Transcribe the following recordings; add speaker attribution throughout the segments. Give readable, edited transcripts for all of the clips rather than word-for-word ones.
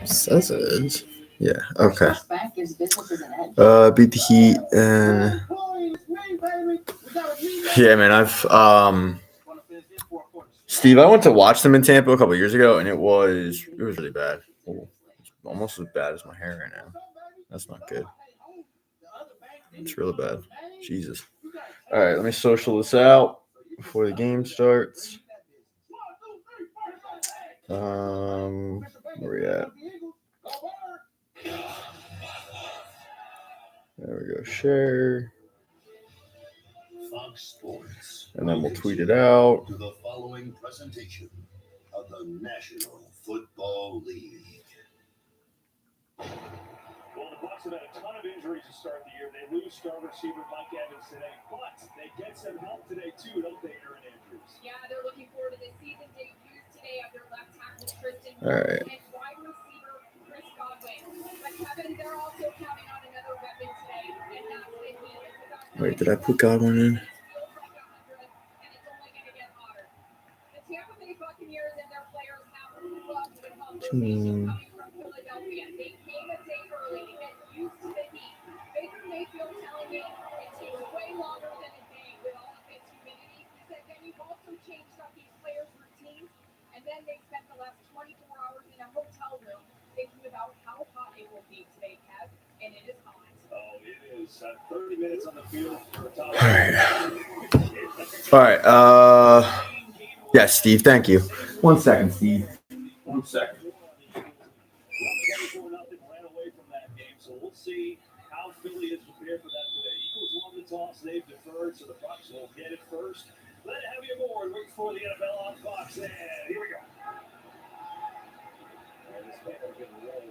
Speaker 1: Says it is. Yeah. Okay. Beat the Heat and yeah, man. Steve, I went to watch them in Tampa a couple years ago, and it was really bad. Ooh, it's almost as bad as my hair right now. That's not good. It's really bad. Jesus. All right, let me social this out before the game starts. Where we at? There we go. Share. Fox Sports. And then we'll tweet it out. To the following presentation of the National Football League.
Speaker 2: Well, the Bucs have had a ton of injuries to start the year. They lose star receiver Mike Evans today, but they get some help today too, don't they, Aaron Andrews?
Speaker 3: Yeah, they're looking forward to the season debuts today of their left tackle Tristan
Speaker 1: All right.
Speaker 3: and wide receiver Chris Godwin. But Kevin, they're also counting on another weapon today, and that's the Heat.
Speaker 1: Wait, did I put Godwin in?
Speaker 3: Feels like 100, and it's only going to get hotter. The Tampa Bay Buccaneers and their players have loved the conversation coming from Philadelphia. They came a day early to get used to the heat. Baker Mayfield telling me it takes way longer than a day with all of this humidity. He said then you've also changed up these players' routines, and then they spent the last 24 hours in a hotel room thinking about how hot it will be today, Kev, and it is hot.
Speaker 2: Oh, it is. 30 minutes on the field for a top.
Speaker 1: All right. All right. Yeah, Steve. Thank you. 1 second, Steve. 1 second.
Speaker 2: 24-0 ran away from that game, so we'll see how Philly is prepared for that today. Eagles won the toss, they've deferred, so the Bucs will get it first. Let it have you aboard. Look for the NFL on Fox, and here we go. And this man will get roll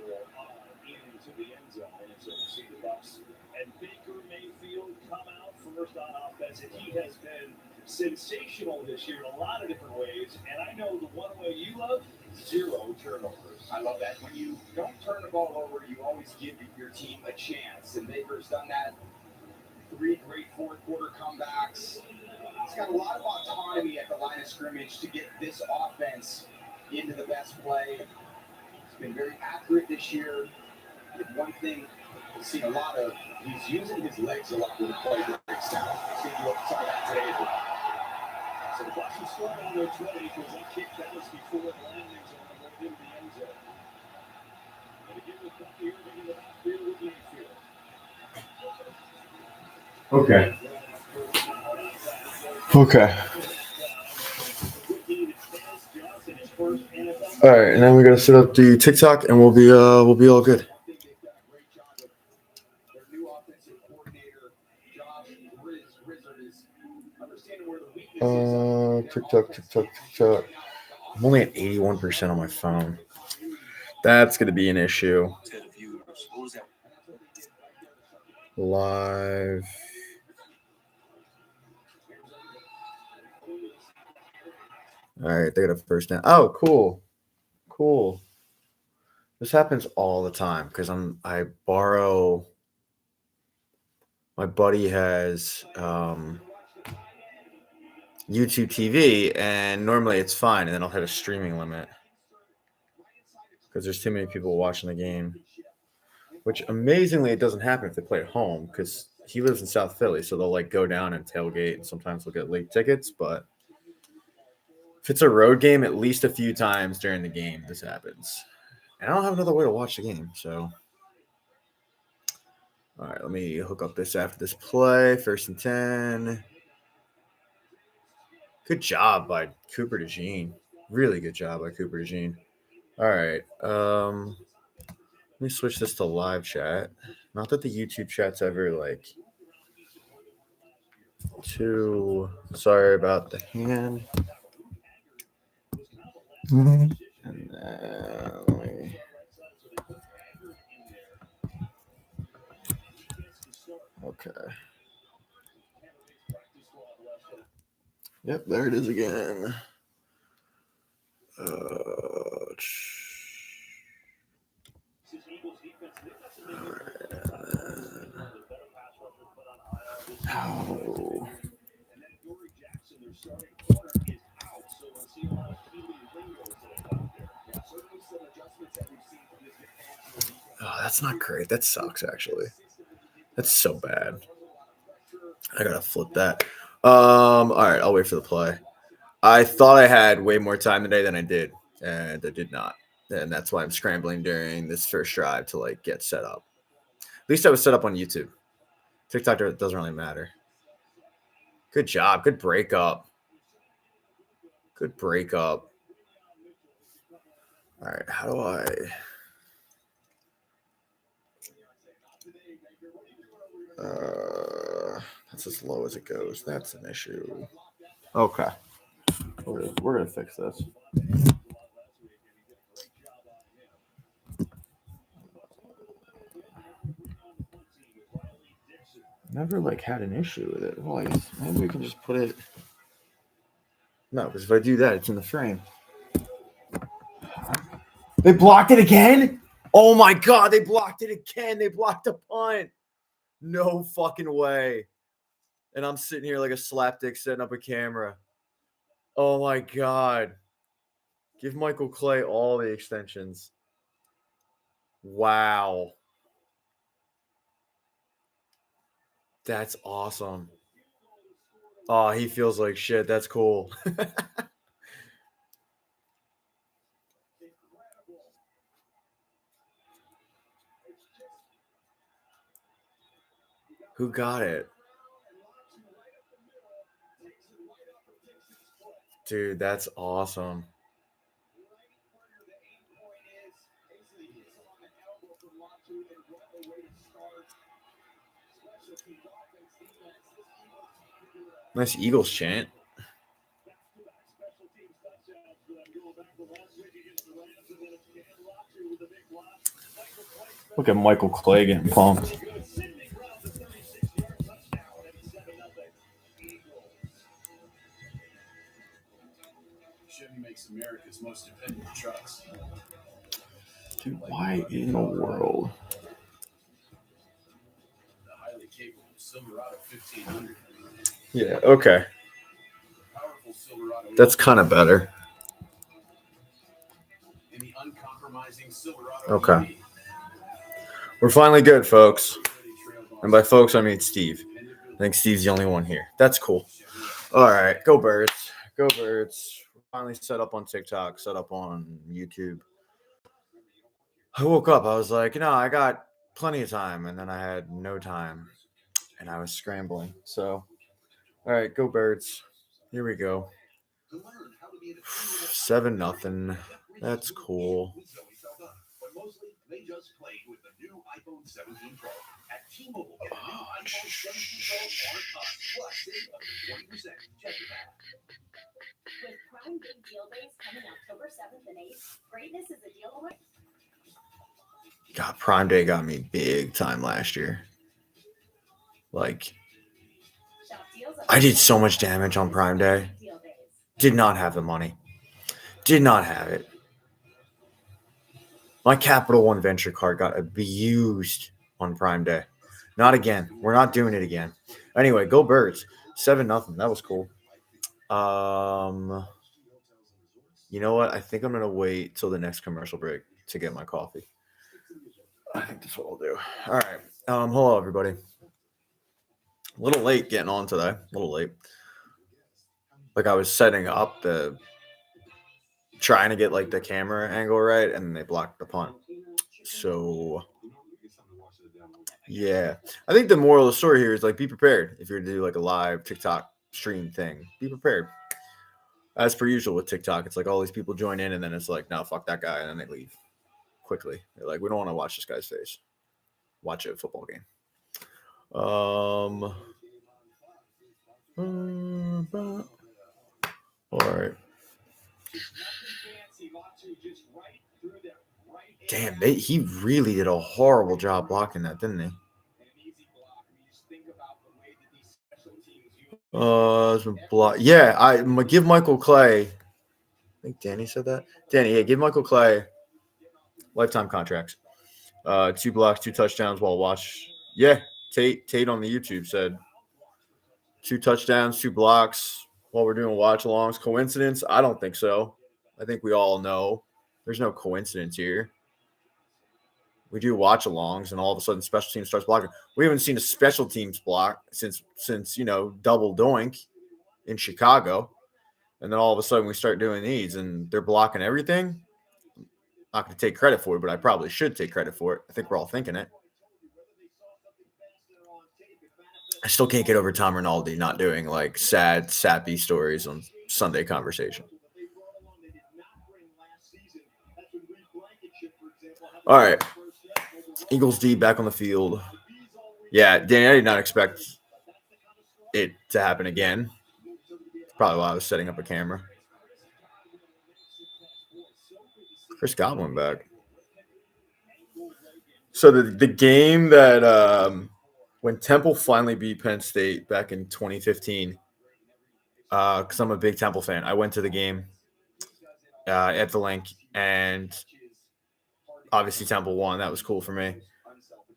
Speaker 2: into the end zone, and so we'll see the Bucs and Baker Mayfield come out first on offense, and he has been sensational this year in a lot of different ways. And I know the one way you love, 0 turnovers.
Speaker 4: I love that. When you don't turn the ball over, you always give your team a chance. And Baker's done that. 3 great fourth quarter comebacks. He's got a lot of autonomy at the line of scrimmage to get this offense into the best play. He's been very accurate this year. And one thing we've seen a lot of, he's using his legs a lot when the play breaks down. We've seen some of that today as well.
Speaker 2: So the Bucs will start on their 20 because that kick that was before the landing zone and went into the end zone. And again with Buccaneers in the backfield with Mayfield.
Speaker 1: Okay. Okay. All right, and then we gotta set up the TikTok, and we'll be all good. TikTok. I'm only at 81% on my phone. That's gonna be an issue. Live. All right, they got a first down. Oh, cool. This happens all the time because I borrow. My buddy has YouTube TV, and normally it's fine, and then I'll hit a streaming limit because there's too many people watching the game. Which amazingly, it doesn't happen if they play at home because he lives in South Philly, so they'll like go down and tailgate, and sometimes they'll get late tickets. But if it's a road game, at least a few times during the game, this happens. And I don't have another way to watch the game, so. All right, let me hook up this after this play. 1st and 10. Good job by Cooper DeJean. Really good job by Cooper DeJean. All right. Let me switch this to live chat. Not that the YouTube chat's ever like too. Sorry about the hand. And then let me. Okay. Yep, there it is again. Oh. Oh, that's not great. That sucks, actually. That's so bad. I gotta flip that. All right, I'll wait for the play. I thought I had way more time today than I did, and I did not. And that's why I'm scrambling during this first drive to like get set up. At least I was set up on YouTube. TikTok doesn't really matter. Good job. Good breakup. Good breakup. All right, how do I? That's as low as it goes. That's an issue. Okay, we're gonna fix this. Never like had an issue with it. Well, I guess maybe we can just put it. No, because if I do that, it's in the frame. They blocked it again? Oh my god, they blocked it again. They blocked a punt. No fucking way. And I'm sitting here like a slapdick setting up a camera. Oh my god. Give Michael Clay all the extensions. Wow. That's awesome. Oh, he feels like shit. That's cool. Who got it? Dude, that's awesome. Nice Eagles chant. Look at Michael Clay getting pumped.
Speaker 2: Chevy makes America's most dependable trucks.
Speaker 1: Dude, why in the world?
Speaker 2: The highly capable Silverado 1500.
Speaker 1: Yeah, okay.
Speaker 2: Powerful Silverado.
Speaker 1: That's kind of better.
Speaker 2: And the uncompromising Silverado.
Speaker 1: Okay. We're finally good, folks. And by folks, I mean Steve. I think Steve's the only one here. That's cool. All right. Go Birds. Go Birds. We're finally set up on TikTok, set up on YouTube. I woke up. I was like, I got plenty of time. And then I had no time. And I was scrambling. So, all right. Go Birds. Here we go. 7-0. That's cool.
Speaker 2: They just played with the new iPhone 17 Pro at T-Mobile. Get a new iPhone 17 Pro on us. Plus, save up to 20%. Check it out.
Speaker 3: With Prime Big Deal Days coming October 7th and 8th, greatness is a deal away.
Speaker 1: God, Prime Day got me big time last year. Like, I did so much damage on Prime Day. Did not have the money. Did not have it. My Capital One Venture card got abused on Prime Day. Not again. We're not doing it again. Anyway, go Birds. 7-0. That was cool. You know what? I think I'm going to wait till the next commercial break to get my coffee. I think that's what I'll do. All right. Hello, everybody. A little late getting on today. A little late. Like I was setting up trying to get like the camera angle right, and they blocked the punt. So yeah, I think the moral of the story here is like be prepared if you're to do like a live TikTok stream thing. Be prepared. As per usual with TikTok, it's like all these people join in, and then it's like, no, fuck that guy, and then they leave quickly. They're like, we don't want to watch this guy's face. Watch a football game. All right. Damn, he really did a horrible job blocking that, didn't he? Yeah, I give Michael Clay. I think Danny said that. Danny, yeah, give Michael Clay lifetime contracts. 2 blocks, 2 touchdowns while watch. Yeah, Tate on the YouTube said 2 touchdowns, 2 blocks while we're doing watch alongs. Coincidence? I don't think so. I think we all know there's no coincidence here. We do watch alongs, and all of a sudden special teams starts blocking. We haven't seen a special teams block since double doink in Chicago. And then all of a sudden we start doing these and they're blocking everything. Not going to take credit for it, but I probably should take credit for it. I think we're all thinking it. I still can't get over Tom Rinaldi not doing like sad, sappy stories on Sunday Conversation. All right. Eagles D back on the field. Yeah, Danny, I did not expect it to happen again. Probably why I was setting up a camera. Chris Godwin back. So the game that when Temple finally beat Penn State back in 2015, because I'm a big Temple fan, I went to the game at the link, and obviously Temple won. That was cool for me.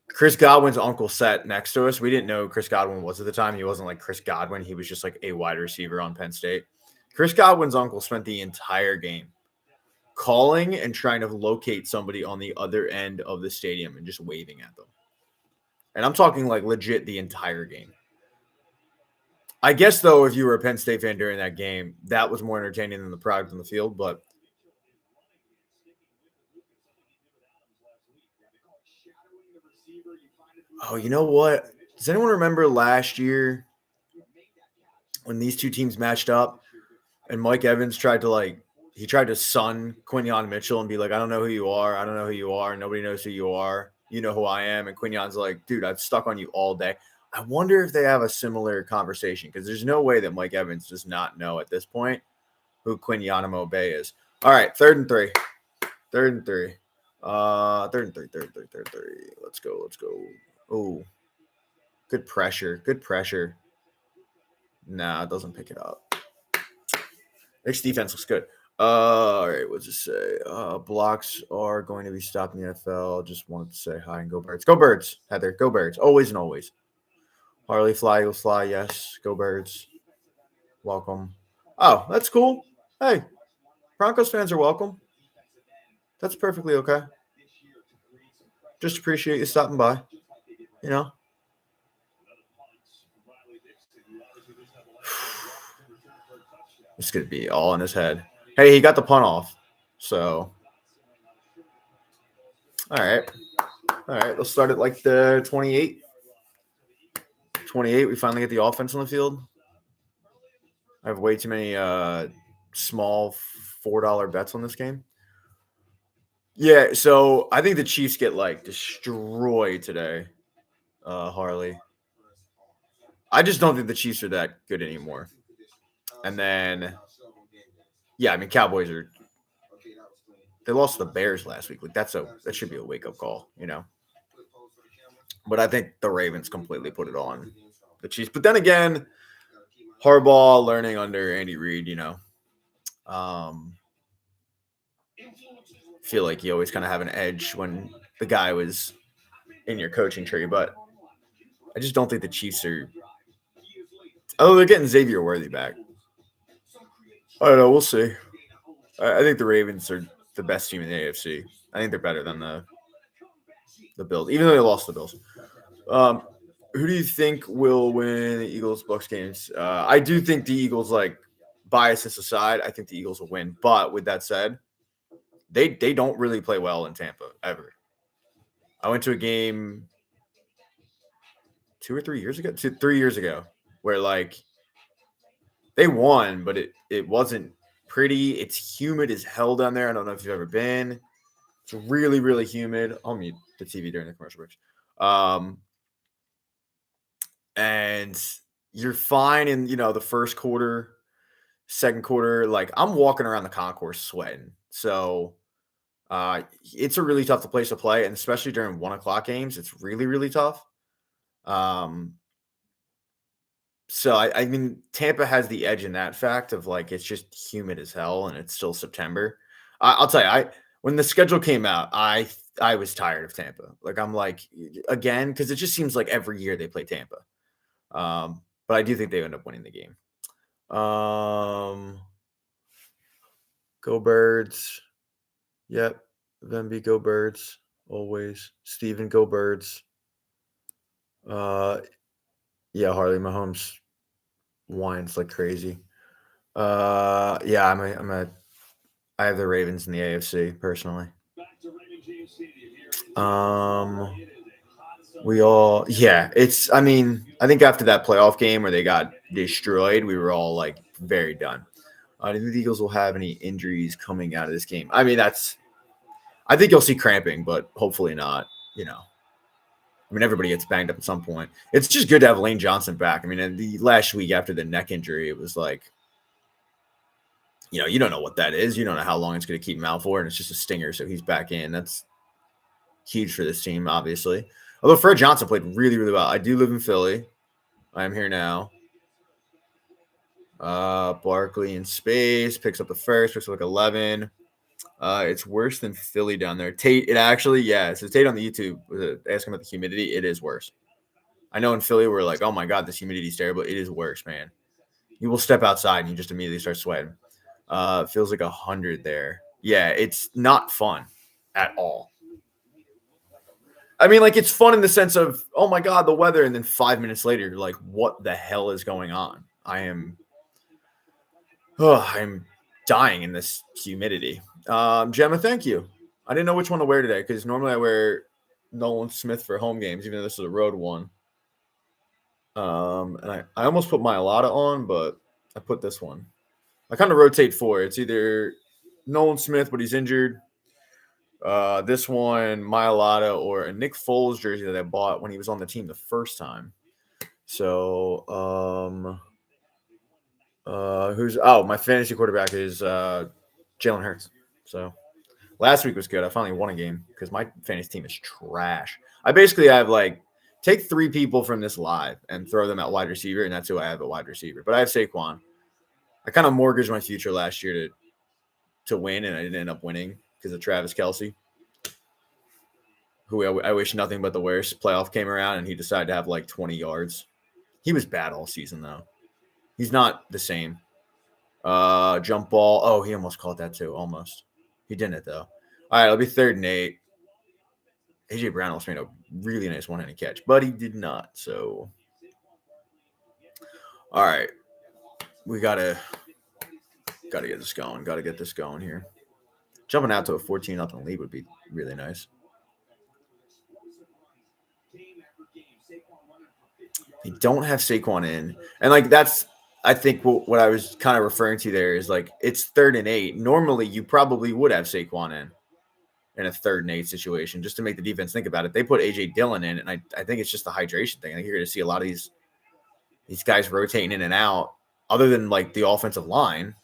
Speaker 1: Chris Godwin's uncle sat next to us. We didn't know who Chris Godwin was at the time. He wasn't like Chris Godwin. He was just like a wide receiver on Penn State. Chris Godwin's uncle spent the entire game calling and trying to locate somebody on the other end of the stadium and just waving at them. And I'm talking like legit the entire game. I guess, though, if you were a Penn State fan during that game, that was more entertaining than the product on the field. But oh, you know what? Does anyone remember last year when these two teams matched up and Mike Evans tried to sun Quinyon Mitchell and be like, I don't know who you are. I don't know who you are. Nobody knows who you are. You know who I am. And Quinyon's like, dude, I've stuck on you all day. I wonder if they have a similar conversation because there's no way that Mike Evans does not know at this point who Quinyon Bay is. All right, 3rd and 3. 3rd and 3. 3rd and 3. Let's go. Oh, good pressure. Nah, it doesn't pick it up. Next defense looks good. All right, what's it say? Blocks are going to be stopped in the NFL. Just wanted to say hi and go Birds. Go Birds, Heather. Go Birds. Always and always. Harley fly, Eagles fly. Yes. Go Birds. Welcome. Oh, that's cool. Hey, Broncos fans are welcome. That's perfectly okay. Just appreciate you stopping by. You know. It's going to be all in his head. Hey, he got the punt off. So, all right. Let's start at like the 28. 28, we finally get the offense on the field. I have way too many small $4 bets on this game. Yeah, so I think the Chiefs get like destroyed today, Harley. I just don't think the Chiefs are that good anymore. And then, yeah, I mean, Cowboys are. They lost to the Bears last week. Like that should be a wake up call, you know. But I think the Ravens completely put it on the Chiefs. But then again, Harbaugh learning under Andy Reid, you know. Feel like you always kind of have an edge when the guy was in your coaching tree, but I just don't think the Chiefs are. Oh, they're getting Xavier Worthy back. I don't know. We'll see. I think the Ravens are the best team in the AFC. I think they're better than the Bills, even though they lost the Bills. Who do you think will win the Eagles-Bucs games? I do think the Eagles, like, biases aside, I think the Eagles will win. But with that said, they don't really play well in Tampa, ever. I went to a game 2 or 3 years ago, 3 years ago, where, like, they won, but it wasn't pretty. It's humid as hell down there. I don't know if you've ever been. It's really, really humid. I'll mute the TV during the commercial breaks. And you're fine in, the first quarter, second quarter. Like, I'm walking around the concourse sweating. So it's a really tough place to play, and especially during 1:00 games, it's really, really tough. So, I mean, Tampa has the edge in that fact of, like, it's just humid as hell, and it's still September. I'll tell you, when the schedule came out, I was tired of Tampa. Like, I'm like, again, because it just seems like every year they play Tampa. But I do think they end up winning the game. Go Birds. Yep. Venby, go Birds. Always. Steven, go Birds. Yeah, Harley Mahomes whines like crazy. Yeah, I have the Ravens in the AFC personally.
Speaker 2: Back to Raymond James Stadium here in
Speaker 1: Um,
Speaker 2: it is a hot summer
Speaker 1: we all, yeah, it's. I mean, I think after that playoff game where they got destroyed, we were all like very done. Do you think the Eagles will have any injuries coming out of this game? I mean, I think you'll see cramping, but hopefully not. You know, I mean, everybody gets banged up at some point. It's just good to have Lane Johnson back. I mean, in the last week after the neck injury, it was like, you don't know what that is. You don't know how long it's going to keep him out for, and it's just a stinger. So he's back in. That's huge for this team, obviously. Although Fred Johnson played really, really well. I do live in Philly. I am here now. Barkley in space picks up the first, picks up like 11. It's worse than Philly down there. Tate, it actually, yeah. So Tate on the YouTube was asking about the humidity. It is worse. I know in Philly we're like, oh my God, this humidity is terrible. It is worse, man. You will step outside and you just immediately start sweating. It feels like 100 there. Yeah, it's not fun at all. I mean, like, it's fun in the sense of, oh my God, the weather. And then 5 minutes later, you're like, what the hell is going on? I'm dying in this humidity. Gemma, thank you. I didn't know which one to wear today because normally I wear Nolan Smith for home games, even though this is a road one. And I almost put my Alata on, but I put this one. I kind of rotate four. It's either Nolan Smith, but he's injured. This one, Myalata, or a Nick Foles jersey that I bought when he was on the team the first time. So, my fantasy quarterback is Jalen Hurts. So last week was good. I finally won a game because my fantasy team is trash. I basically have take 3 people from this live and throw them at wide receiver, and that's who I have at wide receiver. But I have Saquon. I kind of mortgaged my future last year to win, and I didn't end up winning because of Travis Kelce, who I wish nothing but the worst. Playoff came around, and he decided to have 20 yards. He was bad all season, though. He's not the same. Jump ball. Oh, he almost caught that too. Almost. He didn't, though. All right, it'll be 3rd and 8. A.J. Brown almost made a really nice one-handed catch, but he did not. So, all right. We got to get this going. Got to get this going here. Jumping out to a 14-0 lead would be really nice. They don't have Saquon in. And, that's – I think what I was kind of referring to there is, it's 3rd and 8. Normally, you probably would have Saquon in a 3rd and 8 situation just to make the defense think about it. They put A.J. Dillon in, and I think it's just the hydration thing. I think you're going to see a lot of these guys rotating in and out other than, the offensive line.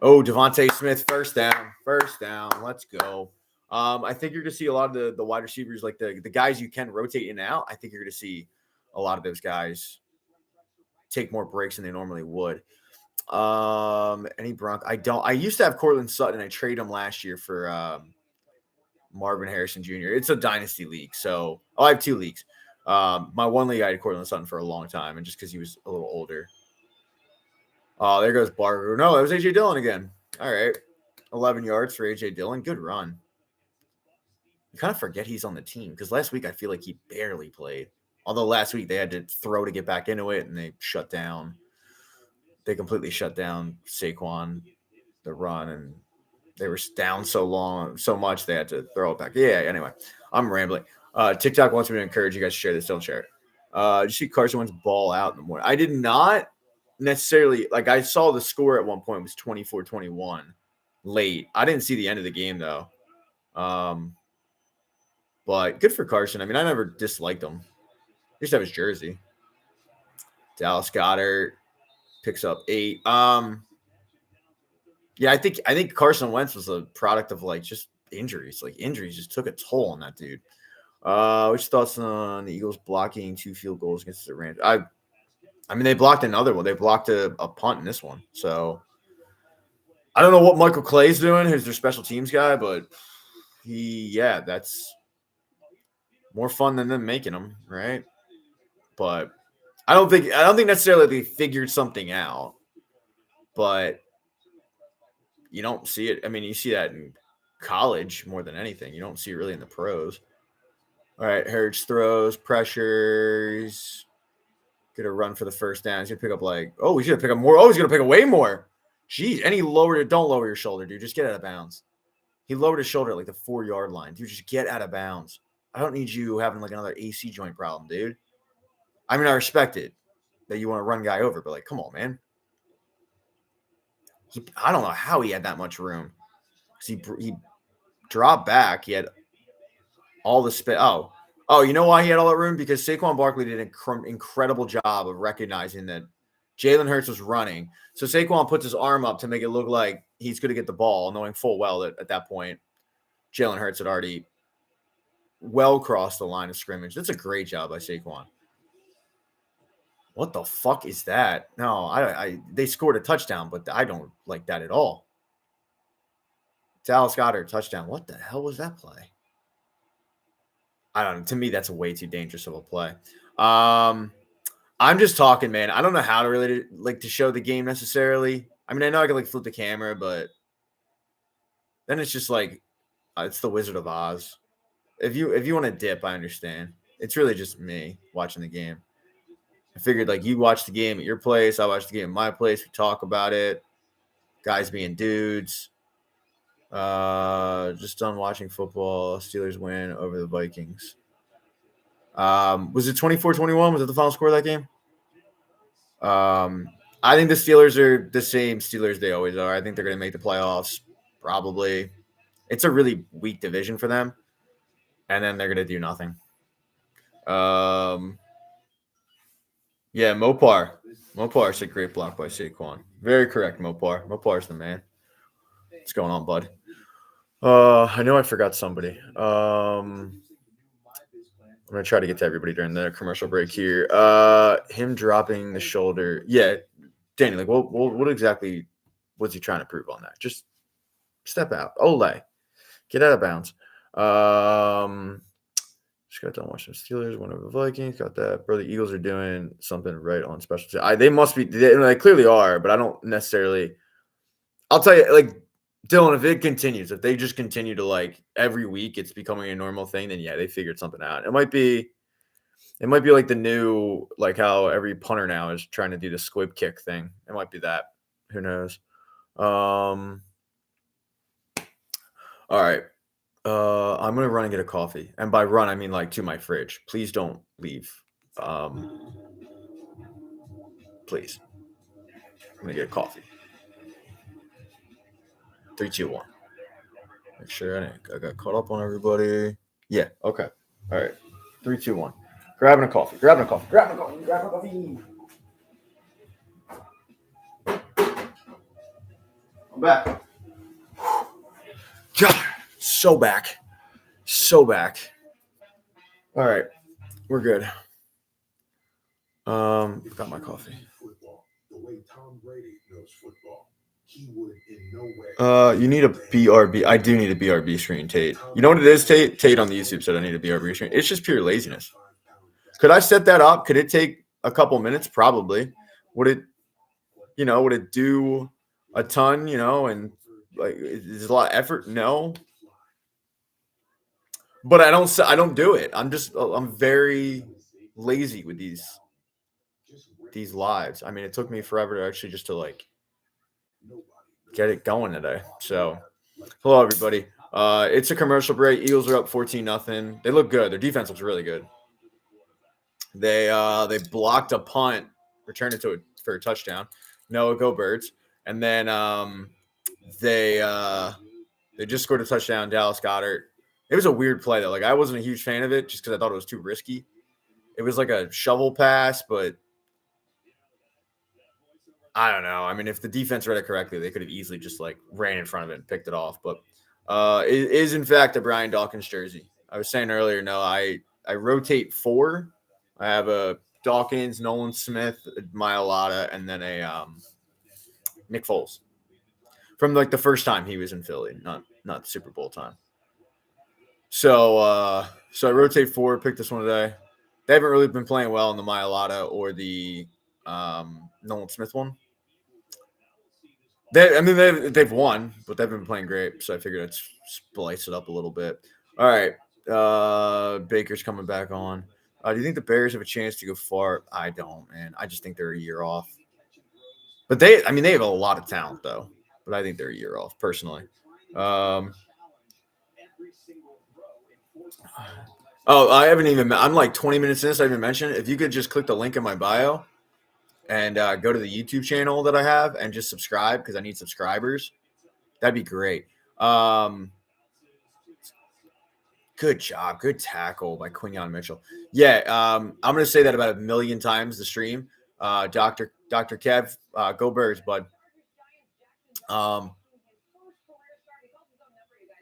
Speaker 1: Oh, Devontae Smith, first down. Let's go. I think you're going to see a lot of the wide receivers, the guys you can rotate in and out. I think you're going to see a lot of those guys take more breaks than they normally would. Any Bronco? I used to have Cortland Sutton. I traded him last year for Marvin Harrison Jr. It's a dynasty league. So I have 2 leagues. My one league, I had Cortland Sutton for a long time, and just because he was a little older. There goes Barker. No, it was A.J. Dillon again. All right. 11 yards for A.J. Dillon. Good run. You kind of forget he's on the team because last week I feel like he barely played. Although last week they had to throw to get back into it, and they completely shut down Saquon, the run, and they were down so much they had to throw it back. Yeah, anyway, I'm rambling. TikTok wants me to encourage you guys to share this. Don't share it. Did you see Carson Wentz ball out in the morning? I did not necessarily I saw the score at one point. It was 24-21 late. I didn't see the end of the game though. But good for Carson. I mean, I never disliked him. I used to have his jersey. Dallas Goedert picks up 8. Yeah, I think Carson Wentz was a product of just injuries. Injuries just took a toll on that dude. Which thoughts on the Eagles blocking 2 field goals against the Rams? I mean, they blocked another one. They blocked a punt in this one. So I don't know what Michael Clay's doing, who's their special teams guy, but that's more fun than them making them, right? But I don't think necessarily they figured something out, but you don't see it. I mean, you see that in college more than anything. You don't see it really in the pros. All right, Hurts throws, pressures. Get a run for the first down. He's going to pick up we should have picked up more. Oh, he's going to pick up way more. Jeez, and he lowered it. Don't lower your shoulder, dude. Just get out of bounds. He lowered his shoulder at the 4-yard line. Dude, just get out of bounds. I don't need you having another AC joint problem, dude. I mean, I respect it that you want to run guy over, but come on, man. I don't know how he had that much room. He dropped back. He had all the space. Oh, you know why he had all that room? Because Saquon Barkley did an incredible job of recognizing that Jalen Hurts was running. So Saquon puts his arm up to make it look like he's going to get the ball, knowing full well that at that point, Jalen Hurts had already well crossed the line of scrimmage. That's a great job by Saquon. What the fuck is that? No, they scored a touchdown, but I don't like that at all. Dallas Goedert touchdown. What the hell was that play? I don't know. To me, that's a way too dangerous of a play. I'm just talking, man. I don't know how to really to show the game necessarily. I mean, I know I can flip the camera, but then it's just it's the Wizard of Oz. If you want to dip, I understand. It's really just me watching the game. I figured you watch the game at your place, I watch the game at my place. We talk about it. Guys being dudes. Just done watching football. Steelers win over the Vikings. Was it 24-21? Was it the final score of that game? I think the Steelers are the same Steelers they always are. I think they're going to make the playoffs, probably. It's a really weak division for them, and then they're going to do nothing. Yeah, Mopar. Mopar's a great block by Saquon. Very correct, Mopar. Mopar's the man. What's going on, bud? I know I forgot somebody. I'm going to try to get to everybody during the commercial break here. Him dropping the shoulder. Yeah, Danny, what exactly was he trying to prove on that? Just step out. Ole. Get out of bounds. Just got done watching the Steelers, went over the Vikings, got that. Bro, the Eagles are doing something right on special teams. They must be – they clearly are, but I don't necessarily – I'll tell you, Dylan, if it continues, if they just continue to every week it's becoming a normal thing, then yeah, they figured something out. It might be the new how every punter now is trying to do the squib kick thing. It might be that. Who knows? All right. I'm gonna run and get a coffee, and by run I mean to my fridge. Please don't leave. Please. I'm gonna get a coffee. 3, 2, 1. Make sure I got caught up on everybody. Yeah. Okay. All right. 3, 2, 1. Grabbing a coffee. I'm back. God, so back. All right. We're good. Got my coffee.
Speaker 5: The way Tom Brady knows football, he would in no way.
Speaker 1: You need a BRB. I do need a BRB screen, Tate. You know what it is, Tate? Tate on the YouTube said I need a BRB screen. It's just pure laziness. Could I set that up? Could it take a couple minutes? Probably. Would it do a ton, and is a lot of effort? No. But I don't do it. I'm very lazy with these lives. I mean, it took me forever to actually just to get it going today. So, hello everybody. It's a commercial break. Eagles are up 14-0. They look good. Their defense looks really good. They blocked a punt, returned it for a touchdown. No, go Birds. And then they just scored a touchdown. Dallas Goedert. It was a weird play though. I wasn't a huge fan of it just because I thought it was too risky. It was a shovel pass, but I don't know. I mean, if the defense read it correctly, they could have easily just ran in front of it and picked it off. But it is in fact a Brian Dawkins jersey. I was saying earlier, no, I rotate 4. I have a Dawkins, Nolan Smith, Mailata, and then a Nick Foles from the first time he was in Philly, not the Super Bowl time. So I rotate 4, pick this one today. They haven't really been playing well in the Mailata or the Nolan Smith one. They've won, but they've been playing great, so I figured I'd splice it up a little bit. All right, Baker's coming back on. Do you think the Bears have a chance to go far? I don't, man. I just think they're a year off. But they have a lot of talent, though. But I think they're a year off, personally. I haven't even – I'm like 20 minutes in, so I haven't mentioned it. If you could just click the link in my bio and go to the YouTube channel that I have and just subscribe because I need subscribers, that'd be great. Good job. Good tackle by Quinyon Mitchell. Yeah, I'm going to say that about 1 million times the stream. Dr. Kev, go Birds, bud.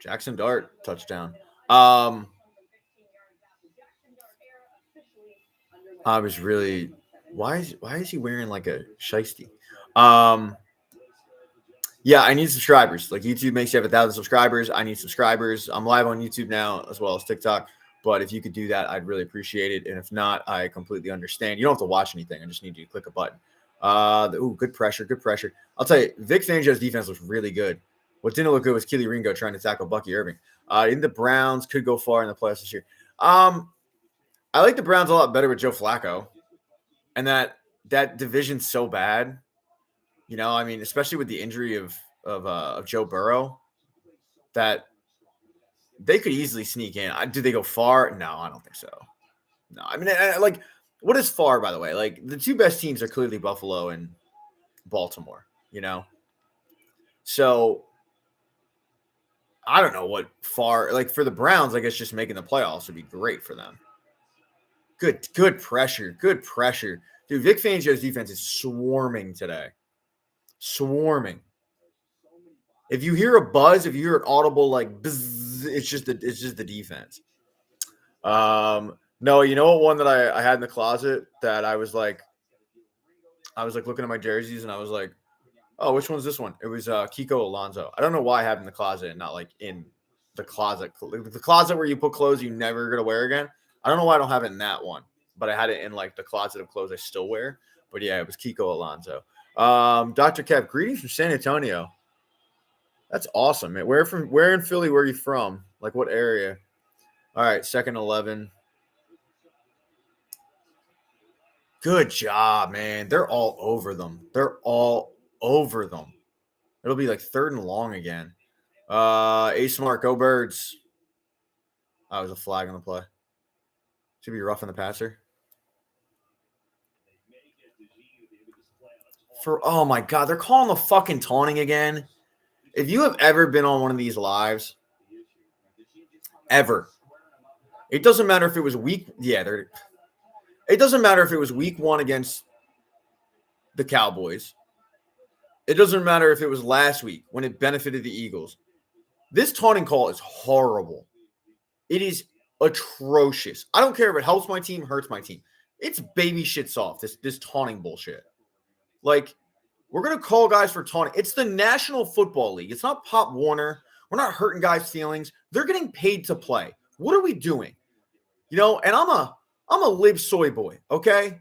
Speaker 1: Jackson Dart, touchdown. I was really – why is he wearing like a shiesty? Yeah, I need subscribers. Like YouTube makes you have 1,000 subscribers. I need subscribers. I'm live on YouTube now as well as TikTok. But if you could do that, I'd really appreciate it. And if not, I completely understand. You don't have to watch anything. I just need you to click a button. Good pressure. Good pressure. I'll tell you, Vic Fangio's defense was really good. What didn't look good was Keely Ringo trying to tackle Bucky Irving. I think the Browns could go far in the playoffs this year. I like the Browns a lot better with Joe Flacco. And that division's so bad. You know, I mean, especially with the injury of Joe Burrow, that they could easily sneak in. Do they go far? No, I don't think so. No, I mean, what is far, by the way? Like, the two best teams are clearly Buffalo and Baltimore, you know? So, I don't know what far – like, for the Browns, I guess just making the playoffs would be great for them. Good pressure. Good pressure. Dude, Vic Fangio's defense is swarming today. Swarming. If you hear a buzz, if you hear an audible like buzz, it's just the defense. No, you know what one that I had in the closet that I was like looking at my jerseys and I was like, oh, which one's this one? It was Kiko Alonso. I don't know why I have it in the closet and not like in the closet. The closet where you put clothes you're never gonna wear again. I don't know why I don't have it in that one, but I had it in like the closet of clothes I still wear. But yeah, it was Kiko Alonso. Dr. Kev, greetings from San Antonio. That's awesome, man. Where in Philly were you from? Like what area? All right, 2nd 11. Good job, man. They're all over them. It'll be like 3rd and long again. A-Smart, go Birds. That was a flag on the play. Should be roughing the passer. Oh my God, they're calling the fucking taunting again. If you have ever been on one of these lives, ever, it doesn't matter if it was week. Yeah, it doesn't matter if it was week 1 against the Cowboys. It doesn't matter if it was last week when it benefited the Eagles. This taunting call is horrible. It is atrocious. I don't care if it helps my team, hurts my team. It's baby shit soft, this taunting bullshit. Like, we're going to call guys for taunting. It's the National Football League. It's not Pop Warner. We're not hurting guys' feelings. They're getting paid to play. What are we doing? You know, and I'm a lib soy boy, okay?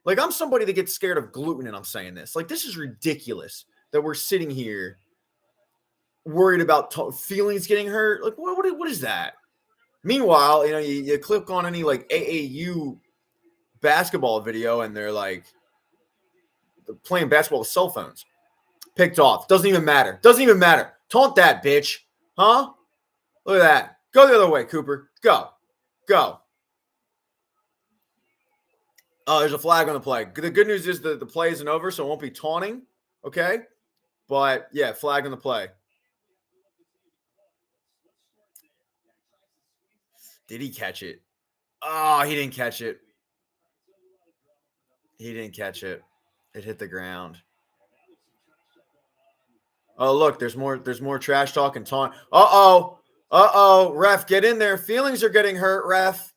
Speaker 1: Like, I'm somebody that gets scared of gluten, and I'm saying this. Like, this is ridiculous that we're sitting here worried about feelings getting hurt. Like, what is that? Meanwhile, you know, you click on any, like, AAU basketball video, and they're, like, playing basketball with cell phones. Picked off. Doesn't even matter. Taunt that, bitch. Huh? Look at that. Go the other way, Cooper. Go. Oh, there's a flag on the play. The good news is the play isn't over, so it won't be taunting. Okay? But, yeah, flag on the play. Did he catch it? Oh, he didn't catch it. It hit the ground. Oh, look, there's more trash talk and taunt. Uh-oh. Ref, get in there. Feelings are getting hurt, ref.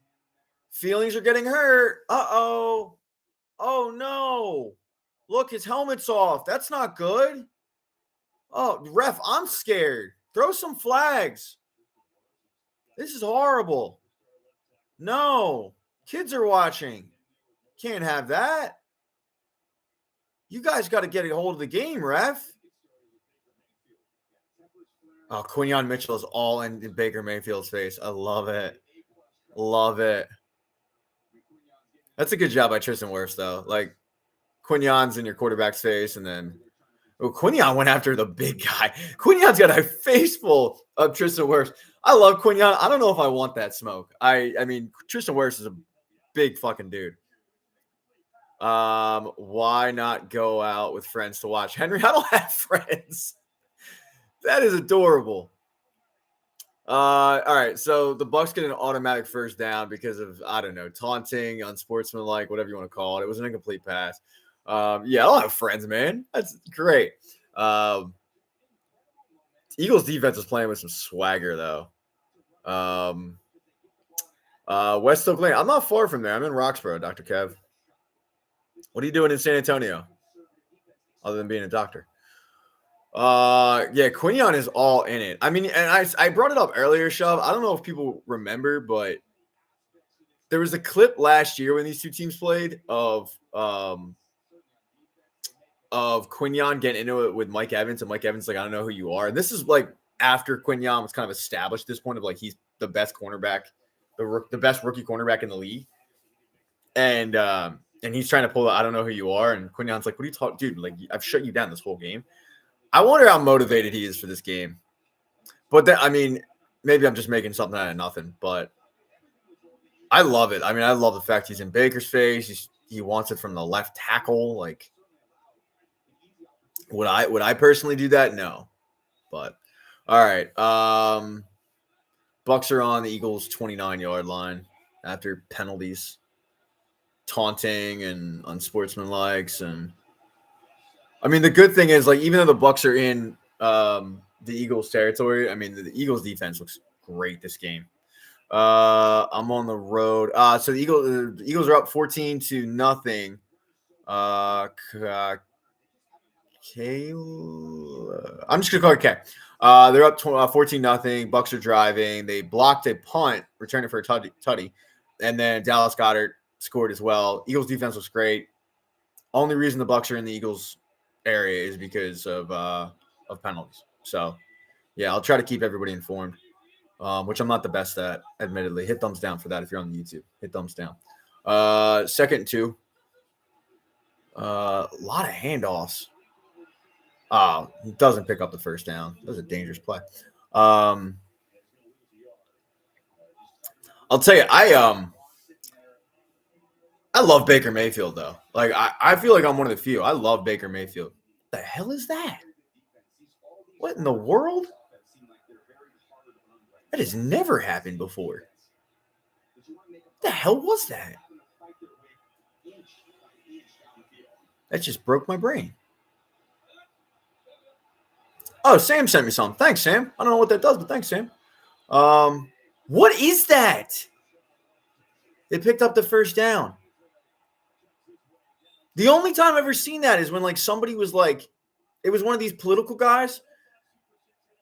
Speaker 1: Feelings are getting hurt. Uh-oh. Oh, no. Look, his helmet's off. That's not good. Oh, ref, I'm scared. Throw some flags. This is horrible. No. Kids are watching. Can't have that. You guys got to get a hold of the game, ref. Oh, Quinyon Mitchell is all in Baker Mayfield's face. I love it. Love it. That's a good job by Tristan Wirfs, though. Like, Quinyon's in your quarterback's face, and then Quinyon went after the big guy. Quinyon's got a face full of Tristan Wirfs. I love Quinyon. I don't know if I want that smoke. I mean, Tristan Wirfs is a big fucking dude. Why not go out with friends to watch? Henry, I don't have friends. That is adorable. All right, so the Bucs get an automatic first down because of, I don't know, taunting, unsportsmanlike, whatever you want to call it. It was an incomplete pass. Yeah, I don't have friends, man. That's great. Eagles defense is playing with some swagger, though. West Oak Lane. I'm not far from there. I'm in Roxborough, Dr. Kev. What are you doing in San Antonio other than being a doctor? Yeah, Quinyon is all in it. I mean, and I brought it up earlier, Shove. I don't know if people remember, but there was a clip last year when these two teams played of Quinyon getting into it with Mike Evans, and Mike Evans like, I don't know who you are. And this is like after Quinyon was kind of established at this point of like he's the best cornerback, the best rookie cornerback in the league. And he's trying to pull I don't know who you are. And Quinyon's like, what are you talking, dude? Like, I've shut you down this whole game. I wonder how motivated he is for this game. But I mean, maybe I'm just making something out of nothing, but I love it. I mean, I love the fact he's in Baker's face. He wants it from the left tackle. Like, would I personally do that? No. But all right. Bucs are on the Eagles 29-yard line after penalties, taunting and unsportsmanlikes. And I mean, the good thing is, like, even though the Bucs are in the Eagles territory, I mean, the Eagles defense looks great this game. I'm on the road. So the Eagles are up 14-0. I'm just gonna call it K. They're up 14-0. Bucs are driving. They blocked a punt, returning for a tutty, and then Dallas Goedert scored as well. Eagles defense was great. Only reason the Bucs are in the Eagles area is because of penalties. So yeah, I'll try to keep everybody informed, which I'm not the best at, admittedly. Hit thumbs down for that if you're on the YouTube. Hit thumbs down. 2nd and 2. A lot of handoffs. He doesn't pick up the first down. That was a dangerous play. I'll tell you, I love Baker Mayfield, though. Like, I feel like I'm one of the few. I love Baker Mayfield. What the hell is that? What in the world? That has never happened before. What the hell was that? That just broke my brain. Oh, Sam sent me something. Thanks, Sam. I don't know what that does, but thanks, Sam. What is that? They picked up the first down. The only time I've ever seen that is when, like, somebody was like, it was one of these political guys,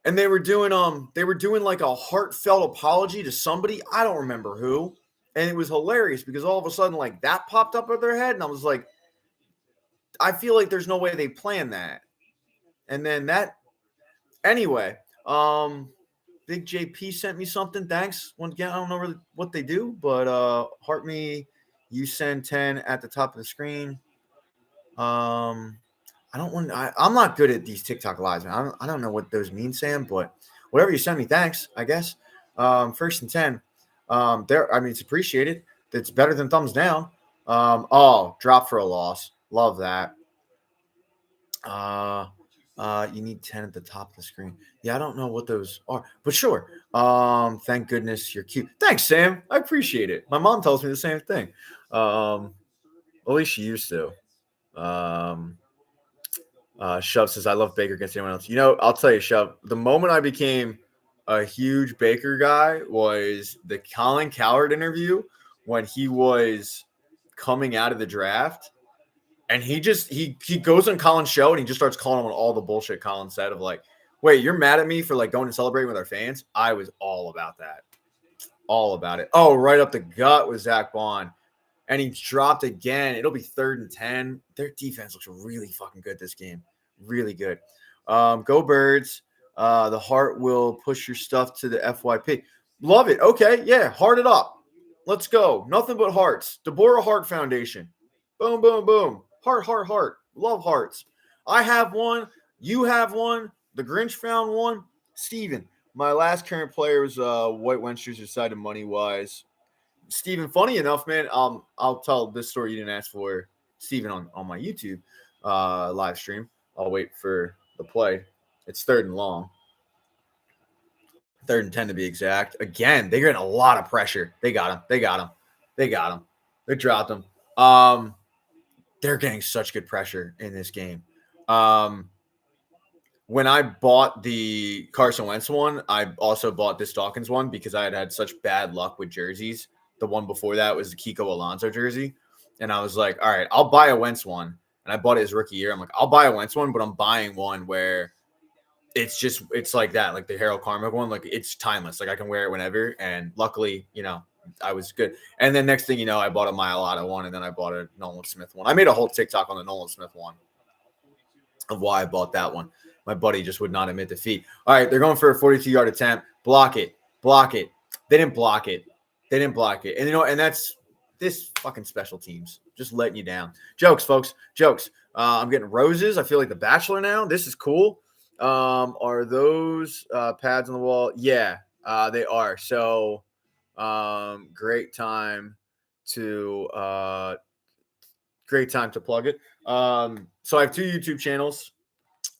Speaker 1: and they were doing like a heartfelt apology to somebody. I don't remember who. And it was hilarious because all of a sudden, like, that popped up at their head, and I was like, I feel like there's no way they planned that. And then that, anyway, Big JP sent me something. Thanks. Once again, I don't know really what they do, but heart me, you send 10 at the top of the screen. I'm not good at these TikTok lives, man. I don't know what those mean, Sam, but whatever you send me, thanks, I guess. 1st and 10. It's appreciated. It's better than thumbs down. Drop for a loss. Love that. You need 10 at the top of the screen. Yeah, I don't know what those are, but sure. Thank goodness you're cute. Thanks, Sam. I appreciate it. My mom tells me the same thing. At least she used to. Shove says, I love Baker against anyone else. You know, I'll tell you, Shove, the moment I became a huge Baker guy was the Colin Cowherd interview when he was coming out of the draft. And he goes on Colin's show and he just starts calling him on all the bullshit Colin said of like, wait, you're mad at me for like going and celebrating with our fans? I was all about that. All about it. Oh, right up the gut with Zach Bond. And he dropped again. It'll be 3rd and 10. Their defense looks really fucking good this game. Really good. Go Birds. The heart will push your stuff to the FYP. Love it. Okay, yeah, heart it up. Let's go. Nothing but hearts. Deborah Heart Foundation. Boom, boom, boom. Heart, heart, heart. Love hearts. I have one. You have one. The Grinch found one. Steven. My last current player was White Wensters decided money wise. Steven, funny enough, man, I'll tell this story you didn't ask for, Steven, on my YouTube live stream. I'll wait for the play. It's 3rd and long. 3rd and 10 to be exact. Again, they're getting a lot of pressure. They got him. They dropped him. They're getting such good pressure in this game. When I bought the Carson Wentz one, I also bought this Dawkins one because I had such bad luck with jerseys. The one before that was the Kiko Alonso jersey. And I was like, all right, I'll buy a Wentz one. And I bought it his rookie year. I'm like, I'll buy a Wentz one, but I'm buying one where it's like that, like the Harold Carmichael one. Like, it's timeless. Like, I can wear it whenever. And luckily, I was good. And then next thing you know, I bought a Mailata one, and then I bought a Nolan Smith one. I made a whole TikTok on the Nolan Smith one of why I bought that one. My buddy just would not admit defeat. All right, they're going for a 42-yard attempt. Block it. They didn't block it. And and that's this fucking special teams just letting you down. Jokes, folks. Jokes. I'm getting roses. I feel like The Bachelor now. This is cool. Are those pads on the wall? Yeah, they are. So great time to plug it. So I have 2 YouTube channels.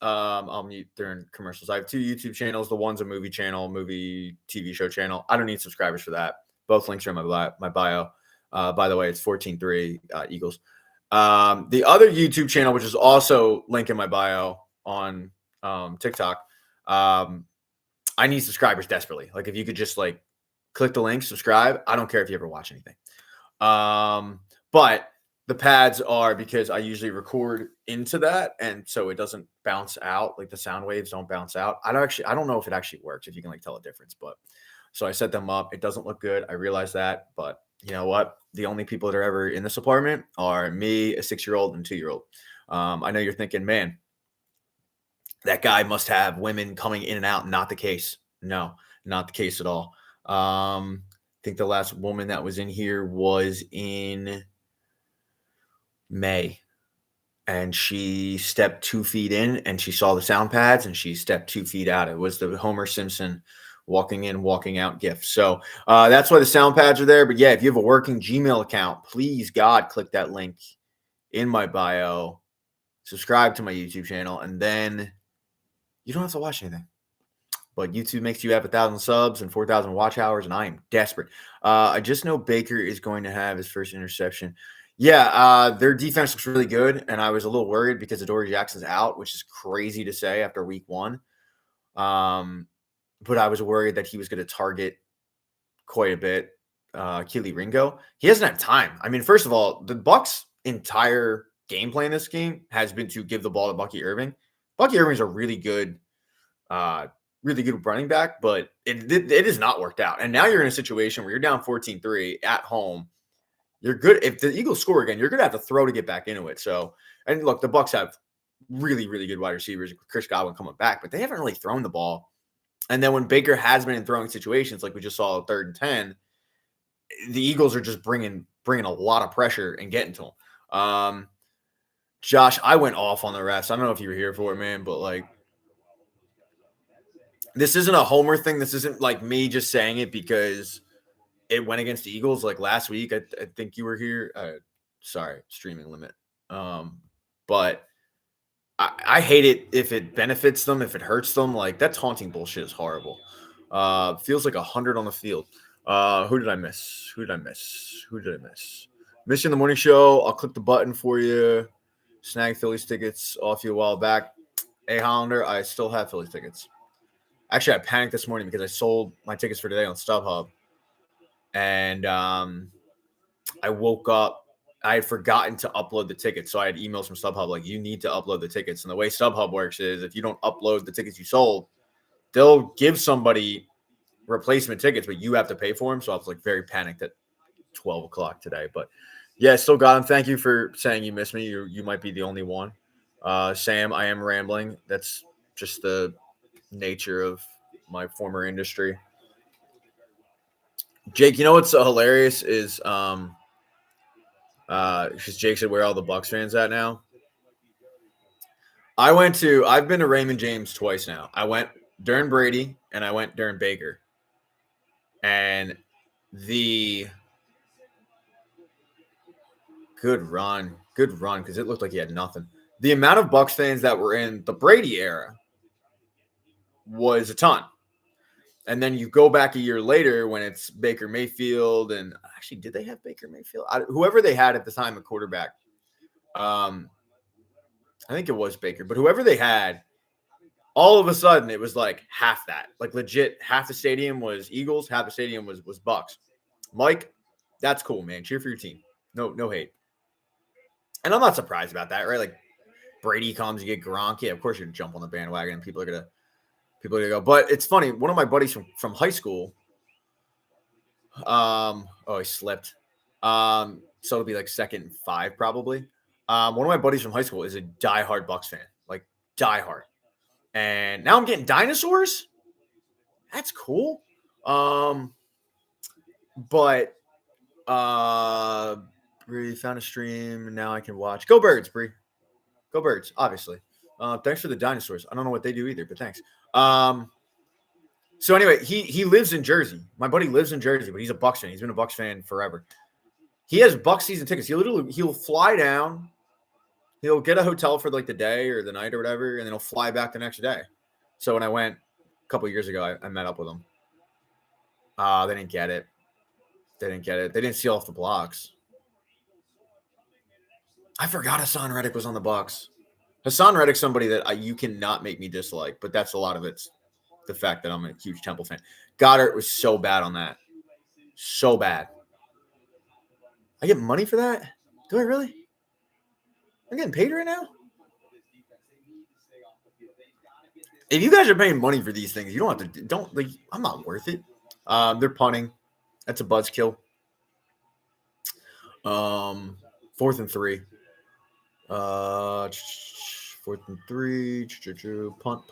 Speaker 1: I'll mute during commercials. I have 2 YouTube channels. The one's a movie channel, movie TV show channel. I don't need subscribers for that. Both links are in my bio. By the way, it's 14-3 Eagles. The other YouTube channel, which is also link in my bio on TikTok, I need subscribers desperately. Like, if you could just click the link, subscribe. I don't care if you ever watch anything. But the pads are because I usually record into that, and so it doesn't bounce out. Like, the sound waves don't bounce out. I don't know if it actually works, if you can tell a difference. But so I set them up. It doesn't look good. I realize that, but you know what? The only people that are ever in this apartment are me, a 6-year-old, and a 2-year-old. I know you're thinking, man, that guy must have women coming in and out. Not the case. No, not the case at all. I think the last woman that was in here was in May, and she stepped 2 feet in and she saw the sound pads and she stepped 2 feet out. It was the Homer Simpson walking in, walking out gift. So that's why the sound pads are there. But yeah, if you have a working Gmail account, please God, click that link in my bio, subscribe to my YouTube channel, and then you don't have to watch anything. But YouTube makes you have 1,000 subs and 4,000 watch hours, and I am desperate. I just know Baker is going to have his first interception. Yeah, their defense looks really good, and I was a little worried because Adoree Jackson's out, which is crazy to say after week 1. But I was worried that he was going to target quite a bit Keely Ringo. He hasn't had time. I mean, first of all, the Bucs' entire game plan this game has been to give the ball to Bucky Irving. Bucky Irving's a really good running back, but it has not worked out. And now you're in a situation where you're down 14-3 at home. You're good. If the Eagles score again, you're going to have to throw to get back into it. So, and look, the Bucs have really, really good wide receivers. Chris Godwin coming back, but they haven't really thrown the ball. And then when Baker has been in throwing situations, like we just saw 3rd and 10, the Eagles are just bringing a lot of pressure and getting to them. Josh, I went off on the refs. I don't know if you were here for it, man, but this isn't a homer thing. This isn't me just saying it because it went against the Eagles last week. I think you were here. Sorry, streaming limit. But I hate it if it benefits them, if it hurts them. That taunting bullshit is horrible. Feels like 100 on the field. Who did I miss? Missing the morning show. I'll click the button for you. Snag Phillies tickets off you a while back. Hey, Hollander, I still have Phillies tickets. Actually, I panicked this morning because I sold my tickets for today on StubHub. And I woke up. I had forgotten to upload the tickets. So I had emails from StubHub you need to upload the tickets. And the way StubHub works is if you don't upload the tickets you sold, they'll give somebody replacement tickets, but you have to pay for them. So I was very panicked at 12 o'clock today. But yeah, still got them. Thank you for saying you missed me. You might be the only one. Sam, I am rambling. That's just the nature of my former industry. Jake, you know what's hilarious is because Jake said where all the Bucs fans at now. I've been to Raymond James twice now. I went during Brady and I went during Baker. And the good run because it looked like he had nothing. The amount of Bucs fans that were in the Brady era was a ton. And then you go back a year later when it's Baker Mayfield, and actually, did they have Baker Mayfield? Whoever they had at the time, a quarterback. I think it was Baker, but whoever they had, all of a sudden it was like half that. Like legit, half the stadium was Eagles, half the stadium was Bucs. Mike, that's cool, man. Cheer for your team. No hate. And I'm not surprised about that, right? Like Brady comes, you get Gronk. Yeah, of course you're gonna jump on the bandwagon and people are gonna go. But it's funny, one of my buddies from high school, he slipped. So it'll be like 2nd and 5 probably. One of my buddies from high school is a diehard Bucs fan, like diehard. And now I'm getting dinosaurs. That's cool. But Bree found a stream and now I can watch. Go Birds, Bree. Go Birds, obviously. Thanks for the dinosaurs. I don't know what they do either, but thanks. So anyway, he lives in Jersey. My buddy lives in Jersey, but he's a Bucs fan. He's been a Bucs fan forever. He has Bucs season tickets. He'll fly down. He'll get a hotel for like the day or the night or whatever, and then he'll fly back the next day. So when I went a couple of years ago, I met up with him. They didn't get it. They didn't seal off the blocks. I forgot Hassan Reddick was on the Bucs. Hassan Reddick's somebody that you cannot make me dislike, but that's a lot of it's the fact that I'm a huge Temple fan. Goddard was so bad on that. So bad. I get money for that? Do I really? I'm getting paid right now? If you guys are paying money for these things, you don't have to. I'm not worth it. They're punting. That's a buzzkill. 4th and 3. 4th and 3. Punt.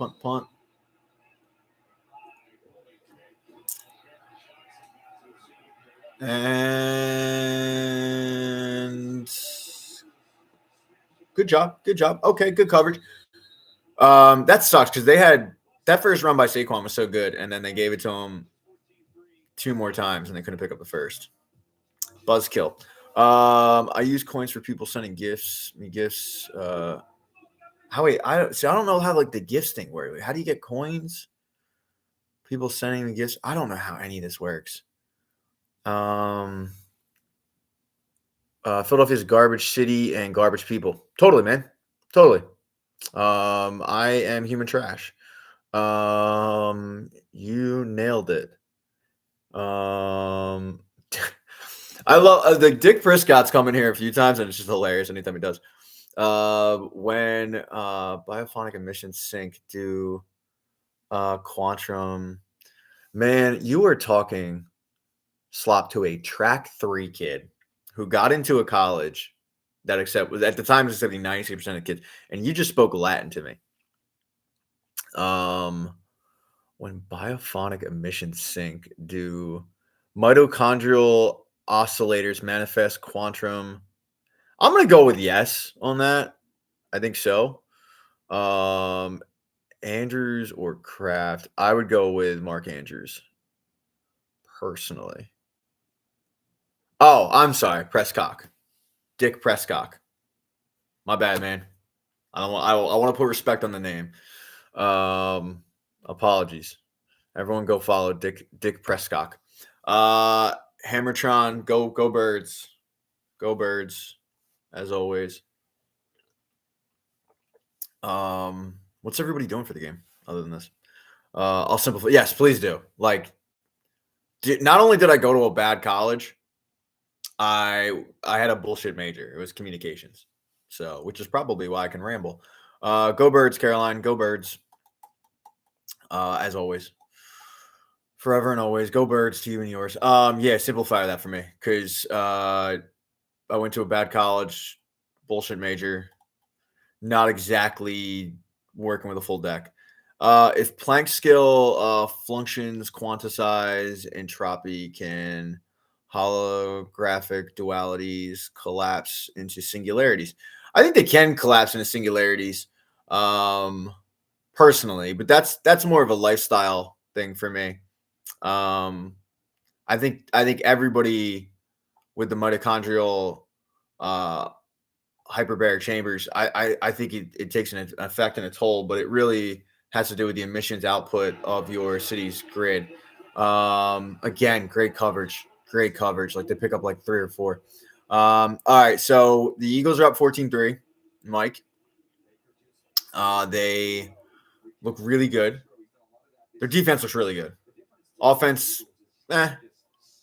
Speaker 1: And good job. Okay, good coverage. That sucks because they had that first run by Saquon was so good, and then they gave it to him 2 more times, and they couldn't pick up the first. Buzzkill. I use coins for people sending gifts. I don't know how like the gifts thing works. How do you get coins? People sending the gifts. I don't know how any of this works. Philadelphia's garbage city and garbage people. Totally, man. Totally. I am human trash. You nailed it. I love the Dick Prescott's coming here a few times, and it's just hilarious anytime he does. When biophonic emissions sync to Quantrum, man, you are talking slop to a track 3 kid who got into a college that was at the time accepting 96% of kids, and you just spoke Latin to me. When biophonic emissions sync, do mitochondrial oscillators manifest quantum? I'm gonna go with yes on that. I think so. Andrews or Kraft? I would go with Mark Andrews personally. Oh, I'm sorry, Prescott. Dick Prescott. My bad, man. I want to put respect on the name. Apologies. Everyone go follow Dick Prescott. Hammertron, go Birds. Go Birds, as always. What's everybody doing for the game other than this? I'll simplify. Yes, please do. Like, not only did I go to a bad college, I had a bullshit major. It was communications. So, which is probably why I can ramble. Go Birds, Caroline. Go Birds. As always. Forever and always. Go Birds to you and yours. Yeah, simplify that for me. Because I went to a bad college, bullshit major. Not exactly working with a full deck. If Planck scale functions quantize entropy, can holographic dualities collapse into singularities? I think they can collapse into singularities, personally, but that's more of a lifestyle thing for me. I think everybody with the mitochondrial hyperbaric chambers, I think it takes an effect and a toll, but it really has to do with the emissions output of your city's grid. Again, great coverage. Like they pick up like 3 or 4. All right, so the Eagles are up 14-3, Mike. They look really good. Their defense looks really good. Offense, they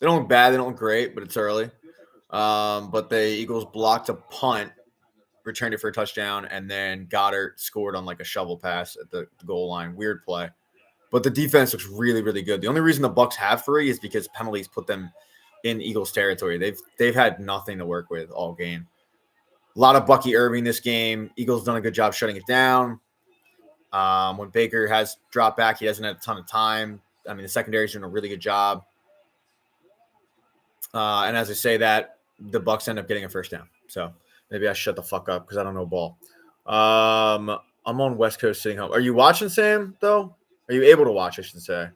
Speaker 1: don't look bad. They don't look great, but it's early. But the Eagles blocked a punt, returned it for a touchdown, and then Goddard scored on like a shovel pass at the goal line. Weird play. But the defense looks really, really good. The only reason the Bucs have 3 is because penalties put them in Eagles territory. They've had nothing to work with all game. A lot of Bucky Irving this game. Eagles done a good job shutting it down. When Baker has dropped back, he hasn't had a ton of time. I mean, the secondary's doing a really good job. And as I say that, the Bucs end up getting a first down. So maybe I shut the fuck up because I don't know ball. I'm on West Coast sitting home. Are you watching, Sam, though? Are you able to watch, I should say?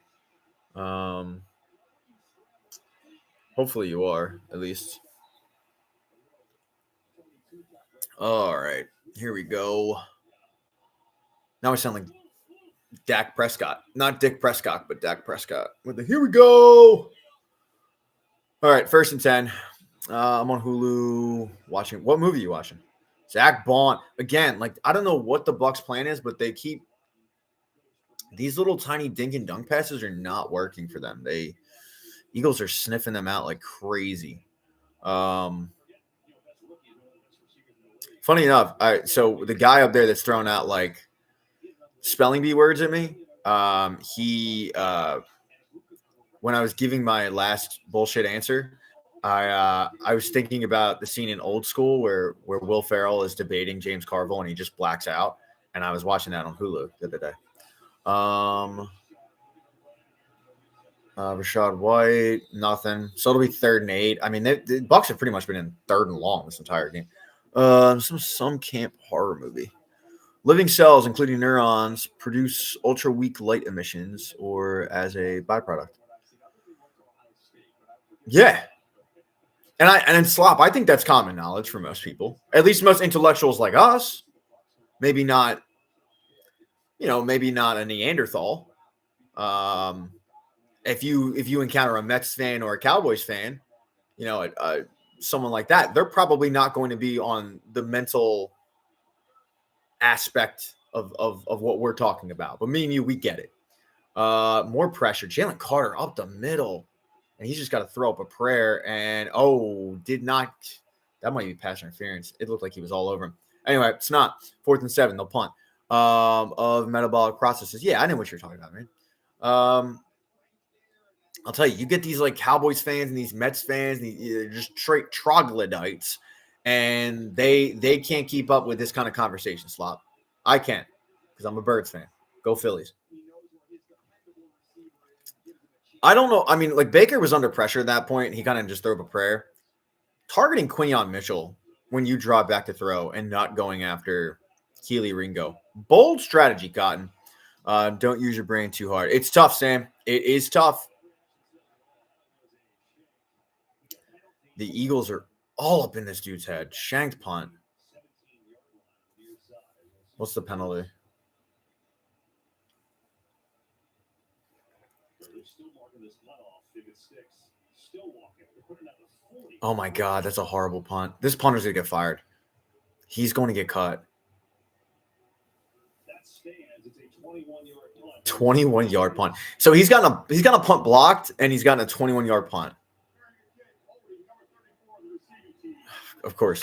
Speaker 1: Hopefully you are, at least. All right. Here we go. Now I sound like Dak Prescott. Not Dick Prescott, but Dak Prescott. Here we go. All right, 1st and 10. I'm on Hulu watching. What movie are you watching? Zach Bond. Again, like, I don't know what the Bucs' plan is, but they keep these little tiny dink and dunk passes are not working for them. Eagles are sniffing them out like crazy. Funny enough, so the guy up there that's throwing out like spelling bee words at me, he when I was giving my last bullshit answer, I was thinking about the scene in Old School where Will Ferrell is debating James Carville and he just blacks out, and I was watching that on Hulu the other day. Rashad White, nothing. So it'll be 3rd and 8. I mean, the Bucs have pretty much been in 3rd and long this entire game. Some camp horror movie. Living cells, including neurons, produce ultra weak light emissions, or as a byproduct. Yeah, and in slop, I think that's common knowledge for most people, at least most intellectuals like us. Maybe not, maybe not a Neanderthal. If you encounter a Mets fan or a Cowboys fan, someone like that, they're probably not going to be on the mental aspect of what we're talking about. But me and you, we get it. More pressure. Jalen Carter up the middle, and he's just got to throw up a prayer. And that might be pass interference. It looked like he was all over him. Anyway, it's not. 4th and 7, they'll punt. Of metabolic processes. Yeah, I know what you're talking about, man. I'll tell you, you get these like Cowboys fans and these Mets fans, and they're just straight troglodytes, and they can't keep up with this kind of conversation, Slop. I can, because I'm a Birds fan. Go Phillies. I don't know. I mean, like Baker was under pressure at that point. He kind of just threw up a prayer. Targeting Quinyon Mitchell when you draw back to throw and not going after Keely Ringo. Bold strategy, Cotton. Don't use your brain too hard. It's tough, Sam. It is tough. The Eagles are all up in this dude's head. Shanked punt. What's the penalty? Oh, my God. That's a horrible punt. This punter's going to get fired. He's going to get cut. 21-yard punt. So he's gotten a punt blocked, and he's gotten a 21-yard punt. Of course.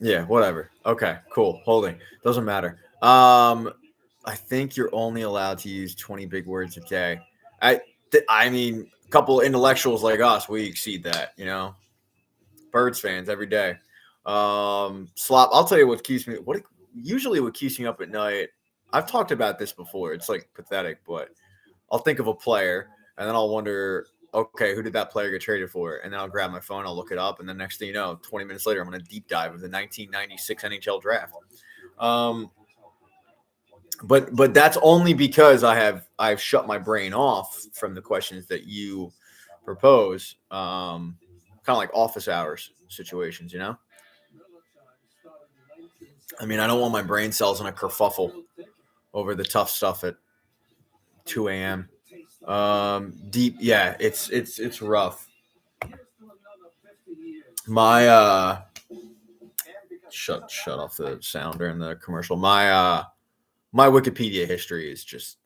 Speaker 1: Yeah, whatever. Okay, cool. Holding. Doesn't matter. I think you're only allowed to use 20 big words a day. I mean, a couple intellectuals like us, we exceed that, Birds fans every day. Slop, I'll tell you what keeps me up at night I've talked about this before. It's like pathetic, but I'll think of a player and then I'll wonder, okay, who did that player get traded for? And then I'll grab my phone, I'll look it up, and the next thing you know, 20 minutes later, I'm on a deep dive of the 1996 NHL draft. But that's only because I've shut my brain off from the questions that you propose. Kind of like office hours situations, you know? I mean, I don't want my brain cells in a kerfuffle over the tough stuff at 2 a.m. Deep, yeah, it's rough. My shut off the sound during the commercial. My Wikipedia history is just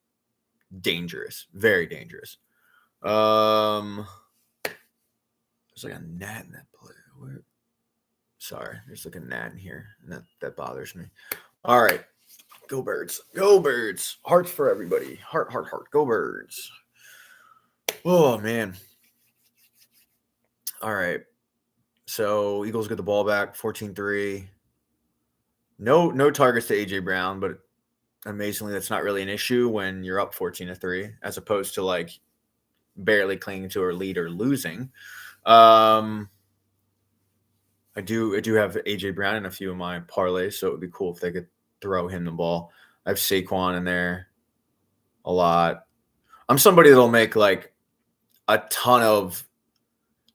Speaker 1: dangerous, very dangerous. There's like a gnat in that play. Sorry, there's like a gnat in here, and that bothers me. All right, go Birds, go Birds. Hearts for everybody. Heart, go Birds. Oh man. All right. So Eagles get the ball back, 14-3. No targets to AJ Brown, but amazingly, that's not really an issue when you're up 14-3, as opposed to like barely clinging to a lead or losing. I do have AJ Brown in a few of my parlays, so it would be cool if they could throw him the ball. I have Saquon in there a lot. I'm somebody that'll make like a ton of.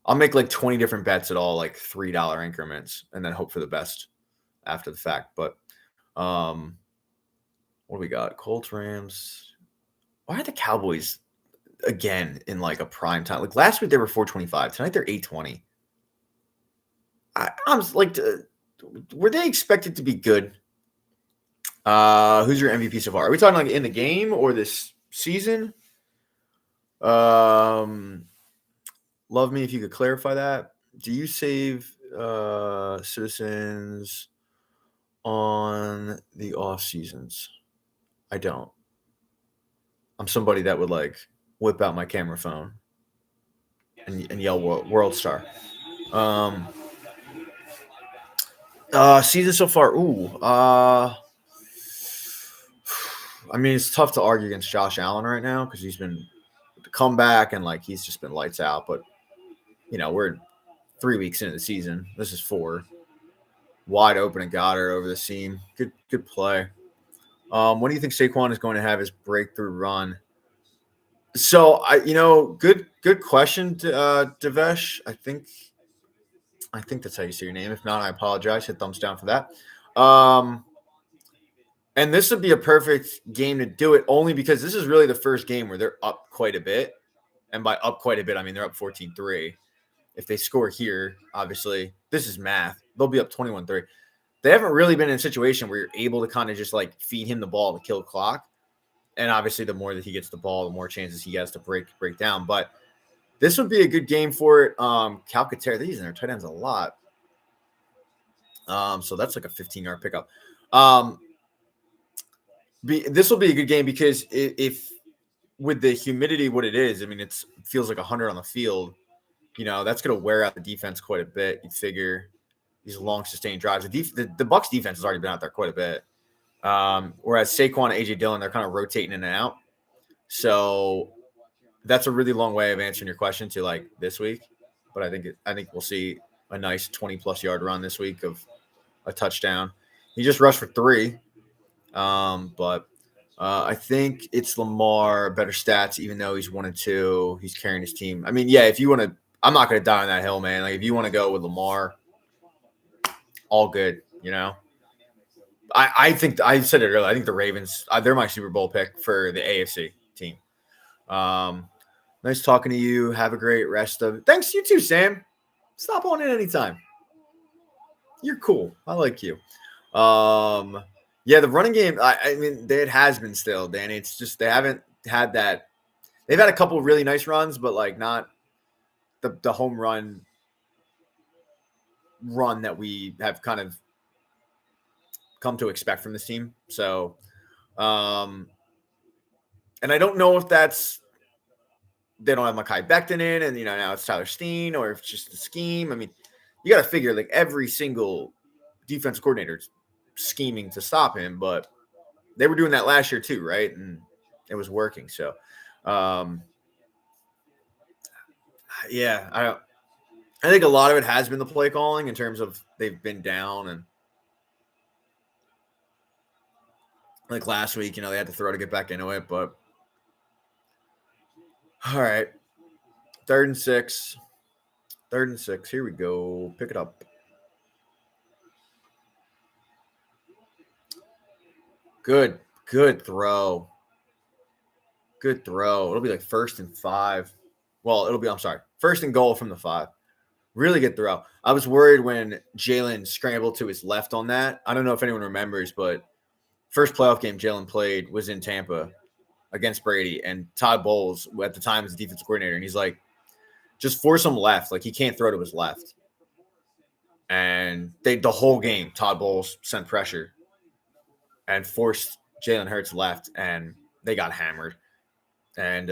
Speaker 1: I'll make like 20 different bets at all, like $3 increments, and then hope for the best after the fact. But what do we got? Colts, Rams. Why are the Cowboys again in like a prime time? Like last week they were 425. Tonight they're 820. I'm like, were they expected to be good? Who's your MVP so far? Are we talking like in the game or this season? Love me if you could clarify that. Do you save citizens on the off seasons? I don't. I'm somebody that would like whip out my camera phone and yell world star. Season so far. I mean, it's tough to argue against Josh Allen right now because he's been the comeback and like he's just been lights out. But you know, we're 3 weeks into the season. This is 4. Wide open and Goddard over the seam. Good play. When do you think Saquon is going to have his breakthrough run? So good question, Devesh. I think that's how you say your name. If not, I apologize. Hit thumbs down for that. And this would be a perfect game to do it only because this is really the first game where they're up quite a bit. And by up quite a bit, I mean they're up 14-3. If they score here, obviously, this is math. They'll be up 21-3. They haven't really been in a situation where you're able to kind of just like feed him the ball to kill clock. And obviously, the more that he gets the ball, the more chances he has to break down. But this would be a good game for it. Calcaterra, they're using their tight ends a lot. So that's like a 15-yard pickup. This will be a good game because if with the humidity, what it is, I mean, it feels like 100 on the field. You know, that's going to wear out the defense quite a bit. You figure these long sustained drives. The Bucs defense has already been out there quite a bit. Whereas Saquon and AJ Dillon, they're kind of rotating in and out. So that's a really long way of answering your question to like this week. But I think we'll see a nice 20+ yard run this week of a touchdown. He just rushed for 3. But I think it's Lamar better stats, even though he's 1-2. He's carrying his team. I mean, yeah, if you want to, I'm not going to die on that hill, man. Like if you want to go with Lamar, all good, you know. I think I said it earlier. I think the Ravens, they're my Super Bowl pick for the AFC team. Nice talking to you. Have a great rest of it. Thanks, you too, Sam. Stop on in anytime. You're cool. I like you. Yeah, the running game, I mean, it has been still, Danny. It's just they haven't had that. They've had a couple of really nice runs, but like not the home run that we have kind of come to expect from this team. So, and I don't know if that's they don't have Mekhi Becton in, and now it's Tyler Steen, or if it's just the scheme. I mean, you got to figure like every single defensive coordinator is scheming to stop him, but they were doing that last year too, right? And it was working. So, yeah, I think a lot of it has been the play calling in terms of they've been down, and like last week, they had to throw to get back into it. But all right, 3rd and 6. 3rd and 6. Here we go. Pick it up. Good throw. Good throw. It'll be like 1st and 5. Well, I'm sorry, 1st and goal from the 5. Really good throw. I was worried when Jalen scrambled to his left on that. I don't know if anyone remembers, but first playoff game Jalen played was in Tampa against Brady, and Todd Bowles at the time was the defensive coordinator, and he's like, just force him left. Like, he can't throw to his left. And the whole game, Todd Bowles sent pressure and forced Jalen Hurts left, and they got hammered. And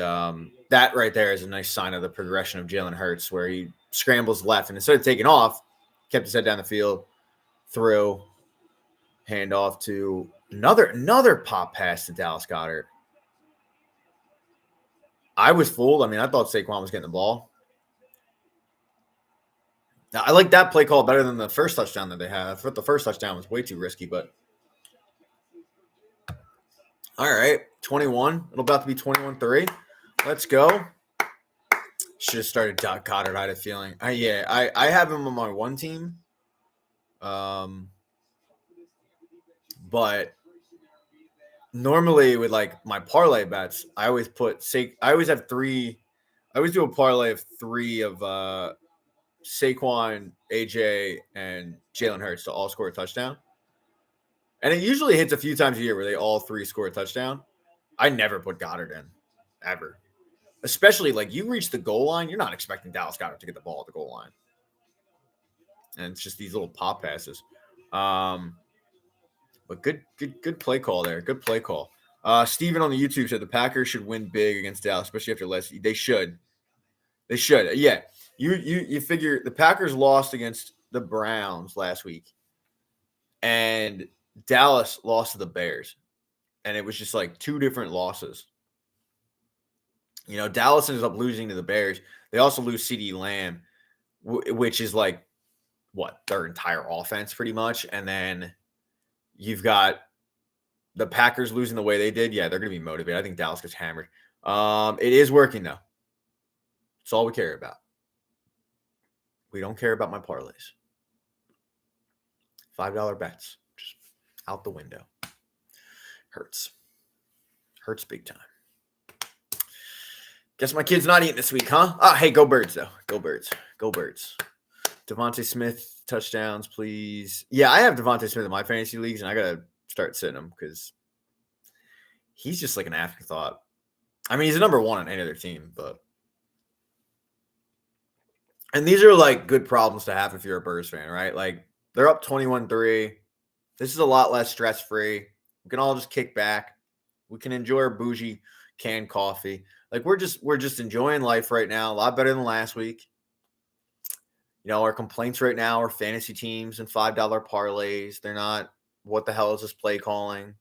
Speaker 1: that right there is a nice sign of the progression of Jalen Hurts, where he scrambles left, and instead of taking off, kept his head down the field, threw, handoff to another pop pass to Dallas Goedert. I was fooled. I mean, I thought Saquon was getting the ball. I like that play call better than the first touchdown that they had. I thought the first touchdown was way too risky, but all right, 21. It'll about to be 21-3. Let's go. Should have started Goddard, I had a feeling. I have him on my one team. But normally with like my parlay bets, I always do a parlay of 3 of Saquon, AJ, and Jalen Hurts to all score a touchdown. And it usually hits a few times a year where they all 3 score a touchdown. I never put Goddard in, ever. Especially, like, you reach the goal line, you're not expecting Dallas Goedert to get the ball at the goal line. And it's just these little pop passes. But good play call there. Good play call. Steven on the YouTube said the Packers should win big against Dallas, especially after last. They should. Yeah. You figure the Packers lost against the Browns last week, and Dallas lost to the Bears, and it was just like 2 different losses. Dallas ends up losing to the Bears. They also lose CeeDee Lamb, which is like their entire offense pretty much, and then you've got the Packers losing the way they did. Yeah, they're going to be motivated. I think Dallas gets hammered. It is working though. It's all we care about. We don't care about my parlays. $5 bets. Just out the window. Hurts big time. Guess my kid's not eating this week, huh? Oh, hey, go Birds, though. Go Birds. Devontae Smith, touchdowns, please. Yeah, I have Devontae Smith in my fantasy leagues, and I got to start sitting him because he's just like an afterthought. I mean, he's a number 1 on any other team, but. And these are like good problems to have if you're a Birds fan, right? Like, they're up 21-3. This is a lot less stress-free. We can all just kick back. We can enjoy our bougie canned coffee. Like, we're just enjoying life right now. A lot better than last week. Our complaints right now are fantasy teams and $5 parlays. They're not, what the hell is this play calling?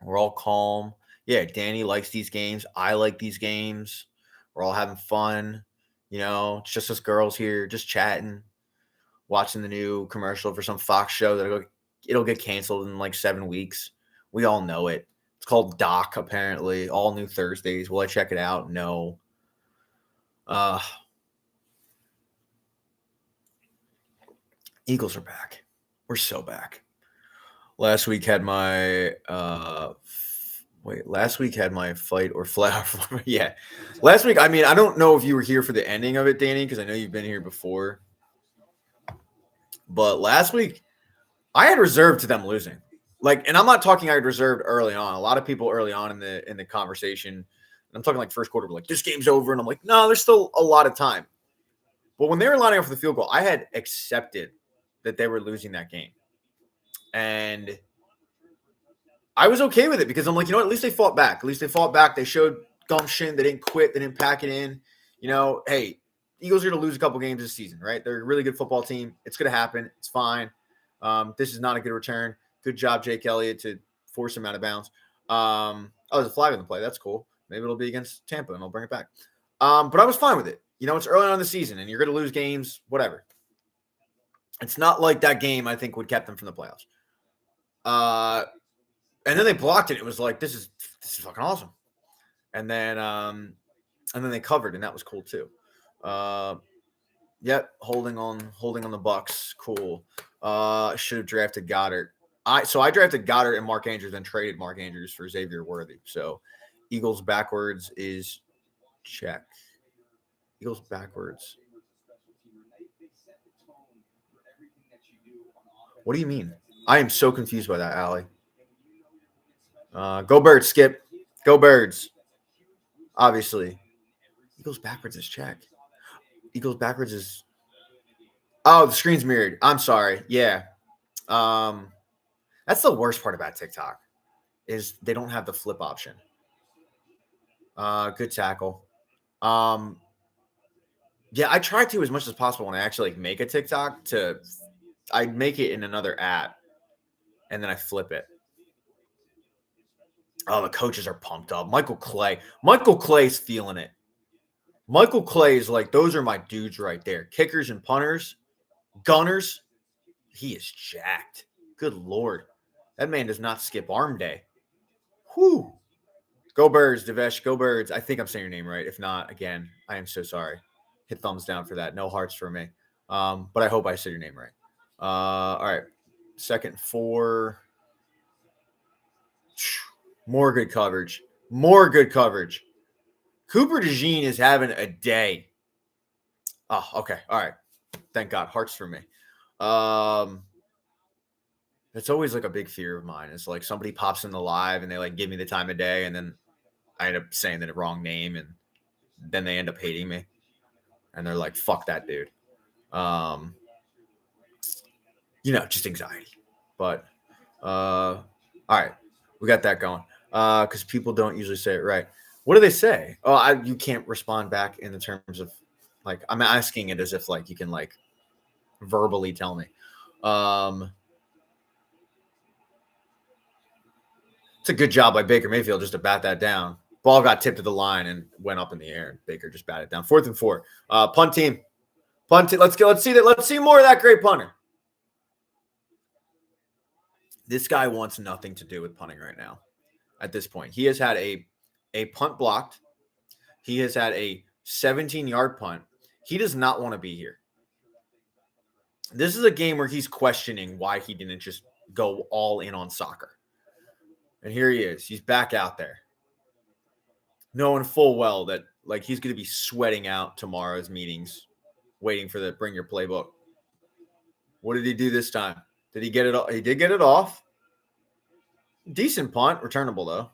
Speaker 1: We're all calm. Yeah, Danny likes these games. I like these games. We're all having fun. It's just us girls here just chatting, watching the new commercial for some Fox show that it'll get canceled in like 7 weeks. We all know it. It's called Doc, apparently. All new Thursdays. Will I check it out? No. Eagles are back. We're so back. Last week had my fight or flat. Yeah. Last week, I mean, I don't know if you were here for the ending of it, Danny, because I know you've been here before. But last week, I had reserved to them losing. Like, and I'm not talking I had reserved early on. A lot of people early on in the conversation, and I'm talking like first quarter, were like, this game's over. And I'm like, no, there's still a lot of time. But when they were lining up for the field goal, I had accepted that they were losing that game. And I was okay with it because I'm like, at least they fought back. They showed gumption. They didn't quit. They didn't pack it in. Hey, Eagles are going to lose a couple games this season, right? They're a really good football team. It's going to happen. It's fine. This is not a good return. Good job, Jake Elliott, to force him out of bounds. There's a flag on the play. That's cool. Maybe it'll be against Tampa, and I'll bring it back. But I was fine with it. It's early on in the season, and you're going to lose games, whatever. It's not like that game, I think, would kept them from the playoffs. And then they blocked it. It was like, this is fucking awesome. And then they covered, and that was cool too. Yep, holding on the Bucs, cool. Should have drafted Goddard. I drafted Goddard and Mark Andrews, then traded Mark Andrews for Xavier Worthy. So Eagles backwards is check. Eagles backwards. What do you mean? I am so confused by that, Allie. Go Birds, Skip. Go Birds. Obviously. Eagles backwards is check. Eagles backwards is. Oh, the screen's mirrored. I'm sorry. Yeah. That's the worst part about TikTok is they don't have the flip option. Good tackle. Yeah, I try to as much as possible when I actually make a TikTok I make it in another app and then I flip it. Oh, the coaches are pumped up. Michael Clay's feeling it. Michael Clay is like, those are my dudes right there. Kickers and punters, gunners. He is jacked. Good Lord. That man does not skip arm day. Whew. Go Birds, Devesh. Go Birds. I think I'm saying your name right. If not, again, I am so sorry. Hit thumbs down for that. No hearts for me. But I hope I said your name right. All right. 2nd 4. More good coverage. Cooper DeJean is having a day. Oh, okay. All right. Thank God. Hearts for me. It's always like a big fear of mine. It's like somebody pops in the live and they like give me the time of day, and then I end up saying the wrong name, and then they end up hating me. And they're like, fuck that dude. Just anxiety. But all right. We got that going. Because people don't usually say it right. What do they say? Oh, you can't respond back in the terms of like, I'm asking it as if like you can like verbally tell me. It's a good job by Baker Mayfield just to bat that down. Ball got tipped to the line and went up in the air. Baker just batted down. 4th and 4. Punt team. Let's go. Let's see more of that great punter. This guy wants nothing to do with punting right now. At this point, he has had a punt blocked. He has had a 17-yard punt. He does not want to be here. This is a game where he's questioning why he didn't just go all in on soccer. And here he is. He's back out there. Knowing full well that like he's going to be sweating out tomorrow's meetings, waiting for the bring your playbook. What did he do this time? Did he get it off? He did get it off. Decent punt, returnable though.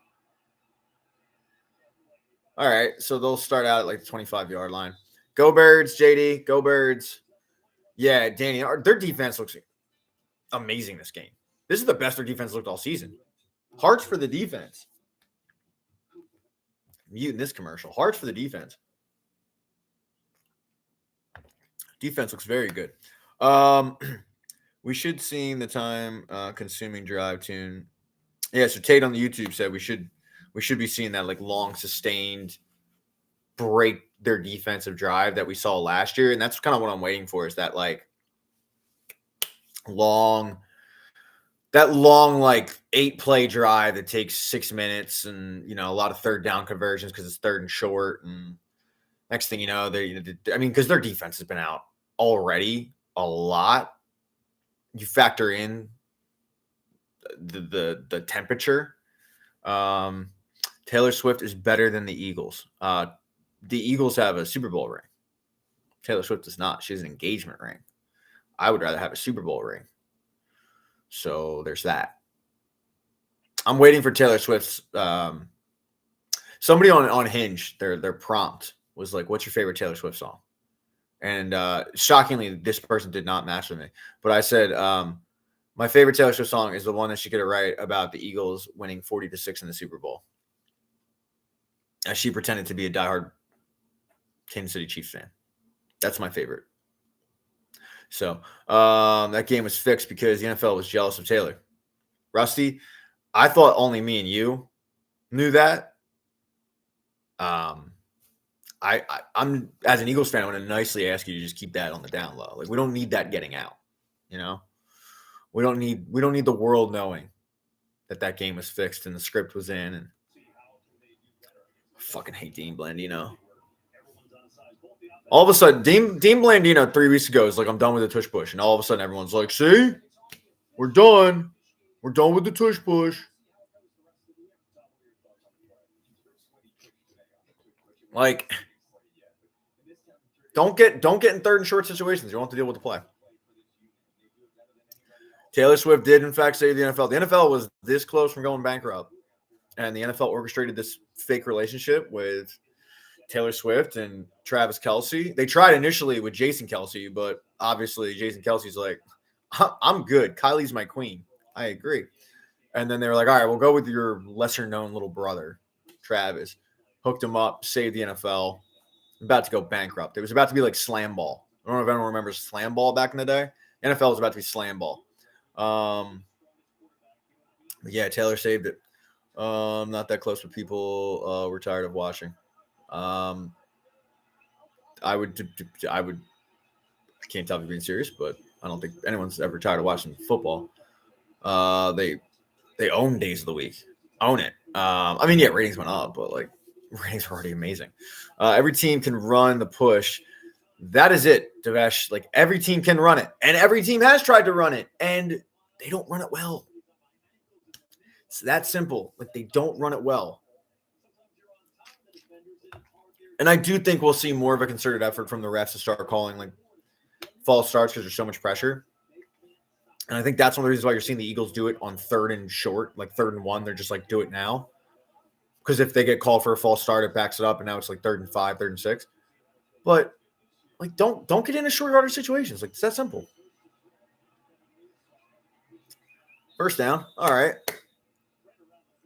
Speaker 1: All right, so they'll start out at like the 25-yard line. Go Birds, JD. Go Birds. Yeah, Danny, their defense looks amazing this game. This is the best their defense looked all season. Hearts for the defense. Muting this commercial. Hearts for the defense. Defense looks very good. We should see the time consuming drive tune. Yeah, so Tate on the YouTube said we should be seeing that like long sustained break their defensive drive that we saw last year. And that's kind of what I'm waiting for, is that like long like 8-play drive that takes 6 minutes and, a lot of third down conversions because it's 3rd and short. And next thing you know, because their defense has been out already a lot. You factor in the temperature. Taylor Swift is better than the Eagles. The Eagles have a Super Bowl ring. Taylor Swift does not. She has an engagement ring. I would rather have a Super Bowl ring. So there's that. I'm waiting for Taylor Swift's. Somebody on Hinge, their prompt was like, "What's your favorite Taylor Swift song?" And shockingly, this person did not match with me. But I said, my favorite Taylor Swift song is the one that she could write about the Eagles winning 40-6 in the Super Bowl. As she pretended to be a diehard Kansas City Chiefs fan. That's my favorite. So that game was fixed because the NFL was jealous of Taylor. Rusty, I thought only me and you knew that. I'm as an Eagles fan, I want to nicely ask you to just keep that on the down low. Like, we don't need that getting out. You know, we don't need the world knowing that game was fixed and the script was in. And I fucking hate Dean Blandino. All of a sudden, Dean Blandino 3 weeks ago is like, I'm done with the tush push. And all of a sudden, everyone's like, see? We're done. We're done with the tush push. Like, don't get in third and short situations. You won't have to deal with the play. Taylor Swift did, in fact, save the NFL. The NFL was this close from going bankrupt. And the NFL orchestrated this fake relationship with Taylor Swift and Travis Kelce. They tried initially with Jason Kelce, but obviously Jason Kelce's like, I'm good. Kylie's my queen. I agree. And then they were like, all right, we'll go with your lesser-known little brother, Travis. Hooked him up, saved the NFL. About to go bankrupt. It was about to be like slam ball. I don't know if anyone remembers slam ball back in the day. NFL was about to be slam ball. Yeah, Taylor saved it. Not that close, but people were tired of watching. I can't tell if you're being serious, but I don't think anyone's ever tired of watching football. They own days of the week. Own it. I mean, yeah, ratings went up, but like ratings were already amazing. Every team can run the push. That is it, Devesh. Like, every team can run it, and every team has tried to run it, and they don't run it well. It's that simple. Like, they don't run it well. And I do think we'll see more of a concerted effort from the refs to start calling like false starts because there's so much pressure. And I think that's one of the reasons why you're seeing the Eagles do it on 3rd and short, like 3rd and 1. They're just like, do it now. Because if they get called for a false start, it backs it up, and now it's like 3rd and 5, 3rd and 6. But like, don't get into short yardage situations. Like, it's that simple. First down, all right.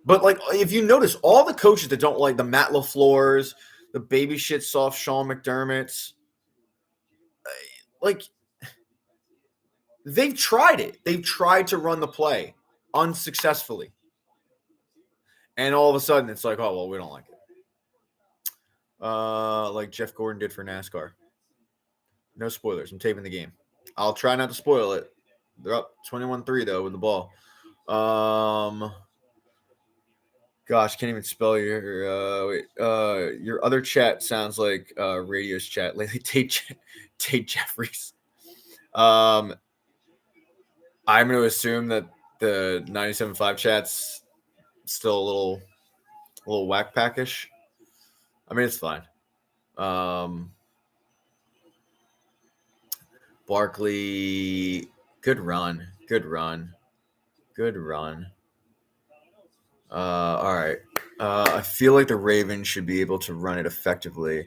Speaker 1: But like, if you notice, all the coaches that don't like the Matt LaFleur's, the baby shit soft Sean McDermott's, like, they've tried it. They've tried to run the play unsuccessfully. And all of a sudden, it's like, oh, well, we don't like it. Like Jeff Gordon did for NASCAR. No spoilers. I'm taping the game. I'll try not to spoil it. They're up 21-3, though, with the ball. Gosh, can't even spell your your other chat sounds like radio's chat lately. Tate Jeffries. I'm going to assume that the 97.5 chat's still a little whack packish. I mean, it's fine. Barkley, good run. All right. I feel like the Ravens should be able to run it effectively.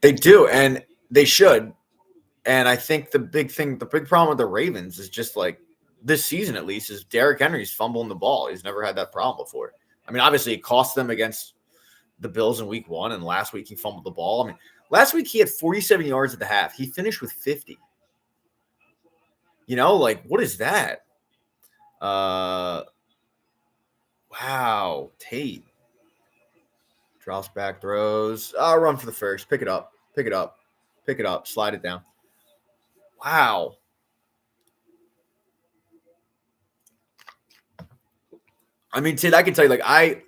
Speaker 1: They do, and they should. And I think the big problem with the Ravens is just like this season, at least, is Derrick Henry's fumbling the ball. He's never had that problem before. I mean, obviously, it cost them against the Bills in week 1, and last week he fumbled the ball. I mean, last week he had 47 yards at the half. He finished with 50. You know, like, what is that? Wow, Tate. Drops back, throws. Run for the first. Pick it up. Slide it down. Wow. I mean, Tate, I can tell you, like,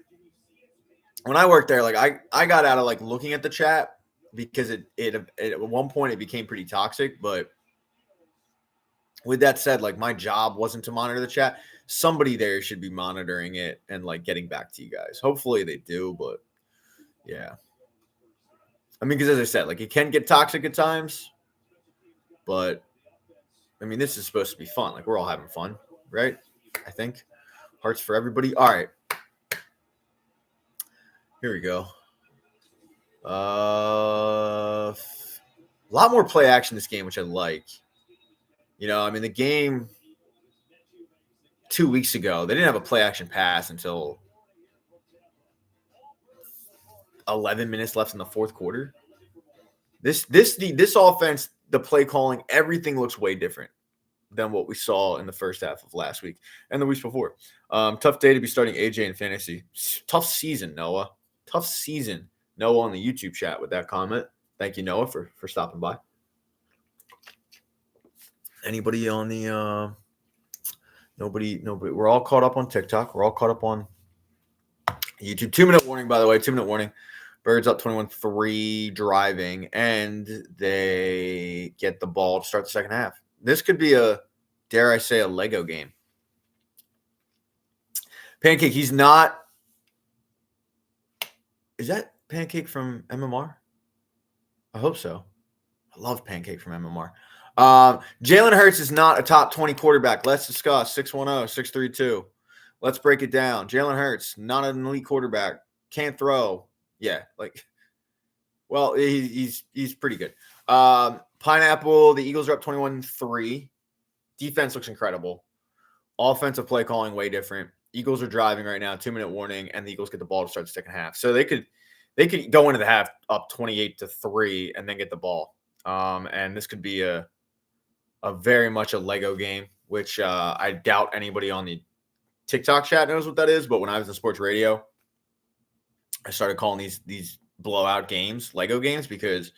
Speaker 1: when I worked there, like, I got out of, like, looking at the chat because it at one point it became pretty toxic. But with that said, like, my job wasn't to monitor the chat. Somebody there should be monitoring it and, like, getting back to you guys. Hopefully they do, but yeah. I mean, because as I said, like, it can get toxic at times, but I mean, this is supposed to be fun. Like, we're all having fun, right? I think. Hearts for everybody. All right. Here we go. A lot more play action this game, which I like. You know, I mean, the game 2 weeks ago, they didn't have a play action pass until 11 minutes left in the fourth quarter. This offense, the play calling, everything looks way different than what we saw in the first half of last week and the weeks before. Tough day to be starting AJ in fantasy. Tough season, Noah. Tough season. Noah on the YouTube chat with that comment. Thank you, Noah, for stopping by. Anybody on the nobody. We're all caught up on TikTok. We're all caught up on YouTube. 2-minute warning, by the way. 2-minute warning. Birds up 21-3 driving, and they get the ball to start the second half. This could be dare I say, a Lego game. Pancake, he's not. Is that Pancake from MMR? I hope so. I love Pancake from MMR. Jalen Hurts is not a top 20 quarterback. Let's discuss 610-632. Let's break it down. Jalen Hurts, not an elite quarterback. Can't throw. Yeah, well, he's pretty good. Pineapple, the Eagles are up 21-3. Defense looks incredible. Offensive play calling way different. Eagles are driving right now, 2-minute warning, and the Eagles get the ball to start the second half. So they could go into the half up 28-3 and then get the ball. And this could be a very much a Lego game, which I doubt anybody on the TikTok chat knows what that is. But when I was in sports radio, I started calling these blowout games Lego games because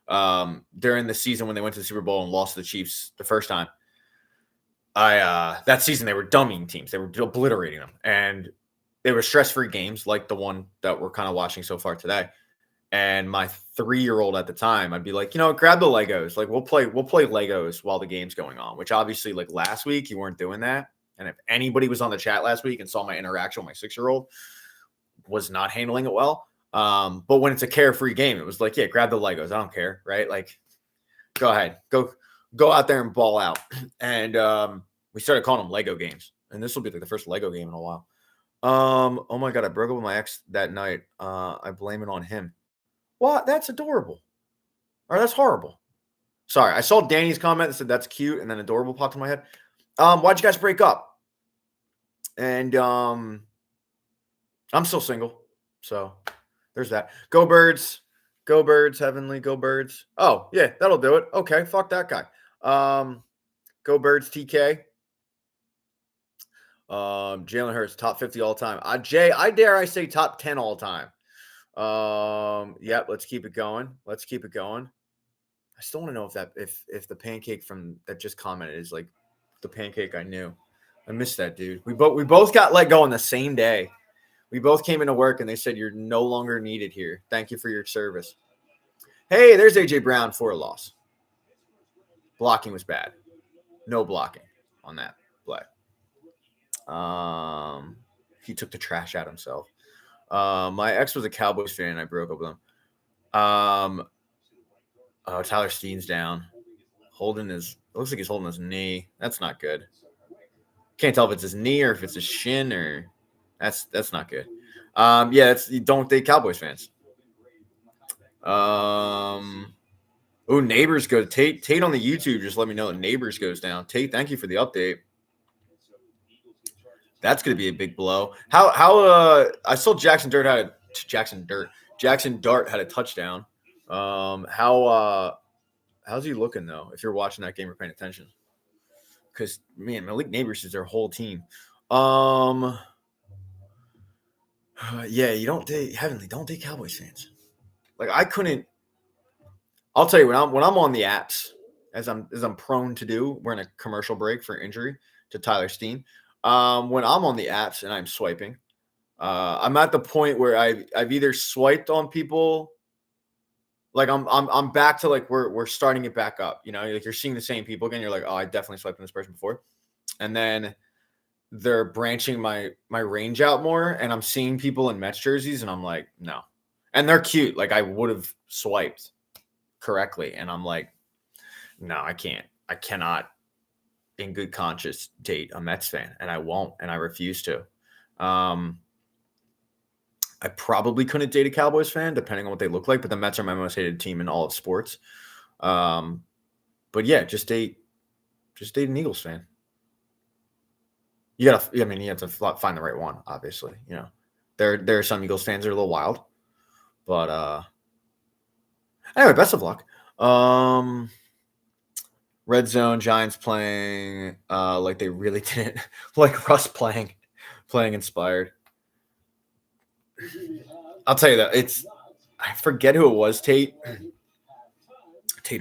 Speaker 1: during the season when they went to the Super Bowl and lost to the Chiefs the first time, that season they were dummying teams. They were obliterating them. And they were stress-free games like the one that we're kind of watching so far today. And my 3-year-old at the time, I'd be like, grab the Legos. Like we'll play Legos while the game's going on, which obviously like last week you weren't doing that. And if anybody was on the chat last week and saw my interaction with my 6-year-old, was not handling it well. But when it's a carefree game, it was like, yeah, grab the Legos. I don't care. Right. Like, go ahead, go out there and ball out. And we started calling them Lego games. And this will be like the first Lego game in a while. Oh my God. I broke up with my ex that night. I blame it on him. What? That's adorable. Or that's horrible. Sorry. I saw Danny's comment that said that's cute. And then adorable popped in my head. Why'd you guys break up? And, I'm still single, so there's that. Go Birds, Heavenly, go Birds. Oh, yeah, that'll do it. Okay, fuck that guy. Go Birds, TK. Jalen Hurts, top 50 all time. I dare I say top 10 all time. Yep, let's keep it going. I still want to know if the pancake from that just commented is like the pancake I knew. I missed that dude. We both got let go on the same day. We both came into work and they said, you're no longer needed here. Thank you for your service. Hey, there's A.J. Brown for a loss. Blocking was bad. No blocking on that play. He took the trash out himself. My ex was a Cowboys fan and I broke up with him. Tyler Steen's down. Looks like he's holding his knee. That's not good. Can't tell if it's his knee or if it's his shin or... That's not good. You don't date Cowboys fans. Neighbors go. Tate on the YouTube just let me know that Neighbors goes down. Tate, thank you for the update. That's going to be a big blow. How I saw Jackson Dart had a touchdown. How's he looking though? If you're watching that game or paying attention, because man, Malik Neighbors is their whole team. Yeah, you don't date Cowboys fans. Like I couldn't. I'll tell you when I'm on the apps, as I'm prone to do. We're in a commercial break for injury to Tyler Steen. When I'm on the apps and I'm swiping, I'm at the point where I've either swiped on people. Like I'm back to like we're starting it back up. Like you're seeing the same people again. You're like, oh, I definitely swiped on this person before, and then they're branching my range out more, and I'm seeing people in Mets jerseys, and I'm like, no. And they're cute. Like I would have swiped correctly, and I'm like, no, I can't. I cannot, in good conscience, date a Mets fan, and I won't, and I refuse to. I probably couldn't date a Cowboys fan, depending on what they look like, but the Mets are my most hated team in all of sports. But yeah, just date an Eagles fan. You have to find the right one, obviously. There are some Eagles fans that are a little wild. But anyway, best of luck. Red zone, Giants playing like they really didn't. Like Russ playing inspired. I'll tell you that I forget who it was, Tate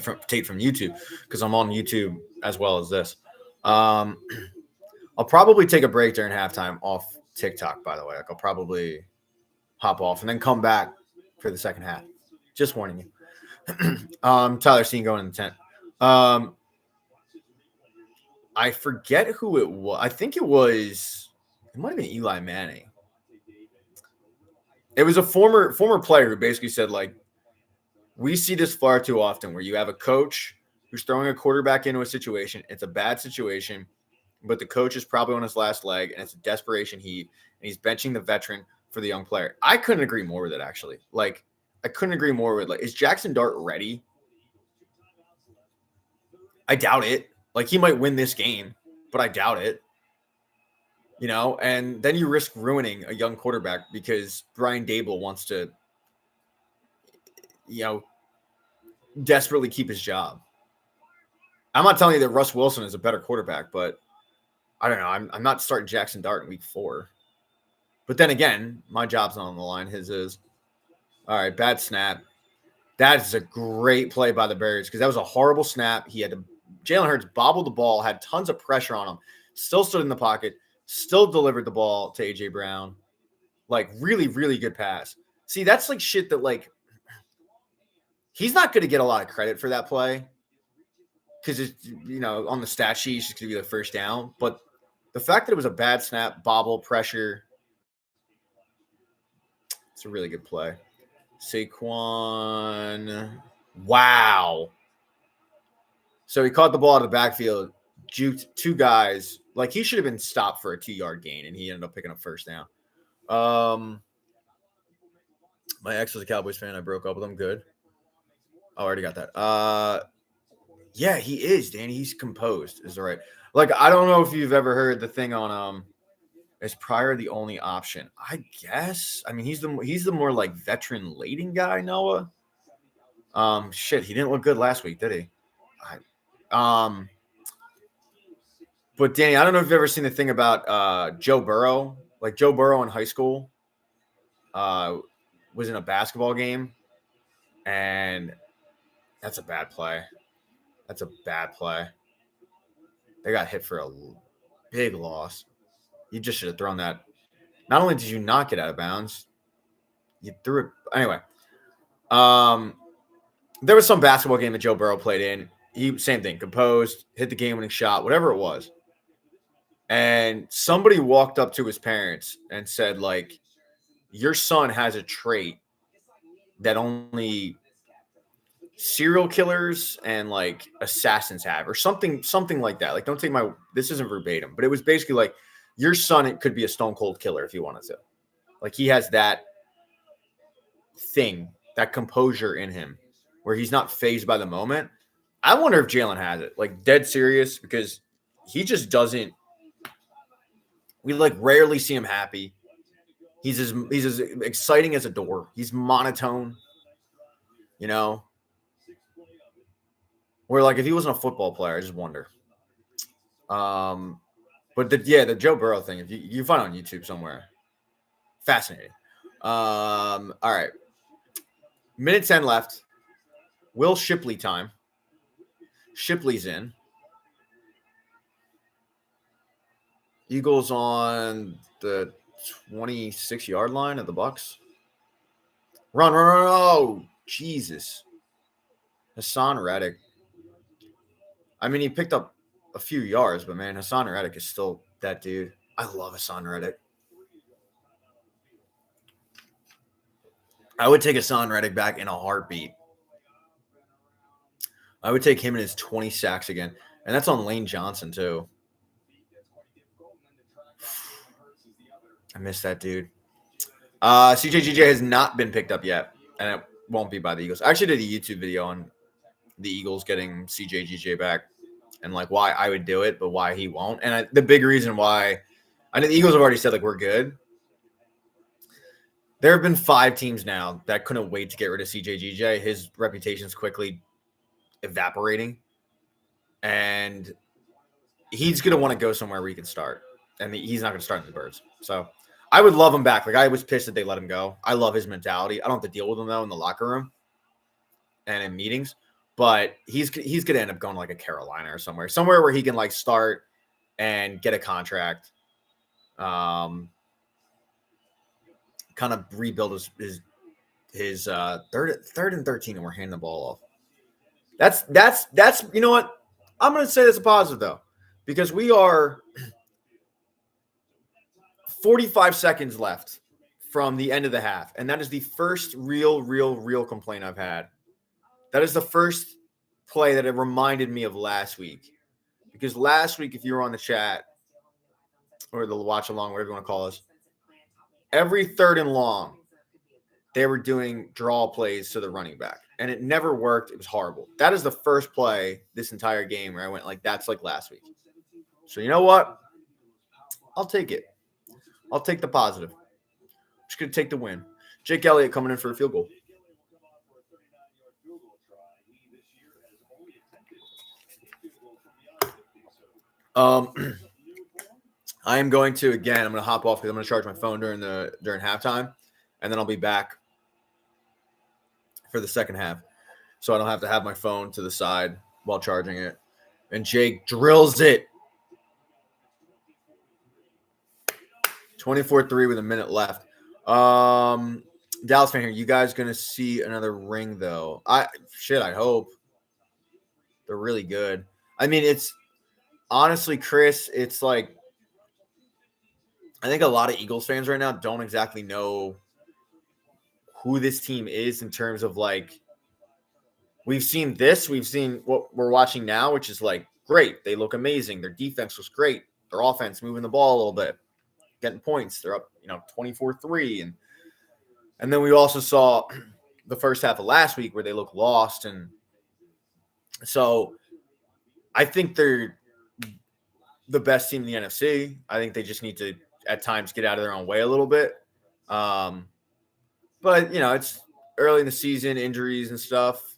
Speaker 1: from YouTube, because I'm on YouTube as well as this. I'll probably take a break during halftime off TikTok, by the way. Like I'll probably hop off and then come back for the second half. Just warning you. Tyler Steen going in the tent. I forget who it was. I think it might have been Eli Manning. It was a former player who basically said, like, we see this far too often where you have a coach who's throwing a quarterback into a situation. It's a bad situation, but the coach is probably on his last leg, and it's a desperation heat, and he's benching the veteran for the young player. I couldn't agree more with it, actually. Like, I couldn't agree more with, like, is Jackson Dart ready? I doubt it. Like, he might win this game, but I doubt it. You know, and then you risk ruining a young quarterback because Brian Dable wants to, you know, desperately keep his job. I'm not telling you that Russ Wilson is a better quarterback, but I don't know. I'm not starting Jackson Dart in week 4. But then again, my job's not on the line. His is. All right, bad snap. That is a great play by the Bears because that was a horrible snap. Jalen Hurts bobbled the ball, had tons of pressure on him, still stood in the pocket, still delivered the ball to A.J. Brown. Like, really, really good pass. See, that's like shit that, like, he's not going to get a lot of credit for that play because it's, you know, on the stat sheet, it's just going to be the first down. But the fact that it was a bad snap, bobble, pressure, it's a really good play. Saquon. Wow. So he caught the ball out of the backfield, juked 2 guys. Like, he should have been stopped for a 2-yard gain, and he ended up picking up first down. My ex was a Cowboys fan. I broke up with him. Good. Oh, I already got that. Yeah, he is, Danny. He's composed. Is right. Like, I don't know if you've ever heard the thing on is Pryor the only option? I guess. I mean, he's the more like veteran leading guy, Noah. Shit, he didn't look good last week, did he? But Danny, I don't know if you've ever seen the thing about Joe Burrow. Like, Joe Burrow in high school was in a basketball game, and that's a bad play. That's a bad play. They got hit for a big loss. You just should have thrown that. Not only did you not get out of bounds, you threw it. Anyway, there was some basketball game that Joe Burrow played in. Same thing, composed, hit the game-winning shot, whatever it was. And somebody walked up to his parents and said, like, your son has a trait that only serial killers and like assassins have, or something like that. Like, don't take this isn't verbatim, but it was basically like, your son, it could be a stone cold killer if he wanted to. Like, he has that thing, that composure in him where he's not fazed by the moment. I wonder if Jalen has it, like, dead serious, because he just doesn't. We like rarely see him happy. He's as exciting as a door. He's monotone, you know. Where, like, if he wasn't a football player, I just wonder. But the Joe Burrow thing, if you find it on YouTube somewhere, fascinating. All right, minute 10 left. Will Shipley time. Shipley's in. Eagles on the 26-yard line of the Bucs. Run. Oh, Jesus. Hassan Reddick. I mean, he picked up a few yards, but, man, Hassan Reddick is still that dude. I love Hassan Reddick. I would take Hassan Reddick back in a heartbeat. I would take him in his 20 sacks again. And that's on Lane Johnson, too. I miss that dude. CJGJ has not been picked up yet, and it won't be by the Eagles. I actually did a YouTube video on the Eagles getting CJGJ back and, like, why I would do it, but why he won't. And the big reason why – I know the Eagles have already said, like, we're good. There have been 5 teams now that couldn't wait to get rid of CJGJ. His reputation's quickly evaporating. and he's going to want to go somewhere where he can start, and he's not going to start in the Birds. So I would love him back. Like, I was pissed that they let him go. I love his mentality. I don't have to deal with him, though, in the locker room and in meetings, but he's going to end up going to, like, a Carolina or somewhere where he can, like, start and get a contract, kind of rebuild his third and 13, and we're handing the ball off. That's you know what? I'm going to say that's a positive, though, because we are 45 seconds left from the end of the half, and that is the first real complaint I've had. That is the first play that it reminded me of last week, because last week, if you were on the chat or the watch along, whatever you want to call us, every third and long, they were doing draw plays to the running back, and it never worked. It was horrible. That is the first play this entire game where I went like, that's like last week. So you know what? I'll take it. I'll take the positive. Just going to take the win. Jake Elliott coming in for a field goal. I am going to, again, I'm going to hop off because I'm going to charge my phone during halftime, and then I'll be back for the second half, so I don't have to have my phone to the side while charging it. And Jake drills it. 24-3 with a minute left. Dallas fan here. You guys going to see another ring, though? I hope. They're really good. I mean, it's honestly, Chris, it's like, I think a lot of Eagles fans right now don't exactly know who this team is in terms of, like, we've seen what we're watching now, which is like great. They look amazing. Their defense was great. Their offense moving the ball a little bit, getting points. They're up, 24-3. And then we also saw the first half of last week where they look lost. And so I think they're the best team in the NFC. I think they just need to, at times, get out of their own way a little bit. But, it's early in the season, injuries and stuff.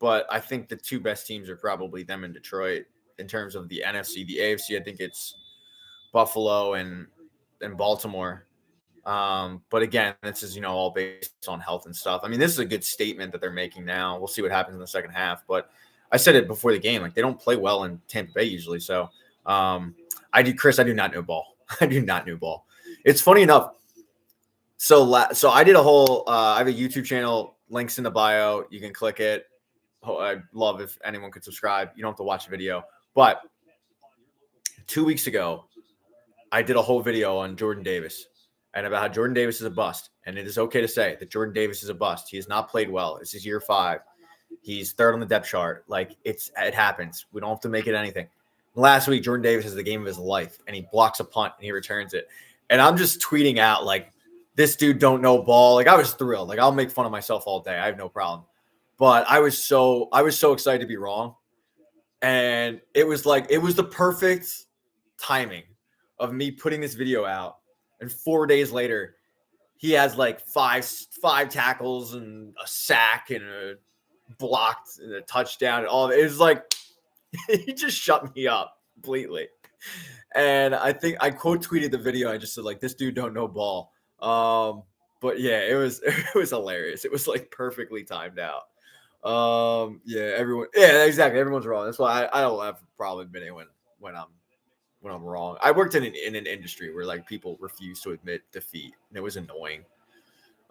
Speaker 1: But I think the two best teams are probably them and Detroit in terms of the NFC. The AFC, I think it's Buffalo and Baltimore. But again, this is, all based on health and stuff. I mean, this is a good statement that they're making now. We'll see what happens in the second half. But I said it before the game, like, they don't play well in Tampa Bay usually. So I do not know ball. I do not know ball. It's funny enough. So I did a whole I have a YouTube channel, links in the bio. You can click it. I'd love if anyone could subscribe. You don't have to watch the video. But 2 weeks ago, I did a whole video on Jordan Davis and about how Jordan Davis is a bust. And it is okay to say that Jordan Davis is a bust. He has not played well. This is year 5. He's third on the depth chart. Like, it happens. We don't have to make it anything. Last week, Jordan Davis has the game of his life, and he blocks a punt and he returns it. And I'm just tweeting out, like, this dude don't know ball. Like, I was thrilled. Like, I'll make fun of myself all day. I have no problem. But I was so excited to be wrong. And it was the perfect timing of me putting this video out. And 4 days later, he has like five tackles and a sack and a blocked and a touchdown and all of it. It was like, he just shut me up completely. And I think I quote tweeted the video. I just said, like, this dude don't know ball. But yeah, it was hilarious. It was like perfectly timed out. Exactly. Everyone's wrong. That's why I don't have a problem admitting when I'm wrong. I worked in an industry where, like, people refuse to admit defeat, and it was annoying.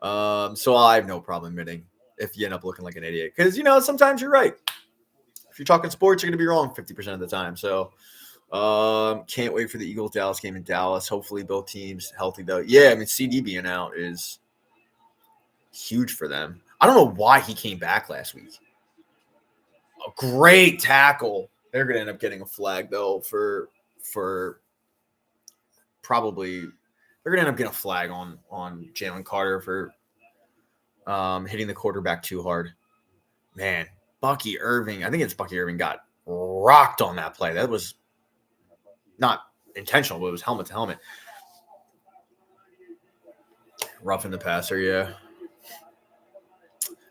Speaker 1: So I have no problem admitting if you end up looking like an idiot, because sometimes you're right. If you're talking sports, you're going to be wrong 50% of the time. So can't wait for the Eagles-Dallas game in Dallas. Hopefully both teams healthy, though. Yeah, I mean, CD being out is huge for them. I don't know why he came back last week. A great tackle. They're going to end up getting a flag, though, for probably – they're going to end up getting a flag on Jalen Carter for hitting the quarterback too hard. Man, Bucky Irving, I think it's Bucky Irving, got rocked on that play. That was not intentional, but it was helmet to helmet. Roughing the passer, yeah.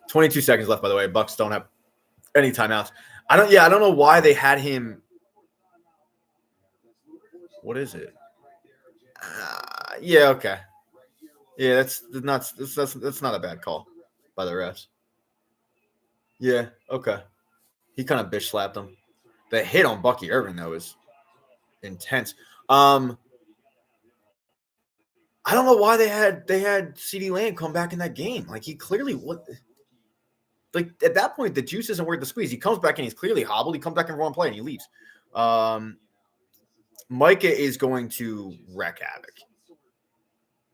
Speaker 1: 22 seconds left, by the way. Bucks don't have any timeouts. I don't know why they had him. What is it? Yeah, okay. Yeah, that's not a bad call by the refs. Yeah, okay. He kind of bitch slapped him. The hit on Bucky Irvin though is intense. I don't know why they had CeeDee Lamb come back in that game. Like he clearly what. Like at that point, the juice isn't worth the squeeze. He comes back and he's clearly hobbled. He comes back and one play and he leaves. Micah is going to wreck havoc.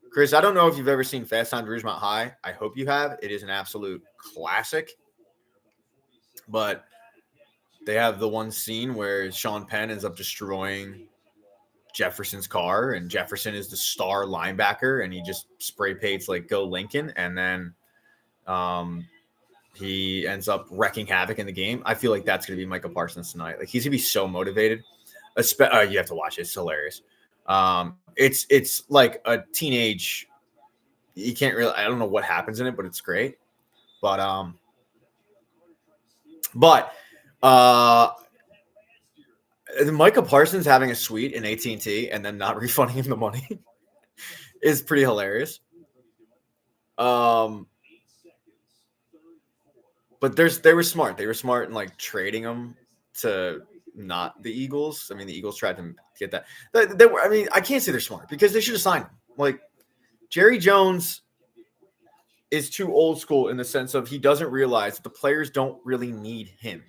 Speaker 1: Chris, I don't know if you've ever seen Fast Times at Ridgemont High. I hope you have. It is an absolute classic. But they have the one scene where Sean Penn ends up destroying Jefferson's car, and Jefferson is the star linebacker, and he just spray paints like "Go Lincoln," and then he ends up wrecking havoc in the game. I feel like that's going to be Micah Parsons tonight. Like he's going to be so motivated. You have to watch it. It's hilarious. It's like a teenage. You can't really. I don't know what happens in it, but it's great. But Micah Parsons having a suite in AT&T and then not refunding him the money is pretty hilarious. But they were smart. They were smart in like trading him to not the Eagles. I mean, the Eagles tried to get that. They were. I mean, I can't say they're smart because they should have signed him. Like Jerry Jones is too old school in the sense of he doesn't realize that the players don't really need him.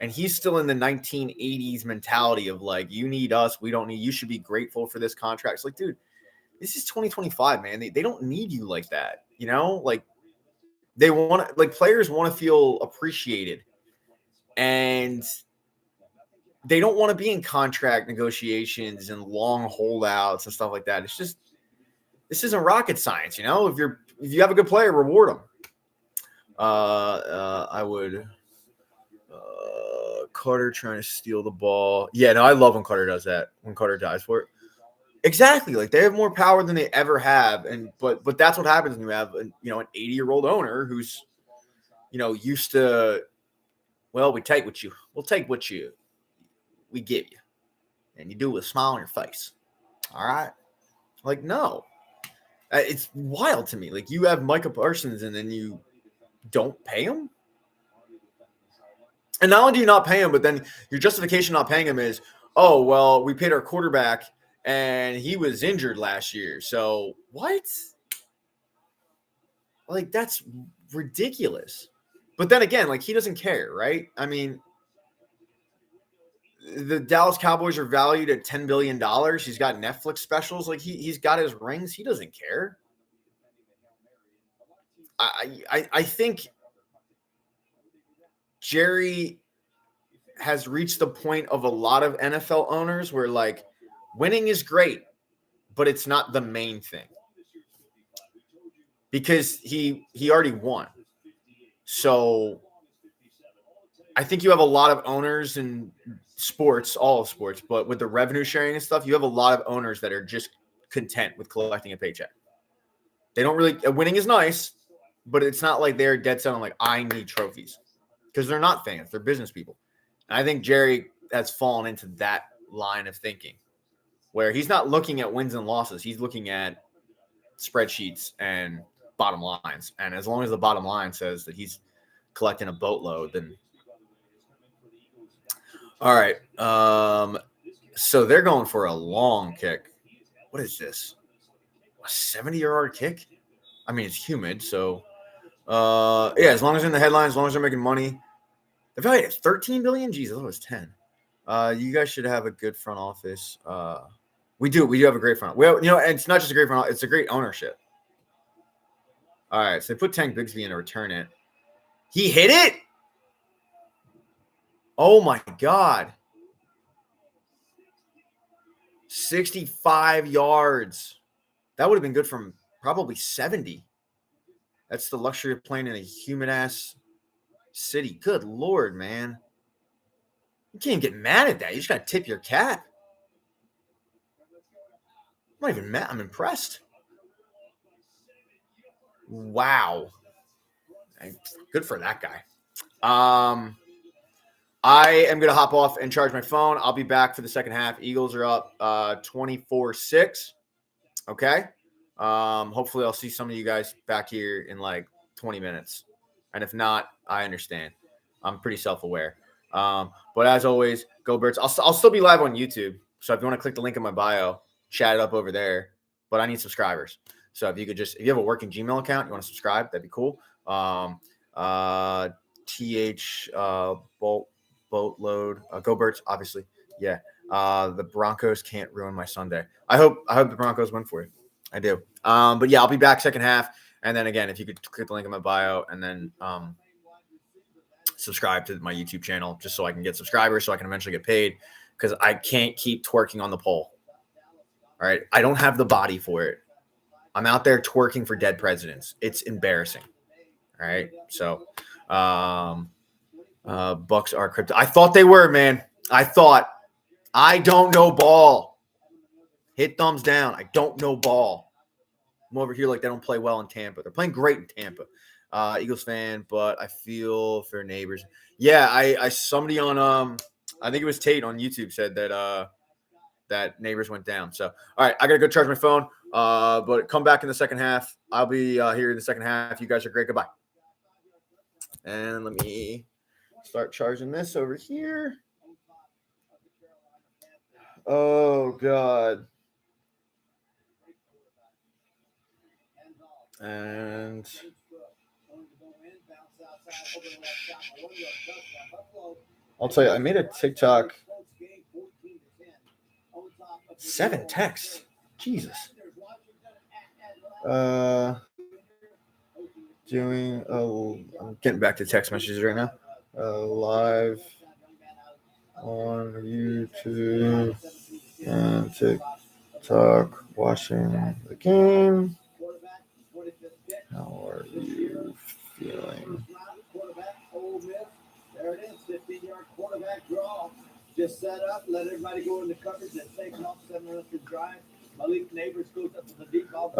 Speaker 1: And he's still in the 1980s mentality of like, you need us, we don't need you. Should be grateful for this contract. It's like, dude, this is 2025, man. They don't need you like that. You know, like they want to, like players want to feel appreciated. And they don't want to be in contract negotiations and long holdouts and stuff like that. It's just, this isn't rocket science, you know. If you have a good player, reward them. I would. Carter trying to steal the ball. Yeah, no, I love when Carter does that. When Carter dies for it. Exactly. Like they have more power than they ever have, but that's what happens when you have an 80-year-old owner who's used to. Well, we'll take what we give you, and you do it with a smile on your face. All right. Like no. It's wild to me. Like you have Micah Parsons and then you don't pay him. And not only do you not pay him, but then your justification not paying him is, oh, well, we paid our quarterback and he was injured last year. So what? Like that's ridiculous. But then again, like he doesn't care, right? I mean, the Dallas Cowboys are valued at $10 billion. He's got Netflix specials. Like he's got his rings. He doesn't care. I think Jerry has reached the point of a lot of NFL owners where like winning is great, but it's not the main thing because he already won. So I think you have a lot of owners in sports, all of sports, but with the revenue sharing and stuff, you have a lot of owners that are just content with collecting a paycheck. They don't really, winning is nice, but it's not like they're dead set on like, I need trophies because they're not fans. They're business people. And I think Jerry has fallen into that line of thinking where he's not looking at wins and losses. He's looking at spreadsheets and bottom lines. And as long as the bottom line says that he's collecting a boatload, then all right. So they're going for a long kick. What is this? A 70-yard kick? I mean, it's humid, so yeah, as long as they're in the headlines, as long as they're making money. They're valued at $13 billion. Jeez, I thought it was 10. You guys should have a good front office. We do have a great front. Well, it's not just a great front office, it's a great ownership. All right, so they put Tank Bigsby in to return it. He hit it? Oh my God. 65 yards. That would have been good from probably 70. That's the luxury of playing in a humid-ass city. Good Lord, man. You can't get mad at that. You just got to tip your cap. I'm not even mad. I'm impressed. Wow. Good for that guy. I am going to hop off and charge my phone. I'll be back for the second half. Eagles are up 24-6. Okay. Hopefully I'll see some of you guys back here in like 20 minutes. And if not, I understand. I'm pretty self-aware. But as always, go Birds. I'll still be live on YouTube. So if you want to click the link in my bio, chat it up over there. But I need subscribers. So if you have a working Gmail account, you want to subscribe, that'd be cool. Boatload, Go Birds, obviously. Yeah. The Broncos can't ruin my Sunday. I hope the Broncos win for you. I do. But yeah, I'll be back second half. And then again, if you could click the link in my bio and then subscribe to my YouTube channel just so I can get subscribers so I can eventually get paid because I can't keep twerking on the pole. All right. I don't have the body for it. I'm out there twerking for dead presidents. It's embarrassing. All right. So Bucks are crypto. I thought they were, man. I don't know ball. Hit thumbs down. I don't know ball. I'm over here like they don't play well in Tampa. They're playing great in Tampa. Eagles fan, but I feel for neighbors. Yeah, I somebody on I think it was Tate on YouTube said that that neighbors went down. So all right, I gotta go charge my phone. But come back in the second half. I'll be here in the second half. You guys are great. Goodbye. And let me start charging this over here. Oh God. And I'll tell you, I made a TikTok. 7 texts. Jesus. I'm getting back to text messages right now. Live on YouTube and TikTok watching the game. How are you feeling?
Speaker 2: There it is, 15-yard quarterback draw. Just set up, let everybody go into coverage and take off 7 minutes to drive. Malik Neighbors goes up to the deep ball.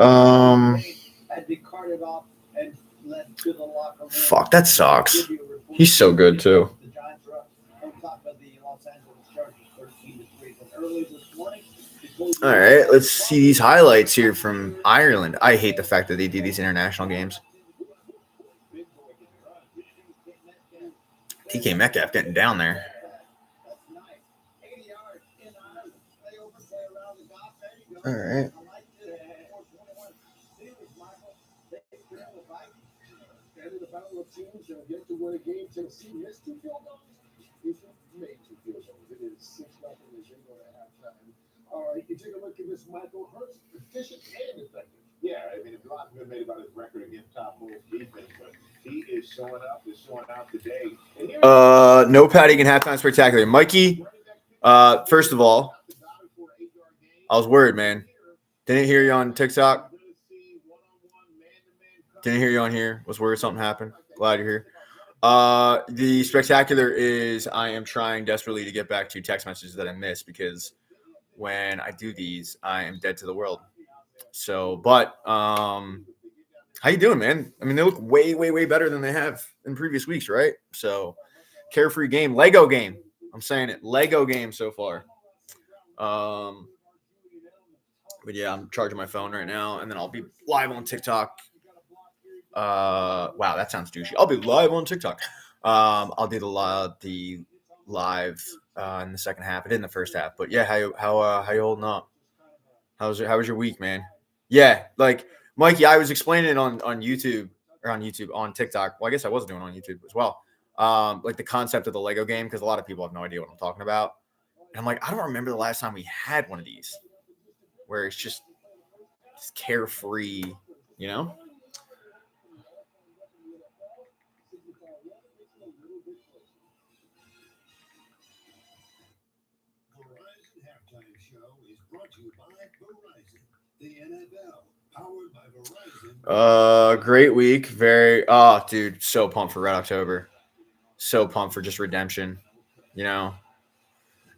Speaker 2: Had be carted off and led to the locker room.
Speaker 1: Fuck, that sucks. He's so good too.
Speaker 2: The Giants are up on top of the Los Angeles Chargers 13-3. But early this morning,
Speaker 1: all right, let's see these highlights here from Ireland. I hate the fact that they do these international games. TK Metcalf getting down there. All right.
Speaker 5: All right, you take a look at this Michael Hurst, efficient and effective. Yeah, I mean, a lot has been made about his record against top Bulls defense, but he is showing out today.
Speaker 1: No Pat Egan halftime spectacular. Mikey, first of all, I was worried, man. Didn't hear you on TikTok. Didn't hear you on here. Was worried something happened. Glad you're here. The spectacular is I am trying desperately to get back to text messages that I missed because when I do these, I am dead to the world. So, but how you doing, man? I mean, they look way, way, way better than they have in previous weeks, right? So, carefree game, Lego game. I'm saying it, Lego game so far. But yeah, I'm charging my phone right now, and then I'll be live on TikTok. Wow, that sounds douchey. I'll be live on TikTok. I'll do the live in the second half. I did in the first half, but yeah, how you holding up? How was your week, man? Yeah, like Mikey, I was explaining it on YouTube on TikTok. Well, I guess I was doing it on YouTube as well. Like the concept of the Lego game because a lot of people have no idea what I'm talking about. And I'm like, I don't remember the last time we had one of these where it's just carefree, you know? Great week. Dude, so pumped for Red October. So pumped for just redemption, you know?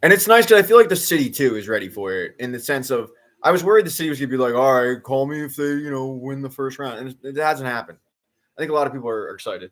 Speaker 1: And it's nice because I feel like the city, too, is ready for it in the sense of I was worried the city was going to be like, all right, call me if they, win the first round. And it hasn't happened. I think a lot of people are excited.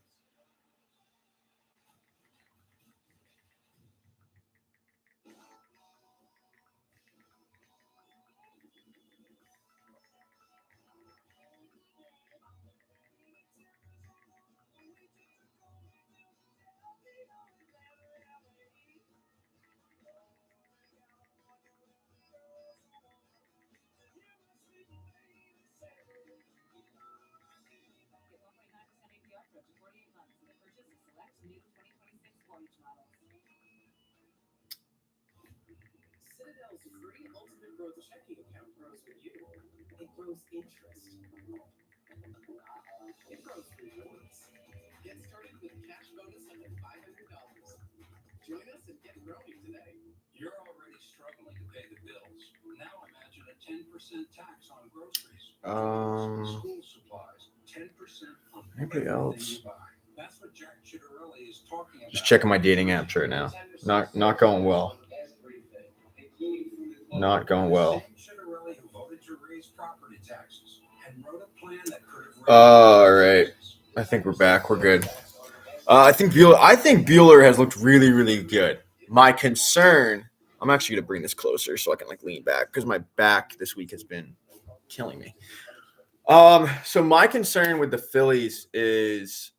Speaker 2: Citadel's free ultimate growth checking account grows with you. It grows interest. It grows rewards. Get started with a cash bonus up to $500. Join us and get growing today.
Speaker 6: You're already struggling to pay the bills. Now imagine a 10% tax on groceries. School supplies, 10% on
Speaker 1: Anybody else?
Speaker 6: you buy. That's what Jack Chitterelli is talking about.
Speaker 1: Just checking my dating apps right now. Not going well. Not going well.
Speaker 6: Chitterelli who voted to raise property taxes and wrote a plan that could have
Speaker 1: All right. I think we're back. We're good. I think Bueller has looked really, really good. My concern, I'm actually going to bring this closer so I can lean back because my back this week has been killing me. So my concern with the Phillies is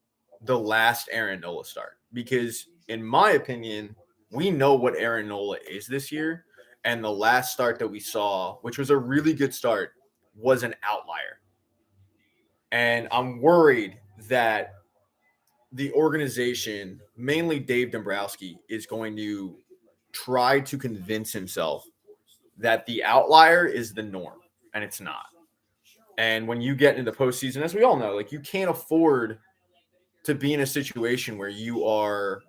Speaker 1: the last Aaron Nola start because in my opinion, we know what Aaron Nola is this year. And the last start that we saw, which was a really good start, was an outlier. And I'm worried that the organization, mainly Dave Dombrowski, is going to try to convince himself that the outlier is the norm, and it's not. And when you get into the postseason, as we all know, you can't afford to be in a situation where you are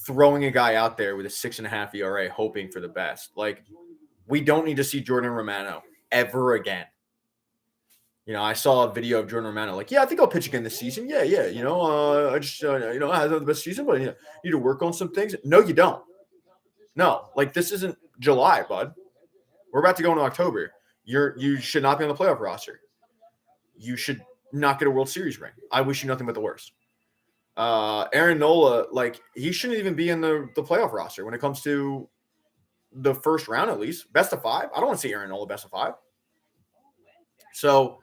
Speaker 1: throwing a guy out there with a 6.5 ERA, hoping for the best. We don't need to see Jordan Romano ever again. I saw a video of Jordan Romano, I think I'll pitch again this season. Yeah. I just, I had the best season, but need to work on some things. No, you don't. No, this isn't July, bud. We're about to go into October. You should not be on the playoff roster. You should not get a World Series ring. I wish you nothing but the worst. Aaron Nola, he shouldn't even be in the playoff roster when it comes to the first round, at least. Best of 5. I don't want to see Aaron Nola best of 5. So,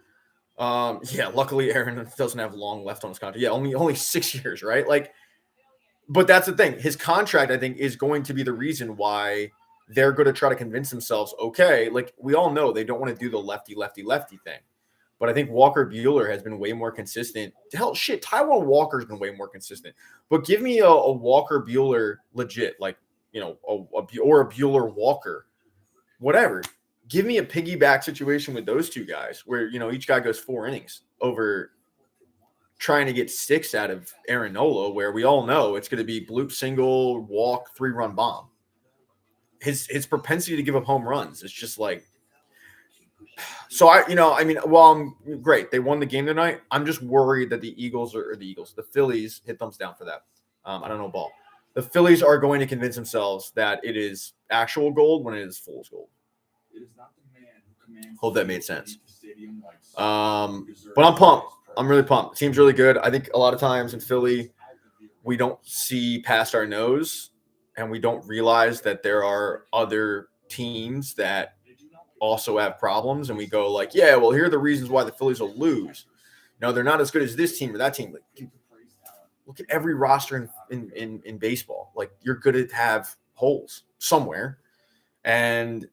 Speaker 1: luckily Aaron doesn't have long left on his contract. Yeah, only 6 years, right? But that's the thing. His contract, I think, is going to be the reason why they're going to try to convince themselves, okay, we all know they don't want to do the lefty thing. But I think Walker Buehler has been way more consistent. Hell, shit, Taijuan Walker's been way more consistent. But give me a Walker Buehler legit, or a Buehler Walker, whatever. Give me a piggyback situation with those two guys where, each guy goes 4 innings over trying to get 6 out of Aaron Nola, where we all know it's going to be bloop single, walk, 3-run bomb. His propensity to give up home runs is just so I'm great. They won the game tonight. I'm just worried that the Phillies, hit thumbs down for that. I don't know ball. The Phillies are going to convince themselves that it is actual gold when it is fool's gold. Hope that made sense. But I'm pumped. I'm really pumped. The team's really good. I think a lot of times in Philly, we don't see past our nose and we don't realize that there are other teams that also have problems. And we go yeah, well, here are the reasons why the Phillies will lose. No, they're not as good as this team or that team. Look at every roster in baseball. You're going to have holes somewhere. And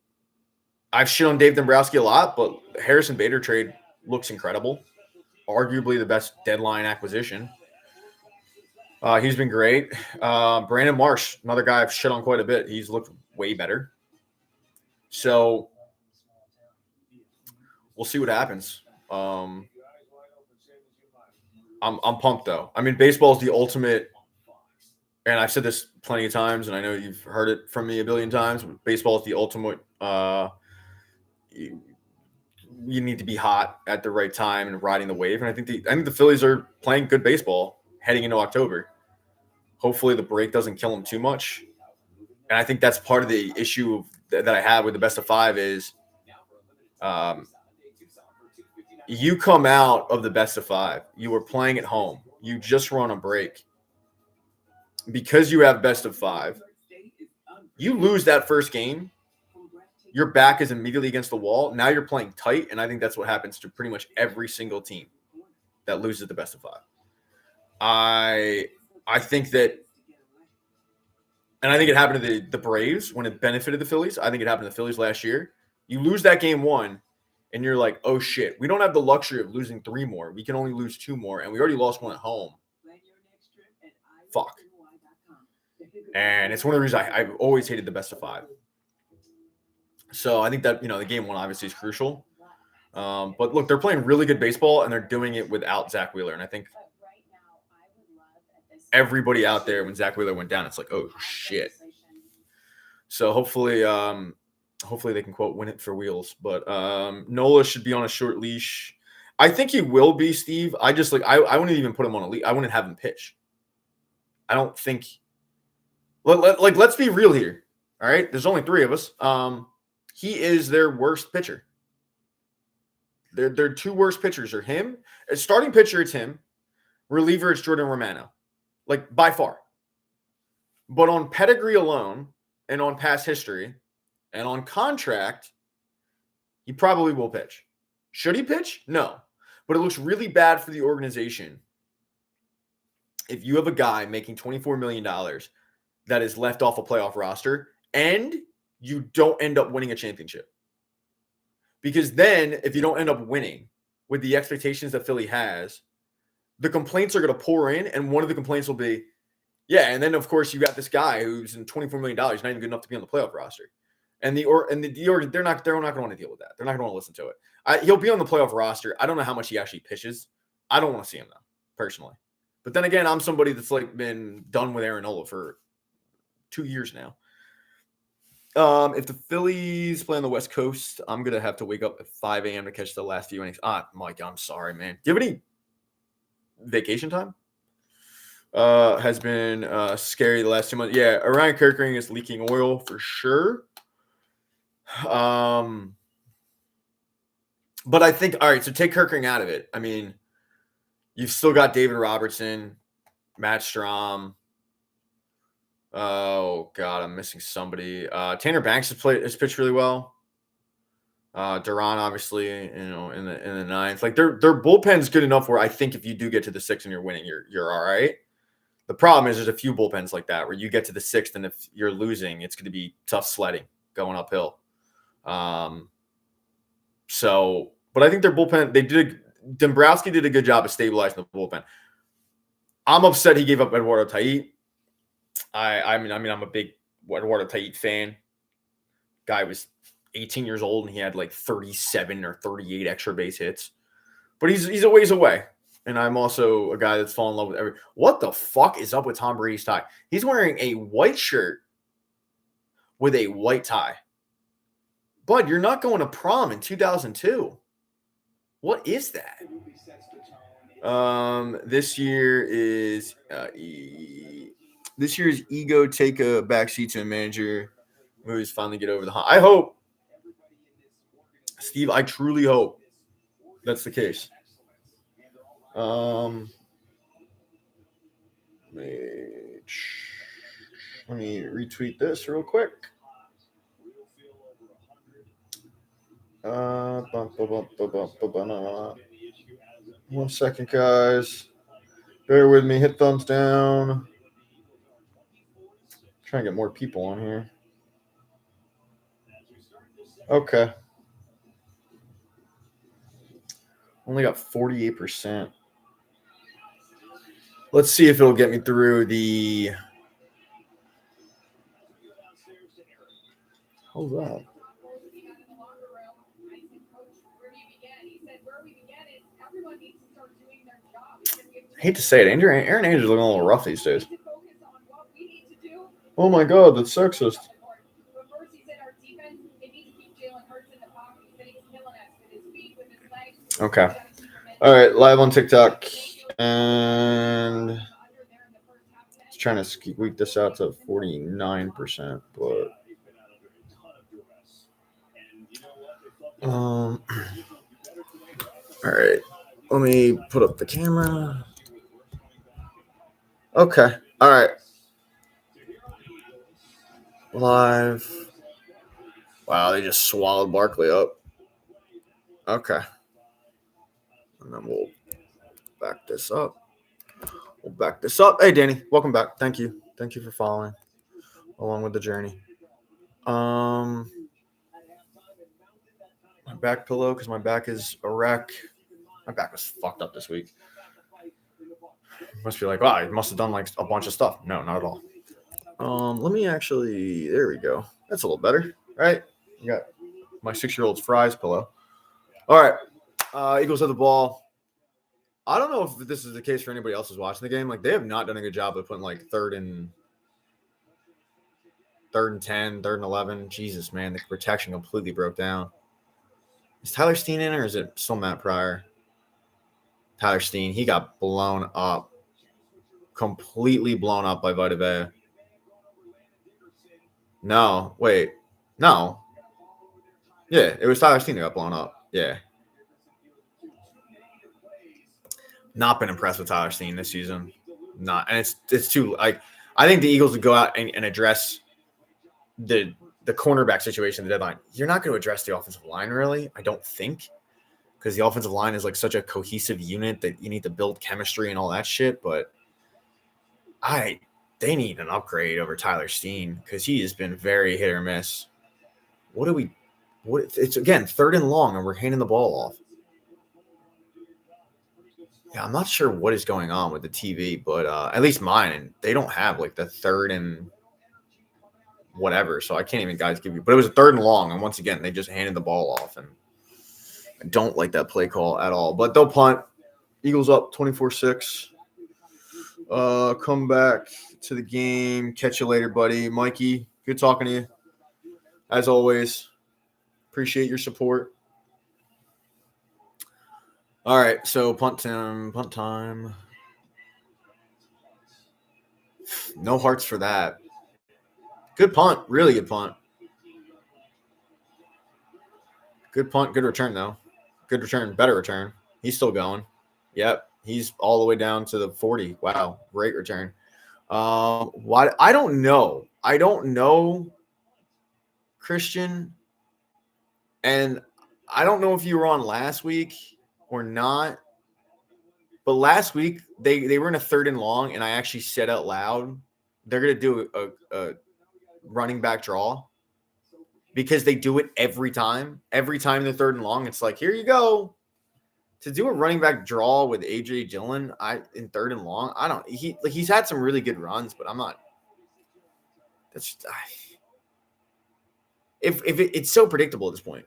Speaker 1: I've shit on Dave Dombrowski a lot, but the Harrison Bader trade looks incredible. Arguably the best deadline acquisition. He's been great. Brandon Marsh, another guy I've shit on quite a bit. He's looked way better. So we'll see what happens. I'm pumped though. Baseball is the ultimate, and I've said this plenty of times, and I know you've heard it from me a billion times. But baseball is the ultimate. You need to be hot at the right time and riding the wave. And I think the Phillies are playing good baseball heading into October. Hopefully the break doesn't kill them too much. And I think that's part of the issue that I have with the best of 5 is you come out of the best of 5. You were playing at home. You just run a break. Because you have best of 5, you lose that first game. Your back is immediately against the wall. Now you're playing tight, and I think that's what happens to pretty much every single team that loses the best of 5. I think that, and I think it happened to the Braves when it benefited the Phillies. I think it happened to the Phillies last year. You lose that game 1, and you're like, oh shit, we don't have the luxury of losing 3 more. We can only lose 2 more, and we already lost one at home. Fuck. And it's one of the reasons I've always hated the best of 5. So I think that, the game 1 obviously is crucial. But look, they're playing really good baseball, and they're doing it without Zach Wheeler. And I think everybody out there, when Zach Wheeler went down, it's like, oh shit. So hopefully they can quote win it for Wheels. But Nola should be on a short leash. I think he will be, Steve. I just I wouldn't even put him on a leash. I wouldn't have him pitch. I don't think. Let's be real here. All right, there's only 3 of us. He is their worst pitcher. Their 2 worst pitchers are him. As starting pitcher, it's him. Reliever, it's Jordan Romano. By far. But on pedigree alone, and on past history, and on contract, he probably will pitch. Should he pitch? No. But it looks really bad for the organization if you have a guy making $24 million that is left off a playoff roster and you don't end up winning a championship. Because then, if you don't end up winning with the expectations that Philly has, the complaints are going to pour in, and one of the complaints will be, yeah, and then, of course, you got this guy who's in $24 million, not even good enough to be on the playoff roster. And the Oregon, they're not going to want to deal with that. They're not going to want to listen to it. He'll be on the playoff roster. I don't know how much he actually pitches. I don't want to see him, though, personally. But then again, I'm somebody that's been done with Aaron Nola for 2 years now. If the Phillies play on the West Coast, I'm going to have to wake up at 5 a.m. to catch the last few innings. Mike, I'm sorry, man. Do you have any vacation time? Has been scary the last 2 months. Yeah, Orion Kirkering is leaking oil for sure. But I think, all right, so take Kirkering out of it. I mean, you've still got David Robertson, Matt Strahm. Oh, God, I'm missing somebody. Tanner Banks has pitched really well. Duran, obviously, in the 9th. Their bullpen's good enough where I think if you do get to the 6th and you're winning, you're all right. The problem is there's a few bullpens like that where you get to the 6th, and if you're losing, it's going to be tough sledding going uphill. But I think their bullpen, Dombrowski did a good job of stabilizing the bullpen. I'm upset he gave up Eduardo Tait. I mean, I'm a big Eduardo Tait fan. Guy was 18 years old, and he had 37 or 38 extra base hits. But he's a ways away. And I'm also a guy that's fallen in love with what the fuck is up with Tom Brady's tie? He's wearing a white shirt with a white tie. Bud, you're not going to prom in 2002. What is that? This year is ego take a backseat to a manager. Movies finally get over the hump. I hope, Steve. I truly hope that's the case. Let me retweet this real quick. 1 second, guys. Bear with me. Hit thumbs down. Trying to get more people on here. Okay. Only got 48%. Let's see if it'll get me through the. Hold on. I hate to say it, Aaron Andrews is looking a little rough these days. Oh my God, that's sexist. Okay. All right, live on TikTok. And it's trying to squeak this out to 49%, but all right. Let me put up the camera. Okay. All right. Live. Wow, they just swallowed Barkley up. Okay. And then we'll back this up. Hey, Danny, welcome back. Thank you. Thank you for following along with the journey. my back pillow because my back is a wreck. My back was fucked up this week. Must be like, wow, I must have done like a bunch of stuff. No, not at all. Let me actually. There we go. That's a little better, right? You got my 6-year-old's fries pillow. All right. Eagles have the ball. I don't know if this is the case for anybody else who's watching the game. Like, they have not done a good job of putting like third and 10, 3rd and 11. Jesus, man, the protection completely broke down. Is Tyler Steen in, or is it still Matt Pryor? Tyler Steen, he got blown up. Completely blown up by Vita Vea. No, wait. No. Yeah, it was Tyler Steen that got blown up. Yeah. Not been impressed with Tyler Steen this season. Not, and it's too like I think the Eagles would go out and address the cornerback situation at the deadline. You're not going to address the offensive line, really. I don't think, because the offensive line is like such a cohesive unit that you need to build chemistry and all that shit. But they need an upgrade over Tyler Steen because he has been very hit or miss. It's again 3rd and long, and we're handing the ball off. Yeah, I'm not sure what is going on with the TV, but at least mine, and they don't have like the 3rd and whatever, so I can't even give you. But it was a 3rd and long, and once again, they just handed the ball off, and I don't like that play call at all. But they'll punt. Eagles up 24-6. Come back to the game. Catch you later, buddy. Mikey, good talking to you. As always, appreciate your support. All right, so punt time. No hearts for that. Good punt, really good punt. Good punt, good return, though. Good return, better return. He's still going. Yep, he's all the way down to the 40. Wow, great return. Why? I don't know. Christian, and I don't know if you were on last week or not, but last week they were in a 3rd and long, and I actually said out loud they're going to do a running back draw because they do it every time. Every time they're 3rd and long, it's like, here you go. To do a running back draw with A.J. Dillon in 3rd and long, he's had some really good runs, but I'm not. That's it's so predictable at this point.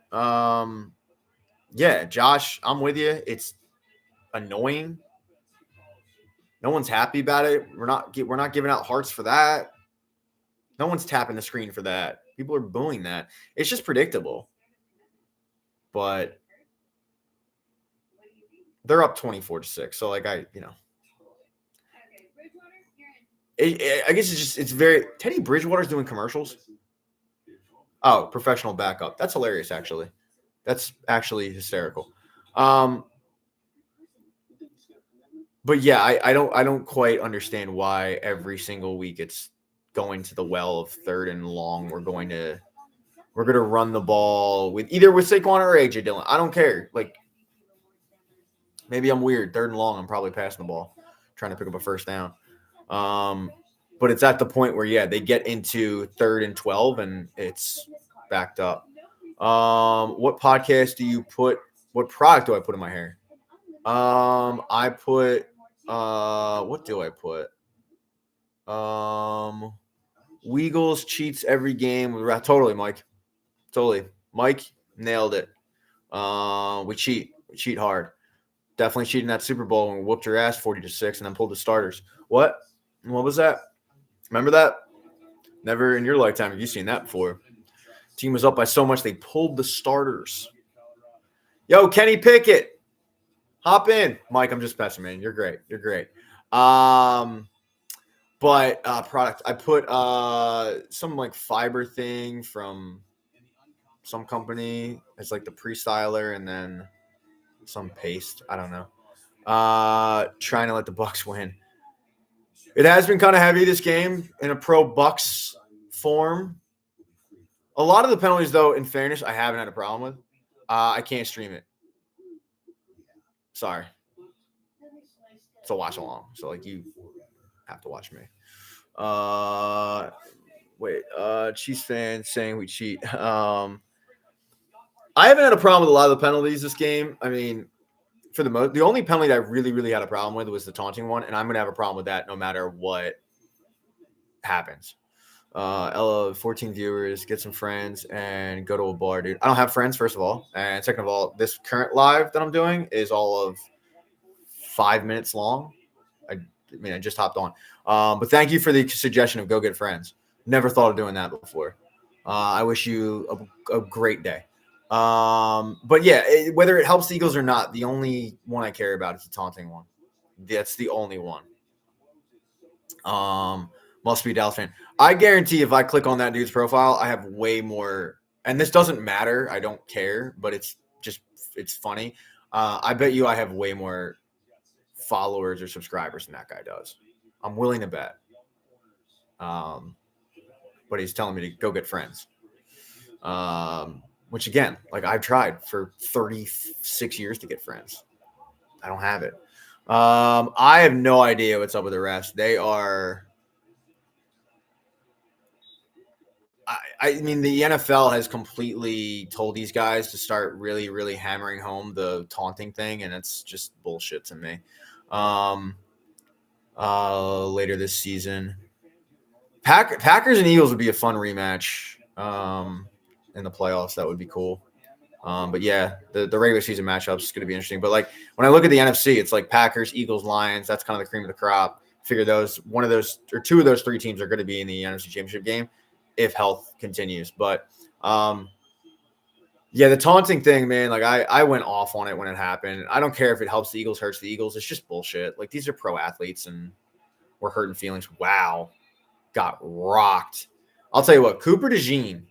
Speaker 1: Yeah, Josh, I'm with you. It's annoying. No one's happy about it. We're not giving out hearts for that. No one's tapping the screen for that. People are booing that. It's just predictable. But they're up 24-6. So I guess it's very Teddy Bridgewater's doing commercials. Oh, professional backup. That's hilarious, actually. That's actually hysterical. But yeah, I don't quite understand why every single week it's going to the well of 3rd and long. We're going to run the ball with Saquon or AJ Dillon. I don't care. Like, maybe I'm weird. 3rd and long, I'm probably passing the ball, trying to pick up a first down. But it's at the point where they get into 3rd and 12 and it's backed up. What podcast do you put? What product do I put in my hair? I put what do I put? Weagles cheats every game. Totally, Mike. Totally. Mike nailed it. We cheat hard. Definitely cheating that Super Bowl when we whooped your ass 40-6 and then pulled the starters. What was that? Remember that? Never in your lifetime have you seen that before. Team was up by so much they pulled the starters. Yo, Kenny Pickett. Hop in. Mike, I'm just messing, man. You're great. But product. I put some like fiber thing from some company. It's like the pre-styler and then some paste. I don't know. Trying to let the Bucs win. It has been kind of heavy this game in a pro Bucs form. A lot of the penalties, though, in fairness, I haven't had a problem with. I can't stream it. Sorry. It's a watch along. So you have to watch me. Chiefs fans saying we cheat. I I haven't had a problem with a lot of the penalties this game. I mean, for the only penalty that I really, really had a problem with was the taunting one, and I'm going to have a problem with that no matter what happens. Ella, 14 viewers, get some friends, and go to a bar, dude. I don't have friends, first of all. And second of all, this current live that I'm doing is all of 5 minutes long. I just hopped on. But thank you for the suggestion of go get friends. Never thought of doing that before. I wish you a great day. But yeah, whether it helps the Eagles or not, the only one I care about is the taunting one. That's the only one. Must be a Dallas fan. I guarantee if I click on that dude's profile, I have way more. And this doesn't matter. I don't care, but it's funny. I bet you I have way more followers or subscribers than that guy does. I'm willing to bet. But he's telling me to go get friends. Which again, like I've tried for 36 years to get friends. I don't have it. I have no idea what's up with the refs. They are. I mean, the NFL has completely told these guys to start really, really hammering home the taunting thing, and it's just bullshit to me. Later this season, Packers and Eagles would be a fun rematch in the playoffs. That would be cool. But yeah, the regular season matchups is going to be interesting. But like when I look at the NFC, it's like Packers, Eagles, Lions. That's kind of the cream of the crop. Figure one of those or two of those three teams are going to be in the NFC Championship game if health continues. But yeah, the taunting thing, man, like I went off on it when it happened. I don't care if it helps the Eagles, hurts the Eagles. It's just bullshit. Like these are pro athletes and we're hurting feelings. Wow. Got rocked. I'll tell you what, Cooper DeJean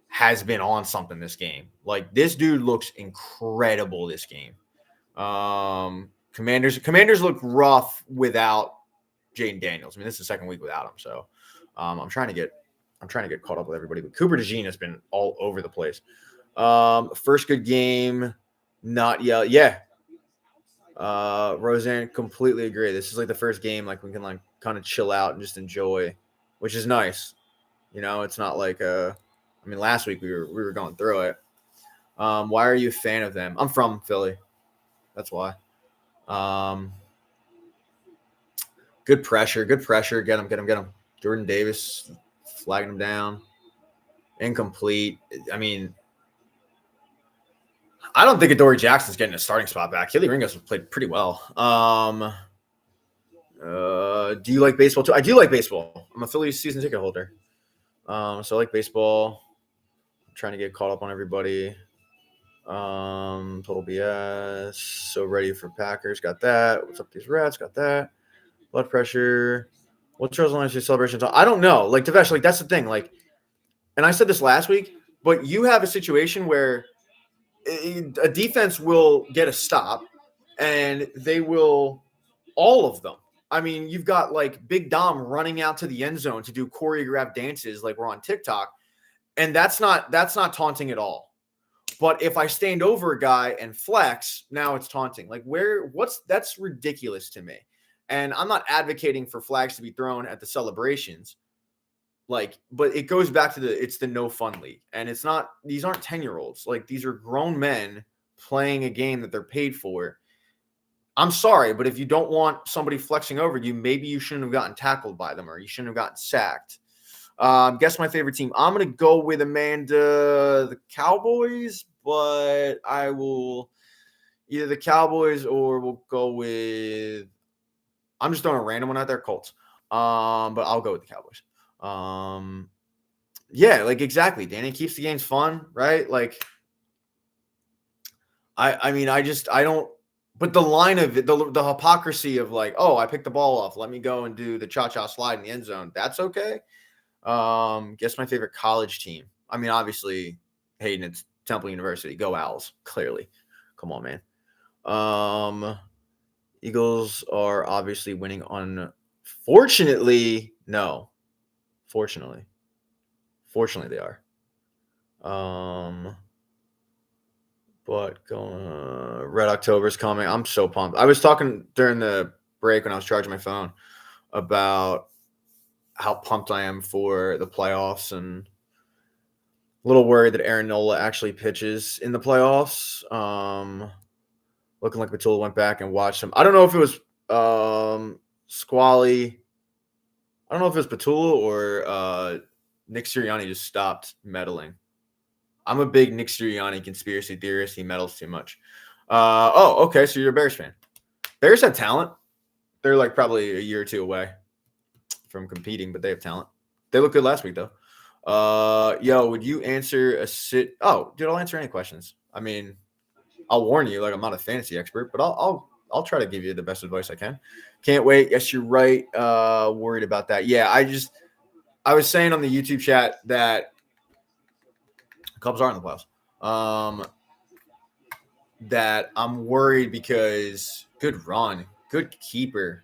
Speaker 1: has been on something this game. Like this dude looks incredible this game. Commanders look rough without Jaden Daniels. I mean, this is the second week without him, so I'm trying to get caught up with everybody. But Cooper DeJean has been all over the place. First good game, not yet. Yeah. Roseanne, completely agree. This is like the first game like we can like kind of chill out and just enjoy, which is nice. You know, it's not like I mean, last week we were going through it. Why are you a fan of them? I'm from Philly. That's why. Good pressure. Get him. Jordan Davis flagging him down. Incomplete. I mean, I don't think Adoree Jackson's getting a starting spot back. Keely Ringo's played pretty well. Do you like baseball too? I do like baseball. I'm a Phillies season ticket holder. So I like baseball. I'm trying to get caught up on everybody. Total BS. So ready for Packers. Got that. What's up, these Rats? Got that. Blood pressure. What's Charles Lawrence celebration? I don't know. Like Devesh, like that's the thing. Like, and I said this last week, but you have a situation where a defense will get a stop, and they will all of them. I mean, you've got like Big Dom running out to the end zone to do choreographed dances like we're on TikTok, and that's not taunting at all. But if I stand over a guy and flex, now it's taunting. Like that's ridiculous to me. And I'm not advocating for flags to be thrown at the celebrations. Like, but it goes back to it's the no fun league. And it's not, these aren't 10-year-olds. Like these are grown men playing a game that they're paid for. I'm sorry, but if you don't want somebody flexing over you, maybe you shouldn't have gotten tackled by them or you shouldn't have gotten sacked. Guess my favorite team. I'm going to go with Amanda, the Cowboys, but I will either the Cowboys or we'll go with, I'm just throwing a random one out there, Colts. But I'll go with the Cowboys. Yeah, like exactly. Danny keeps the games fun, right? Like, I mean, I don't. But the line of it, the hypocrisy of like, oh, I picked the ball off. Let me go and do the cha-cha slide in the end zone. That's okay. Guess my favorite college team. I mean, obviously, Hayden, it's Temple University. Go Owls, clearly. Come on, man. Eagles are obviously winning. Unfortunately, no. Fortunately, they are. But Red October's coming. I'm so pumped. I was talking during the break when I was charging my phone about how pumped I am for the playoffs, and A little worried that Aaron Nola actually pitches in the playoffs. Looking like Matula went back and watched him. I don't know if it was Squally. I don't know if it was Patula or Nick Sirianni just stopped meddling. I'm a big Nick Sirianni conspiracy theorist. He meddles too much. Okay. So you're a Bears fan. Bears have talent. They're like probably a year or two away from competing, but they have talent. They looked good last week, though. Would you answer a sit? Oh, dude, I'll answer any questions. I mean, I'll warn you, like I'm not a fantasy expert, but I'll try to give you the best advice I can. Can't wait. Yes, you're right. Worried about that. Yeah, I was saying on the YouTube chat that the Cubs are in the playoffs. That I'm worried because good run, good keeper.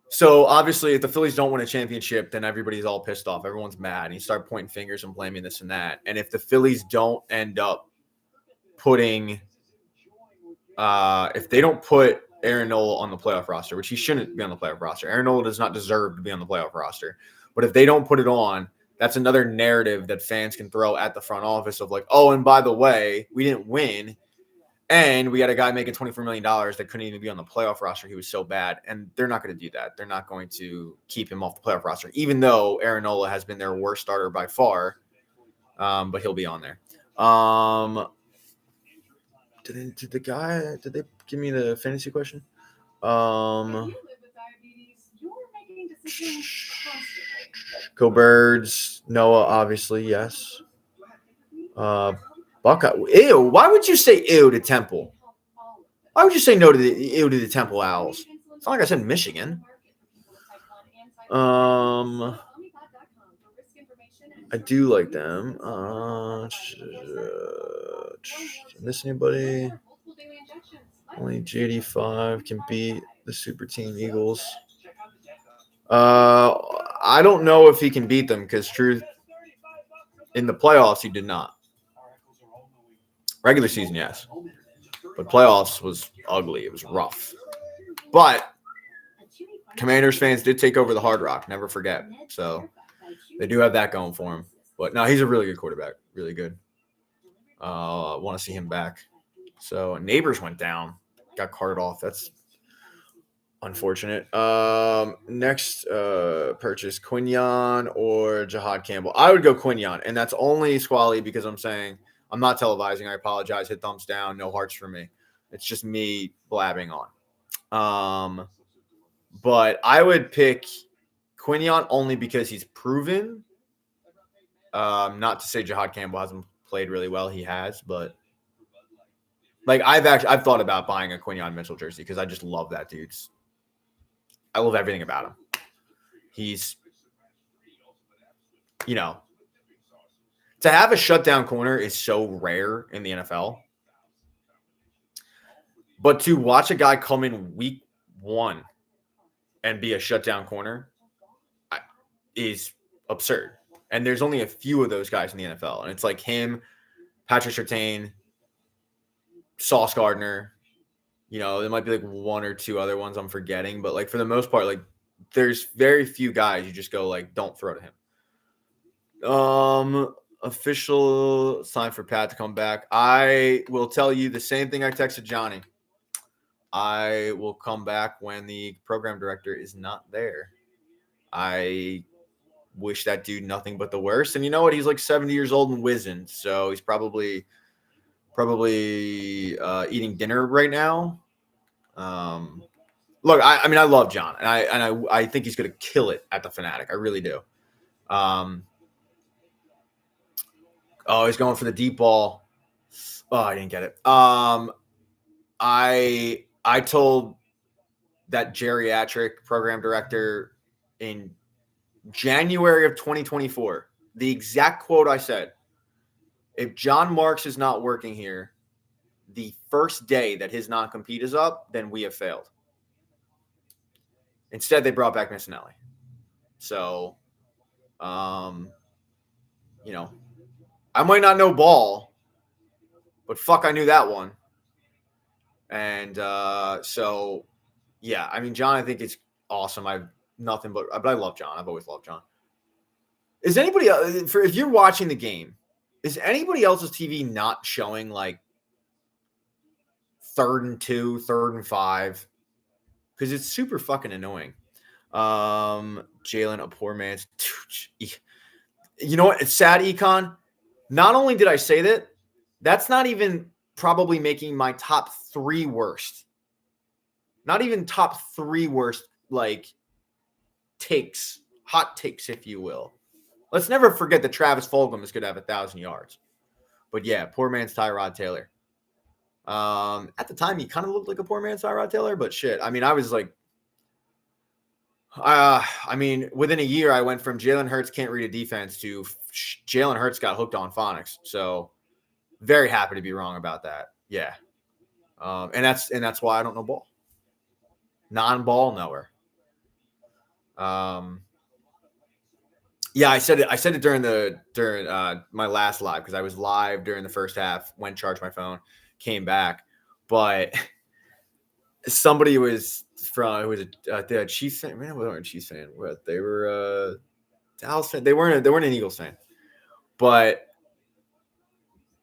Speaker 1: So obviously, if the Phillies don't win a championship, then everybody's all pissed off. Everyone's mad, and you start pointing fingers and blaming this and that. And if the Phillies don't end up putting, if they don't put Aaron Nola on the playoff roster, which he shouldn't be on the playoff roster, Aaron Nola does not deserve to be on the playoff roster. But if they don't put it on, that's another narrative that fans can throw at the front office of like, oh, and by the way, we didn't win. And we had a guy making $24 million that couldn't even be on the playoff roster. He was so bad. And they're not going to do that. They're not going to keep him off the playoff roster, even though Aaron Nola has been their worst starter by far. But he'll be on there. Did they give me the fantasy question? Go Birds. Noah, obviously, yes. Buckeye. Ew. Why would you say ew to Temple? Why would you say no to the Temple Owls? It's not like I said Michigan. I do like them. Miss anybody? Only JD5 can beat the super team Eagles. I don't know if he can beat them because truth in the playoffs he did not. Regular season, yes. But playoffs was ugly. It was rough. But Commanders fans did take over the Hard Rock. Never forget. So they do have that going for him. But no, he's a really good quarterback. Really good. I want to see him back. So Neighbors went down. Got carted off. That's unfortunate. Next purchase, Quinyon or Jahad Campbell. I would go Quinyon. And that's only Squally because I'm saying – I'm not televising. I apologize. Hit thumbs down. No hearts for me. It's just me blabbing on. But I would pick Quinyon only because he's proven. Not to say Jahad Campbell hasn't played really well. He has, but like I've thought about buying a Quinyon Mitchell jersey because I just love that dude. I love everything about him. He's, to have a shutdown corner is so rare in the NFL. But to watch a guy come in week 1 and be a shutdown corner is absurd. And there's only a few of those guys in the NFL. And it's like him, Patrick Surtain, Sauce Gardner. There might be like one or two other ones I'm forgetting. But like for the most part, like there's very few guys you just go like, don't throw to him. Official sign for Pat to come back. I will tell you the same thing I texted Johnny. I will come back when the program director is not there. I wish that dude nothing but the worst. And you know what? He's like 70 years old and wizened, so he's probably eating dinner right now. Look, I mean, I love John, and I think he's going to kill it at the Fanatic. I really do. Oh, he's going for the deep ball. Oh, I didn't get it. I told that geriatric program director in January of 2024, the exact quote I said, if John Marks is not working here the first day that his non-compete is up, then we have failed. Instead, they brought back Missinelli. So, I might not know ball, but fuck, I knew that one. And so, yeah, I mean, John, I think it's awesome. I love John. I've always loved John. Is anybody if you're watching the game, is anybody else's TV not showing like 3rd and 2, 3rd and 5? Because it's super fucking annoying. Jalen, a poor man's. You know what? It's sad, Econ. Not only did I say that, that's not even probably making my top 3 worst. Not even top 3 worst, like, takes, hot takes, if you will. Let's never forget that Travis Fulgham is going to have 1,000 yards. But yeah, poor man's Tyrod Taylor. At the time, he kind of looked like a poor man's Tyrod Taylor, but shit. I mean, I was like, within a year, I went from Jalen Hurts can't read a defense to Jalen Hurts got hooked on phonics. So very happy to be wrong about that. Yeah. And that's why I don't know ball. Non-ball knower. Yeah, I said it during my last live because I was live during the first half, went charged my phone, came back, but somebody was a Chiefs fan. Man, they weren't a Chiefs fan. What they were Dallas fan. They weren't an Eagles fan, but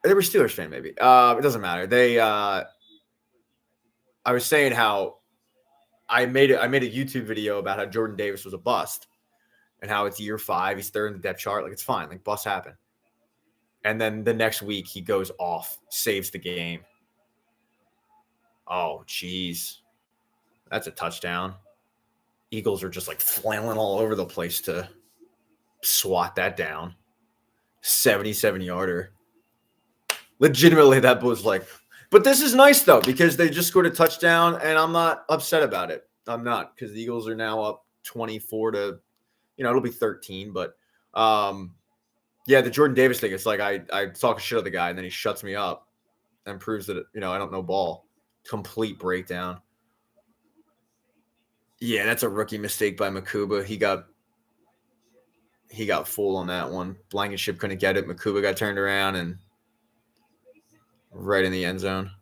Speaker 1: they were Steelers fan maybe. It doesn't matter. I was saying how I made a YouTube video about how Jordan Davis was a bust. And how it's year 5, he's 3rd in the depth chart. Like, it's fine. Like, busts happen. And then the next week, he goes off, saves the game. Oh, jeez. That's a touchdown. Eagles are just, like, flailing all over the place to swat that down. 77-yarder. Legitimately, that was like – but this is nice, though, because they just scored a touchdown, and I'm not upset about it. I'm not, because the Eagles are now up 24 to – it'll be 13, but yeah, the Jordan Davis thing, it's like I talk shit of the guy and then he shuts me up and proves that, I don't know ball. Complete breakdown. Yeah, that's a rookie mistake by Makuba. He got fooled on that one. Blankenship couldn't get it. Makuba got turned around and right in the end zone.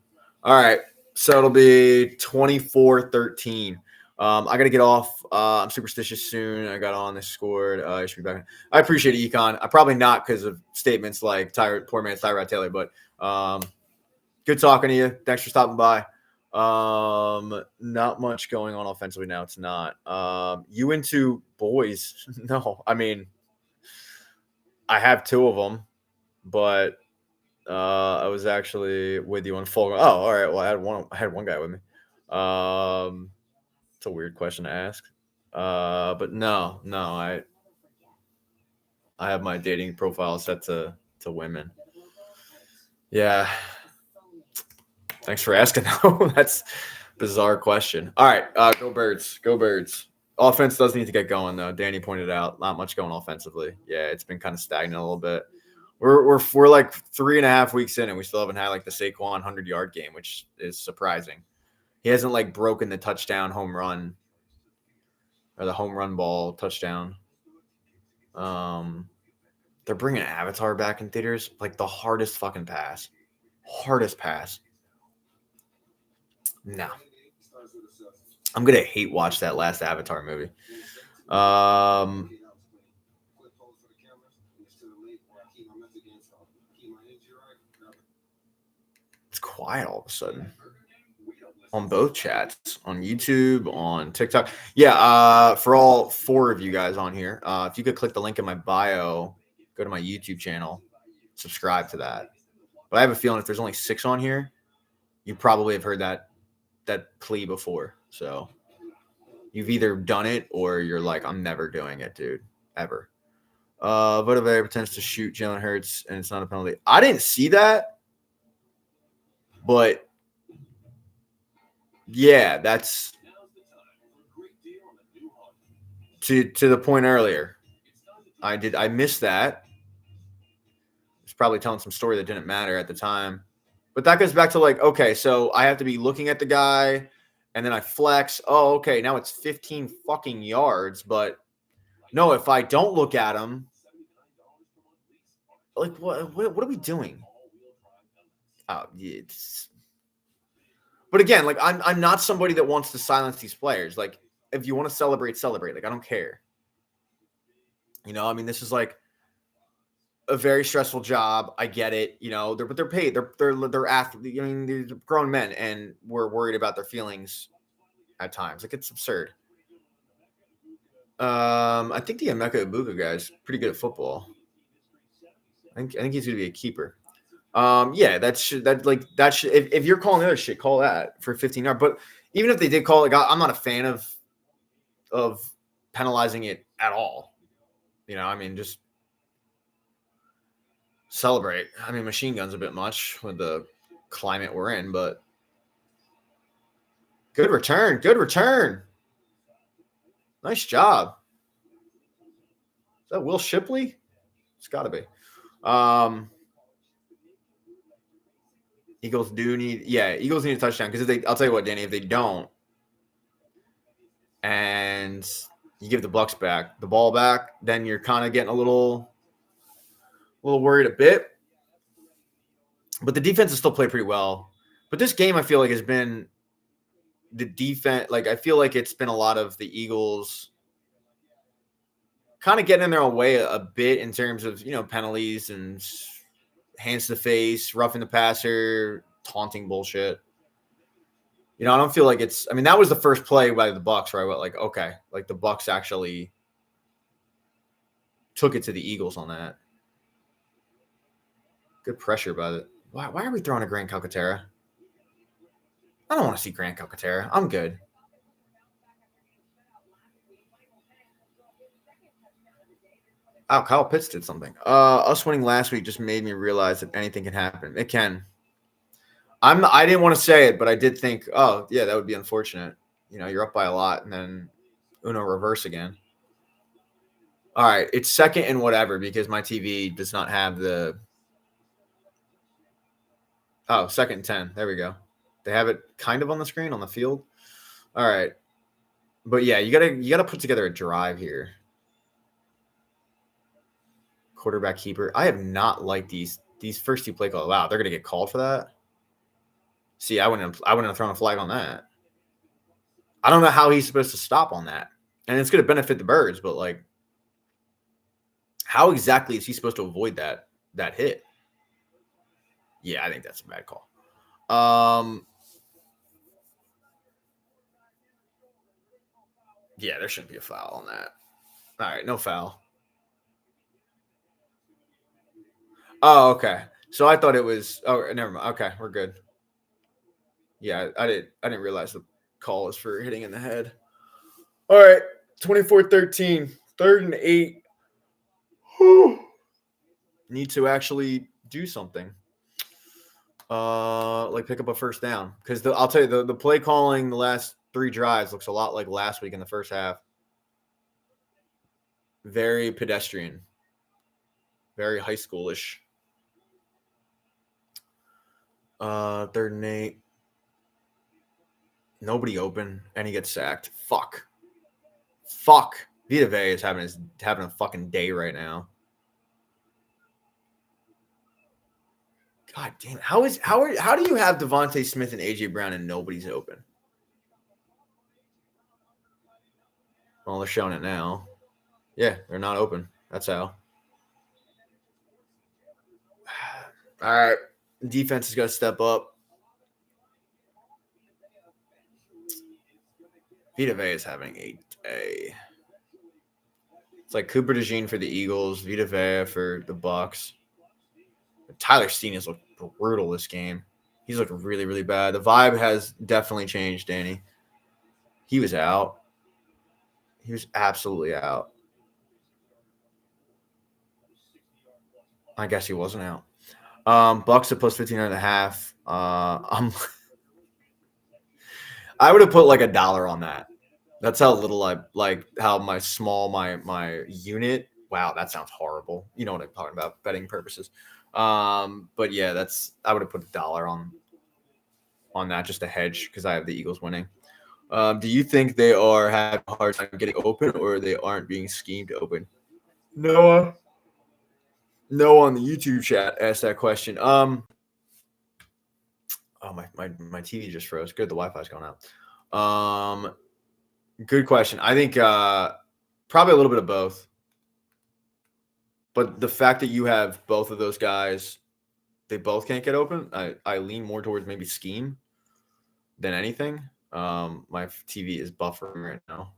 Speaker 1: All right, so it'll be 24-13. I got to get off. I'm superstitious soon. I got on. They scored. I should be back. I appreciate it, Econ. I probably not because of statements like poor man's Tyrod Taylor, but good talking to you. Thanks for stopping by. Not much going on offensively now. It's not. You into boys? No. I mean, I have 2 of them, but I was actually with you on full. Oh, all right. Well, I had one guy with me. It's a weird question to ask. But no, I have my dating profile set to women. Yeah. Thanks for asking, though. That's a bizarre question. All right, go Birds. Go Birds. Offense does need to get going, though. Danny pointed out not much going offensively. Yeah, it's been kind of stagnant a little bit. We're like 3.5 weeks in, and we still haven't had like the Saquon 100-yard game, which is surprising. He hasn't like broken the touchdown home run or the home run ball touchdown. They're bringing Avatar back in theaters, like the hardest fucking pass. Hardest pass. No. I'm going to hate watch that last Avatar movie. It's quiet all of a sudden. On both chats, on YouTube, on TikTok. Yeah, for all 4 of you guys on here, if you could click the link in my bio, go to my YouTube channel, subscribe to that. But I have a feeling if there's only 6 on here, you probably have heard that plea before. So you've either done it or you're like, I'm never doing it, dude, ever. Vita Vea pretends to shoot Jalen Hurts, and it's not a penalty. I didn't see that, but yeah, that's to the point earlier. I missed that. It's probably telling some story that didn't matter at the time. But that goes back to like, okay, so I have to be looking at the guy and then I flex. Oh, okay, now it's 15 fucking yards. But no, if I don't look at him, like what are we doing? Oh, yeah, but again, like I'm not somebody that wants to silence these players. Like if you want to celebrate. Like I don't care. I mean, this is like a very stressful job. I get it, but they're paid. They're athletes. I mean, they're grown men, and we're worried about their feelings at times. Like, it's absurd. I think the Emeka Ibuka guy is pretty good at football. I think he's gonna be a keeper. Yeah, if you're calling the other shit, call that for 15 yards. But even if they did call it, I'm not a fan of penalizing it at all. I mean, just celebrate. I mean, machine gun's a bit much with the climate we're in, but good return. Good return. Nice job. Is that Will Shipley? It's got to be. Eagles need a touchdown because I'll tell you what, Danny, if they don't, and you give the ball back, then you're kind of getting a little worried a bit. But the defense has still played pretty well. But this game, I feel like, has been the defense. Like, I feel like it's been a lot of the Eagles kind of getting in their own way a bit in terms of, penalties and hands to the face, roughing the passer, taunting bullshit. I don't feel like it's – I mean, that was the first play by the Bucs where I went like, okay, like the Bucs actually took it to the Eagles on that. Good pressure by the – why are we throwing a Grant Calcaterra? I don't want to see Grant Calcaterra. I'm good. Oh, Kyle Pitts did something. Us winning last week just made me realize that anything can happen. It can. I didn't want to say it, but I did think, oh, yeah, that would be unfortunate. You're up by a lot, and then Uno reverse again. All right, it's second and whatever because my TV does not have the – oh, second and 10. There we go. They have it kind of on the screen on the field. All right. But, yeah, you gotta put together a drive here. Quarterback keeper. I have not liked these first two play calls. Wow, they're gonna get called for that. See, I wouldn't have thrown a flag on that. I don't know how he's supposed to stop on that, and it's gonna benefit the Birds. But like, how exactly is he supposed to avoid that hit? Yeah, I think that's a bad call. Yeah, there shouldn't be a foul on that. All right, no foul. Oh, okay. So I thought it was. Oh, never mind. Okay, we're good. Yeah, I didn't realize the call was for hitting in the head. All right, 24-13, 3rd and 8. Need to actually do something. Like pick up a first down because I'll tell you the play calling the last 3 drives looks a lot like last week in the first half. Very pedestrian, very high schoolish. 3rd and 8. Nobody open, and he gets sacked. Fuck. Vita Vea is having a fucking day right now. God damn. How do you have Devontae Smith and AJ Brown and nobody's open? Well, they're showing it now. Yeah, they're not open. That's how. All right. Defense is going to step up. Vita Vea is having a day. It's like Cooper DeJean for the Eagles, Vita Vea for the Bucs. Tyler Steen has looked brutal this game. He's looked really, really bad. The vibe has definitely changed, Danny. He was out. He was absolutely out. I guess he wasn't out. Bucs at plus 15.5. I would have put like $1 on that. That's how little I like how my unit. Wow, that sounds horrible. You know what I'm talking about, betting purposes. But yeah, I would have put $1 on that just to hedge because I have the Eagles winning. Do you think they are having a hard time getting open or they aren't being schemed open? Noah on the YouTube chat asked that question. Oh, my TV just froze. Good, the Wi-Fi's going out. Good question. I think probably a little bit of both. But the fact that you have both of those guys, they both can't get open. I lean more towards maybe scheme than anything. My TV is buffering right now.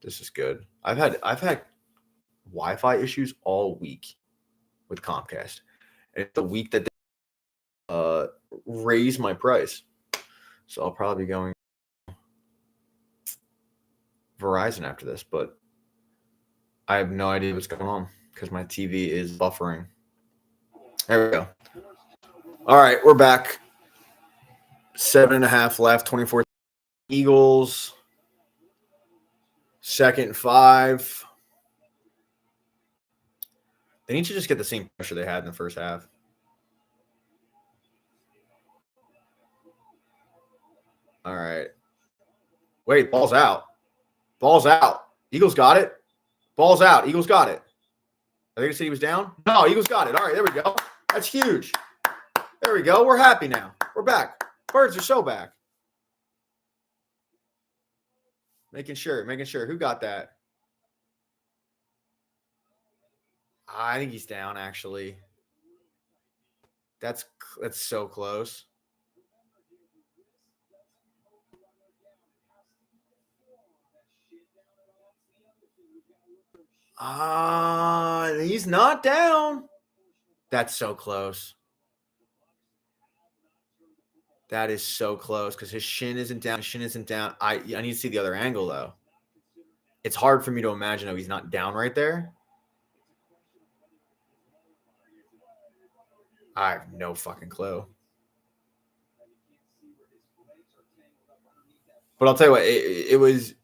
Speaker 1: This is good. I've had Wi-Fi issues all week with Comcast. And it's the week that they raise my price. So I'll probably be going Verizon after this, but I have no idea what's going on because my TV is buffering. There we go. All right, we're back. 7.5 left, 24 Eagles. 2nd and 5. They need to just get the same pressure they had in the first half. All right. Wait, ball's out. Ball's out. Eagles got it. Ball's out. Eagles got it. I think I said he was down. No, Eagles got it. All right, there we go. That's huge. There we go. We're happy now. We're back. Birds are so back. Making sure. Who got that? I think he's down, actually. That's so close. He's not down. That's so close. That is so close because his shin isn't down. I need to see the other angle, though. It's hard for me to imagine he's not down right there. I have no fucking clue. But I'll tell you what, it was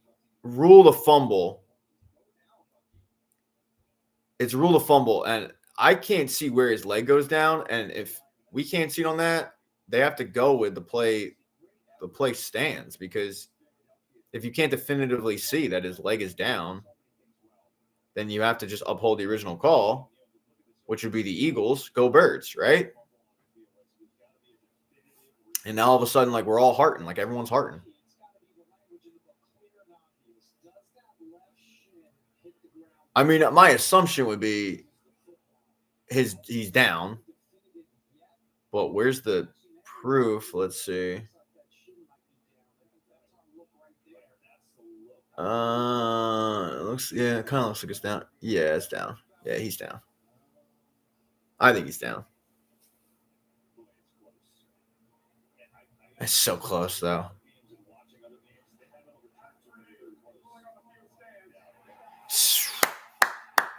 Speaker 1: rule the fumble. It's rule the fumble, and I can't see where his leg goes down. And if we can't see it on that, they have to go with the play stands, because if you can't definitively see that his leg is down, then you have to just uphold the original call, which would be the Eagles. Go Birds, right? And now all of a sudden, like, we're all hearting, like everyone's hearting. I mean, my assumption would be he's down. But where's the proof? Let's see. It kind of looks like it's down. Yeah, it's down. Yeah, he's down. I think he's down. It's so close, though.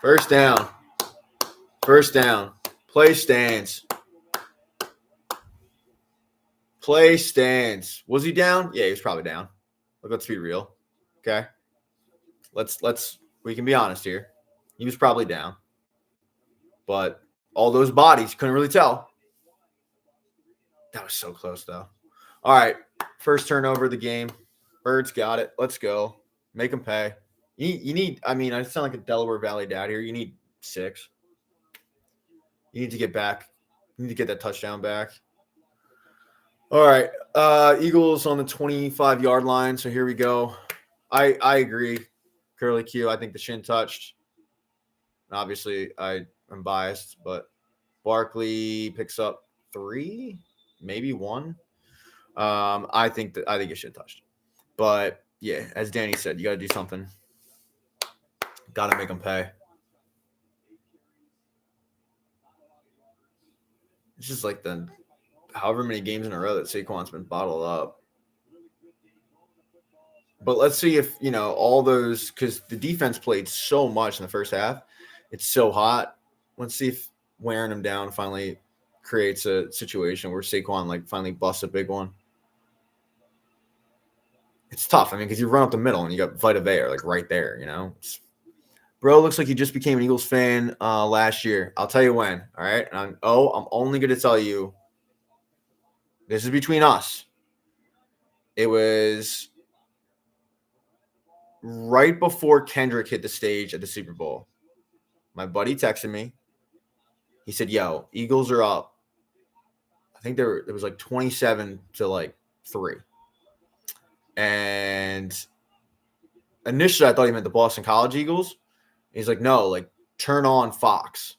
Speaker 1: First down. Play stands. Was he down? Yeah, he was probably down. Let's be real. Okay. We can be honest here. He was probably down. But all those bodies, couldn't really tell. That was so close, though. All right. First turnover of the game. Birds got it. Let's go. Make them pay. You need, I mean, I sound like a Delaware Valley dad here. You need 6. You need to get back. You need to get that touchdown back. All right. Eagles on the 25-yard line. So here we go. I agree. Curly Q, I think the shin touched. Obviously, I'm biased, but Barkley picks up 3, maybe 1. I think it shin touched. But yeah, as Danny said, you got to do something. Got to make them pay. It's just like the however many games in a row that Saquon's been bottled up. But let's see if, all those, because the defense played so much in the first half. It's so hot. Let's see if wearing him down finally creates a situation where Saquon finally busts a big one. It's tough. I mean, because you run up the middle and you got Vita Vea right there, Bro, looks like you just became an Eagles fan last year. I'll tell you when, all right? And I'm only going to tell you, this is between us. It was right before Kendrick hit the stage at the Super Bowl. My buddy texted me. He said, yo, Eagles are up. I think it was 27-3. And initially I thought he meant the Boston College Eagles. He's like, no, turn on Fox.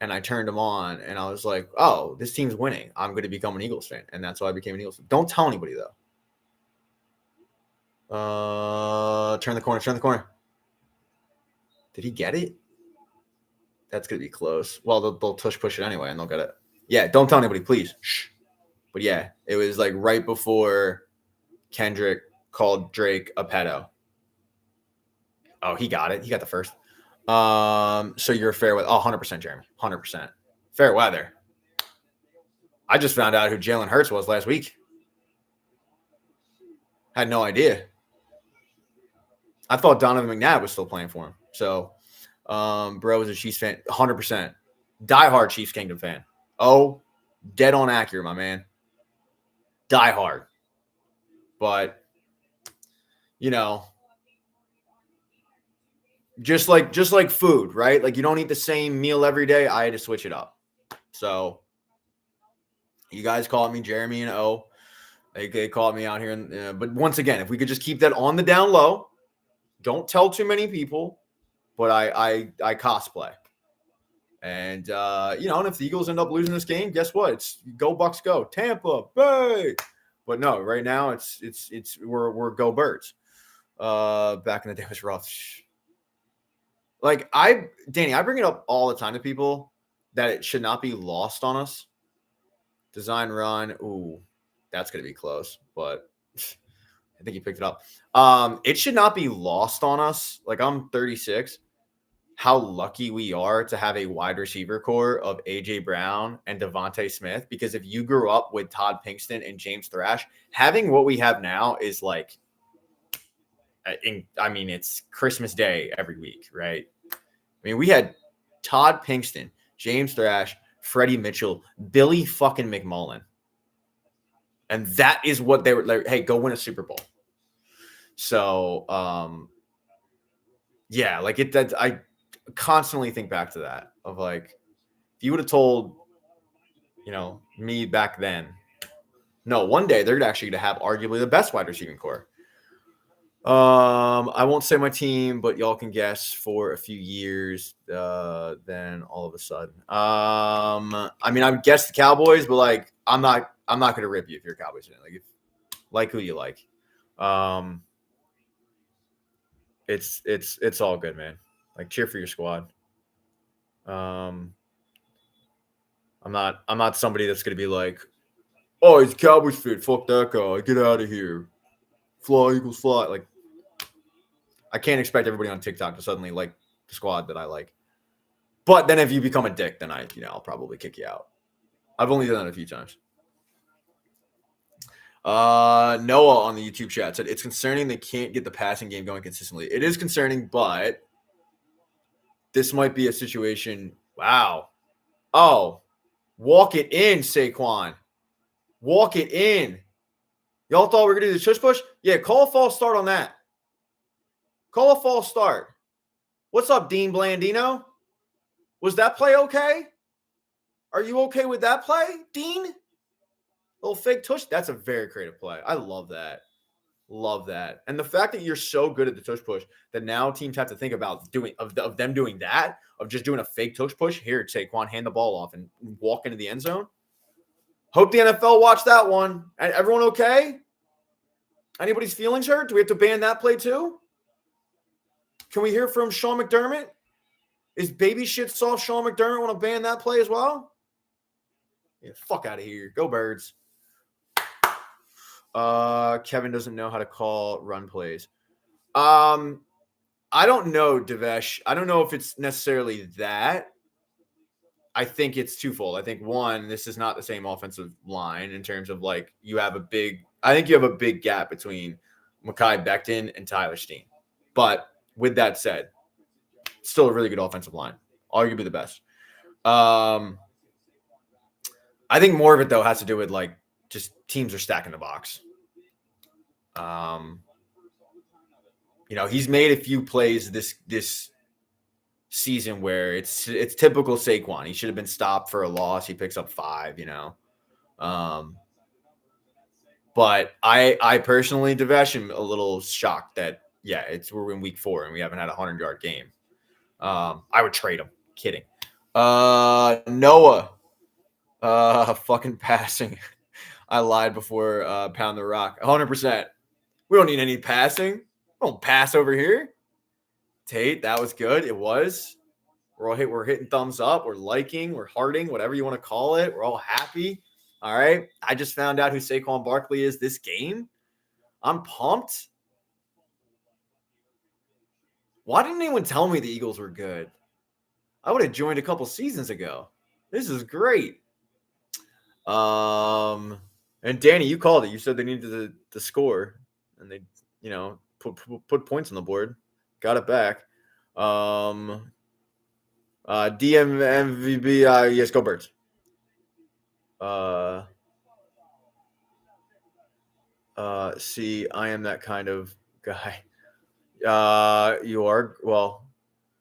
Speaker 1: And I turned them on, and I was like, oh, this team's winning. I'm going to become an Eagles fan. And that's why I became an Eagles fan. Don't tell anybody, though. Turn the corner. Did he get it? That's going to be close. Well, they'll tush push it anyway, and they'll get it. Yeah, don't tell anybody, please. Shh. But, yeah, it was like right before Kendrick called Drake a pedo. Oh, he got it. He got the first. So you're fair weather. Oh, 100%, Jeremy. 100%. Fair weather. I just found out who Jalen Hurts was last week. Had no idea. I thought Donovan McNabb was still playing for him. So, bro is a Chiefs fan. 100%. Diehard Chiefs Kingdom fan. Oh, dead on accurate, my man. Diehard. But, you know, just like food, right? Like you don't eat the same meal every day. I had to switch it up. So you guys called me Jeremy and O. They called me out here. But once again, if we could just keep that on the down low, don't tell too many people. But I cosplay. And, and if the Eagles end up losing this game, guess what? It's go Bucks go. Tampa Bay. But no, right now it's we're go Birds. Back in the day it was rough. Like Danny, I bring it up all the time to people that it should not be lost on us. Design run. Ooh, that's going to be close, but I think he picked it up. It should not be lost on us. Like I'm 36. How lucky we are to have a wide receiver core of A.J. Brown and Devontae Smith. Because if you grew up with Todd Pinkston and James Thrash, having what we have now is like, it's Christmas Day every week, right? I mean, we had Todd Pinkston, James Thrash, Freddie Mitchell, Billy fucking McMullen. And that is what they were like, hey, go win a Super Bowl. So, I constantly think back to that of like, if you would have told, me back then, no, one day they're actually going to have arguably the best wide receiving core. I won't say my team, but y'all can guess for a few years. Then all of a sudden, I would guess the Cowboys, but like, I'm not going to rip you if you're a Cowboys fan. Like who you like. It's all good, man. Like cheer for your squad. I'm not somebody that's going to be like, oh, he's a Cowboys fan. Fuck that guy. Get out of here. Fly, Eagles, fly. Like, I can't expect everybody on TikTok to suddenly like the squad that I like. But then if you become a dick, then I'll probably kick you out. I've only done that a few times. Noah on the YouTube chat said, it's concerning they can't get the passing game going consistently. It is concerning, but this might be a situation. Wow. Oh, walk it in, Saquon. Walk it in. Y'all thought we were going to do the tush push? Yeah, call a false start on that. Call a false start. What's up, Dean Blandino? Was that play okay? Are you okay with that play, Dean? Little fake tush. That's a very creative play. I love that. Love that. And the fact that you're so good at the tush push that now teams have to think about them doing that, of just doing a fake tush push. Here, Saquon, hand the ball off and walk into the end zone. Hope the NFL watched that one. Everyone okay? Anybody's feelings hurt? Do we have to ban that play too? Can we hear from Sean McDermott? Is baby shit soft Sean McDermott want to ban that play as well? Yeah, fuck out of here. Go Birds. Kevin doesn't know how to call run plays. I don't know, Devesh. I don't know if it's necessarily that. I think it's twofold. I think one, this is not the same offensive line in terms of like you have a big gap between Mekhi Becton and Tyler Steen. But with that said, still a really good offensive line. Arguably the best. I think more of it though has to do with like just teams are stacking the box. He's made a few plays this season where it's typical Saquon. He should have been stopped for a loss. He picks up 5, But I personally, Devesh, am a little shocked that, we're in week 4 and we haven't had a 100-yard game. I would trade him. Kidding. Noah. Fucking passing. I lied before Pound the Rock. 100%. We don't need any passing. We don't pass over here. Tate, that was good. It was. We're hitting thumbs up. We're liking. We're hearting. Whatever you want to call it. We're all happy. All right. I just found out who Saquon Barkley is this game. I'm pumped. Why didn't anyone tell me the Eagles were good? I would have joined a couple seasons ago. This is great. And Danny, you called it. You said they needed to score, and they, put points on the board. Got it back. DMVB, yes, go Birds. See, I am that kind of guy. You are, well,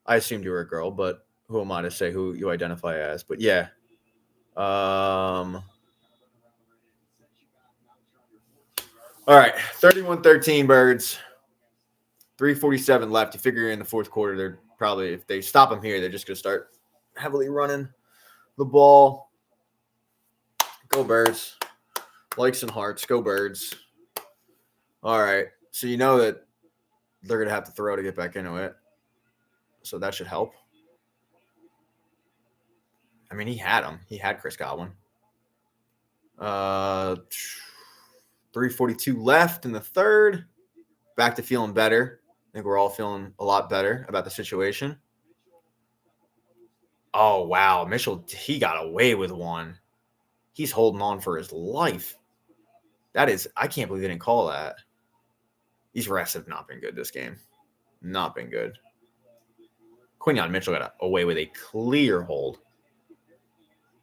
Speaker 1: I assumed you were a girl, but who am I to say who you identify as? But yeah. All right, 31-13 Birds. 3:47 left. You figure in the fourth quarter, they're probably, if they stop them here, they're just going to start heavily running the ball. Go Birds. Likes and hearts. Go Birds. All right. So you know that they're going to have to throw to get back into it. So that should help. I mean, he had him. He had Chris Godwin. 3:42 left in the third. Back to feeling better. I think we're all feeling a lot better about the situation. Oh, wow. Mitchell, he got away with one. He's holding on for his life. That is, I can't believe they didn't call that. These refs have not been good this game. Not been good. Quinyon Mitchell got away with a clear hold.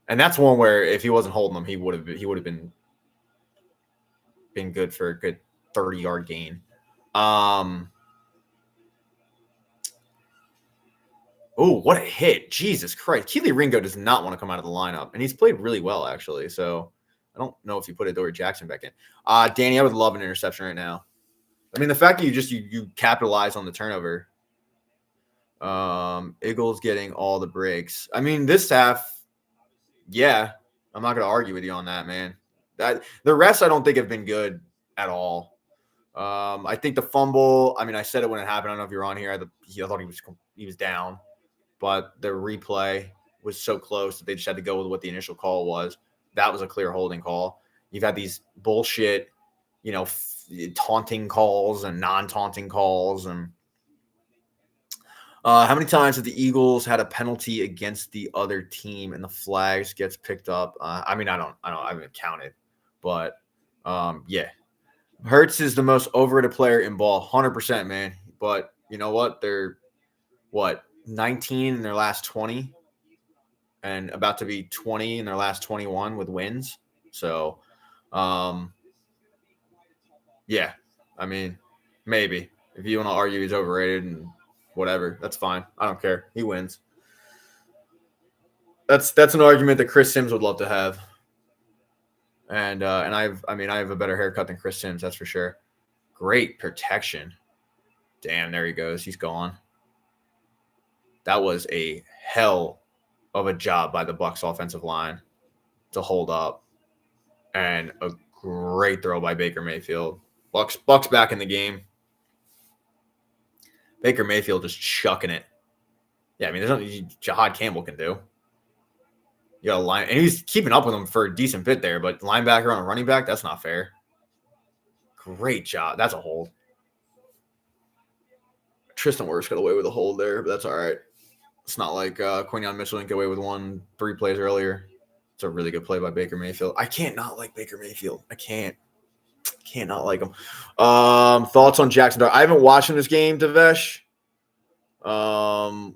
Speaker 1: And that's one where if he wasn't holding them, he would have been good for a good 30-yard gain. Oh, what a hit. Jesus Christ. Keely Ringo does not want to come out of the lineup. And he's played really well, actually. So I don't know if you put Adoree Jackson back in. Danny, I would love an interception right now. I mean, the fact that you capitalize on the turnover. Eagles getting all the breaks. I mean, this half, yeah, I'm not going to argue with you on that, man. The refs I don't think have been good at all. I think the fumble, I mean, I said it when it happened. I don't know if you're on here. I thought he was down. But the replay was so close that they just had to go with what the initial call was. That was a clear holding call. You've had these bullshit, taunting calls and non-taunting calls. And how many times have the Eagles had a penalty against the other team and the flags gets picked up? I haven't counted, but yeah. Hurts is the most overrated player in ball, 100%, man. But you know what? They're 19 in their last 20 and about to be 20 in their last 21 with wins. So, yeah, I mean, maybe if you want to argue he's overrated and whatever, that's fine. I don't care. He wins. That's an argument that Chris Sims would love to have. And I have a better haircut than Chris Sims, that's for sure. Great protection. Damn, there he goes. He's gone. That was a hell of a job by the Bucs offensive line to hold up. And a great throw by Baker Mayfield. Bucs back in the game. Baker Mayfield just chucking it. Yeah, I mean, there's nothing Jahad Campbell can do. You got a line, and he's keeping up with him for a decent bit there, but linebacker on a running back, that's not fair. Great job. That's a hold. Tristan Wirfs got away with a hold there, but that's all right. It's not like Quinyon Mitchell didn't get away with 3 plays earlier. It's a really good play by Baker Mayfield. I can't not like Baker Mayfield. I can't not like him. Thoughts on Jackson Dart? I haven't watched him this game, Devesh.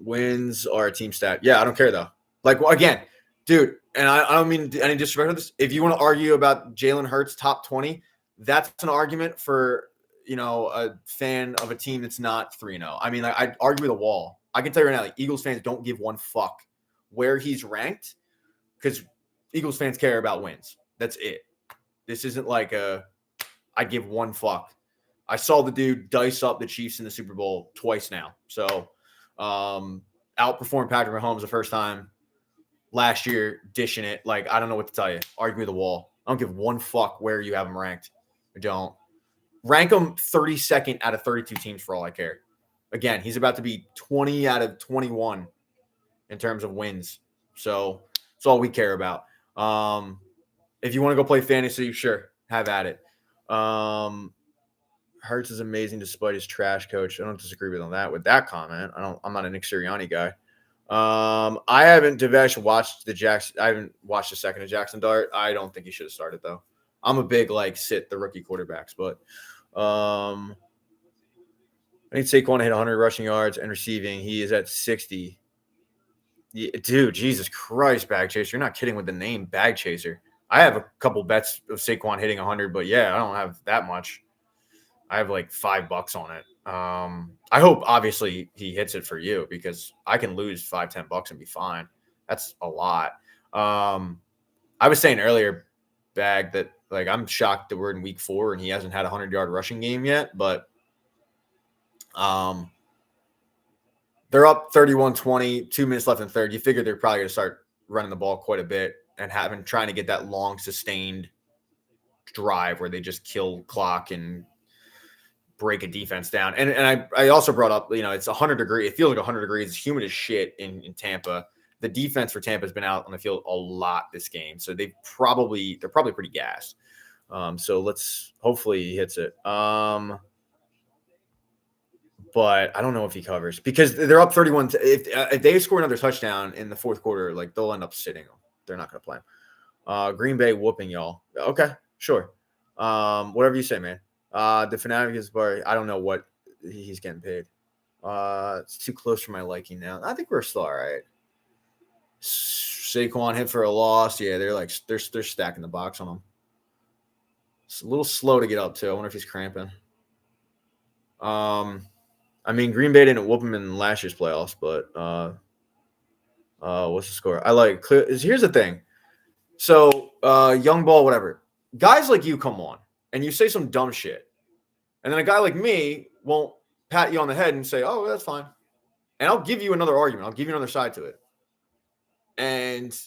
Speaker 1: Wins are a team stat. Yeah, I don't care though. Like, again, dude, and I don't mean any disrespect to this. If you want to argue about Jalen Hurts top 20, that's an argument for a fan of a team that's not 3-0. I mean, like, I'd argue with a wall. I can tell you right now, like, Eagles fans don't give one fuck where he's ranked because Eagles fans care about wins. That's it. This isn't like I give one fuck. I saw the dude dice up the Chiefs in the Super Bowl twice now. So, outperformed Patrick Mahomes the first time last year, dishing it. Like, I don't know what to tell you. Argue with the wall. I don't give one fuck where you have him ranked. I don't. Rank him 32nd out of 32 teams for all I care. Again, he's about to be 20 out of 21 in terms of wins. So that's all we care about. If you want to go play fantasy, sure, have at it. Hurts is amazing despite his trash coach. I don't disagree with that comment. I'm not a Nick Sirianni guy. I haven't watched I haven't watched a second of Jackson Dart. I don't think he should have started though. I'm a big sit the rookie quarterbacks, but I need Saquon to hit 100 rushing yards and receiving. He is at 60. Yeah, dude, Jesus Christ, Bag Chaser. You're not kidding with the name Bag Chaser. I have a couple bets of Saquon hitting 100, but yeah, I don't have that much. I have like $5 on it. I hope obviously he hits it for you because I can lose $5-10 and be fine. That's a lot. I was saying earlier, Bag, that I'm shocked that we're in week 4 and he hasn't had a 100-yard rushing game yet, but they're up 31-20, 2 minutes left in third. You figure they're probably going to start running the ball quite a bit and trying to get that long sustained drive where they just kill clock and break a defense down. And I also brought up, it's 100 degrees. It feels like 100 degrees. It's humid as shit in Tampa. The defense for Tampa has been out on the field a lot this game. So they're probably pretty gassed. So hopefully he hits it. But I don't know if he covers because they're up 31. If they score another touchdown in the fourth quarter, they'll end up sitting him. They're not going to play him. Green Bay whooping y'all. Okay, sure. Whatever you say, man. The Fanatic is bar. I don't know what he's getting paid. It's too close for my liking now. I think we're still all right. Saquon hit for a loss. Yeah, they're stacking the box on him. It's a little slow to get up to. I wonder if he's cramping. Green Bay didn't whoop him in last year's playoffs, but what's the score? Here's the thing. So young ball, whatever. Guys like you come on and you say some dumb shit. And then a guy like me won't pat you on the head and say, oh, that's fine. And I'll give you another argument. I'll give you another side to it. And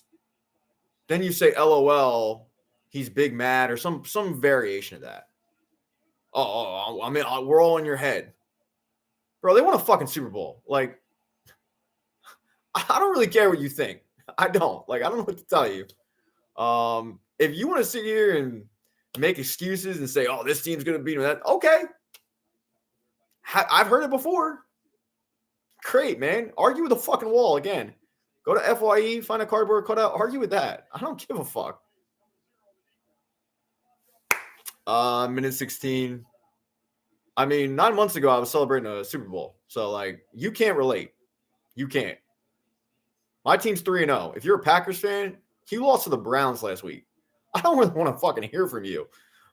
Speaker 1: then you say, LOL, he's big mad or some variation of that. We're all in your head. Bro, they won a fucking Super Bowl. I don't really care what you think. I don't. I don't know what to tell you. If you want to sit here and make excuses and say, oh, this team's going to beat them, that, okay. I've heard it before. Great, man. Argue with the fucking wall again. Go to FYE, find a cardboard cutout, argue with that. I don't give a fuck. Minute 16. 9 months ago, I was celebrating a Super Bowl. So, you can't relate. You can't. My team's 3-0. If you're a Packers fan, he lost to the Browns last week. I don't really want to fucking hear from you.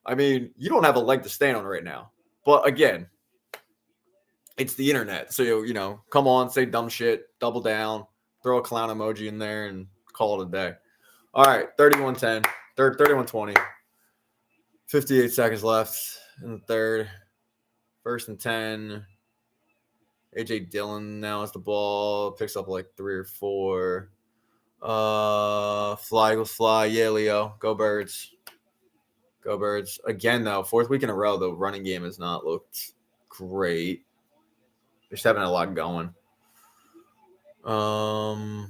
Speaker 1: You don't have a leg to stand on right now. But, again, it's the internet. So, come on, say dumb shit, double down, throw a clown emoji in there, and call it a day. All right, 31-10, 31-20. 58 seconds left in the third. 1st and 10. A.J. Dillon now has the ball. Picks up 3 or 4. Fly, Eagles fly. Yeah, Leo. Go Birds. Go Birds. Again, though, 4th week in a row, the running game has not looked great. They're just having a lot going. No,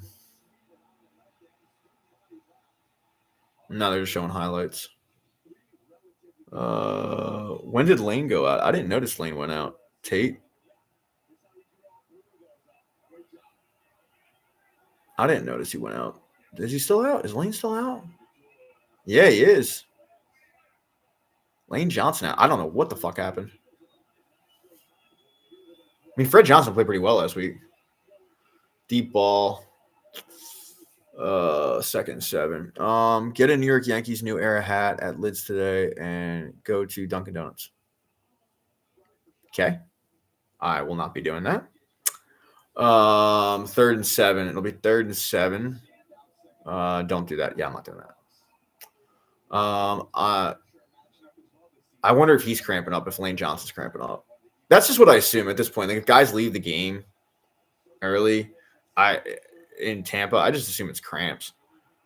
Speaker 1: they're just showing highlights. When did Lane go out? I didn't notice Lane went out. Tate? I didn't notice he went out. Is he still out? Is Lane still out? Yeah, he is. Lane Johnson out. I don't know what the fuck happened. Fred Johnson played pretty well last week. Deep ball. 2nd and 7. Get a New York Yankees New Era hat at Lids today and go to Dunkin' Donuts. Okay. I will not be doing that. 3rd and 7. It'll be 3rd and 7. Don't do that. Yeah, I'm not doing that. I wonder if he's cramping up, if Lane Johnson's cramping up. That's just what I assume at this point. If guys leave the game early, in Tampa, I just assume it's cramps.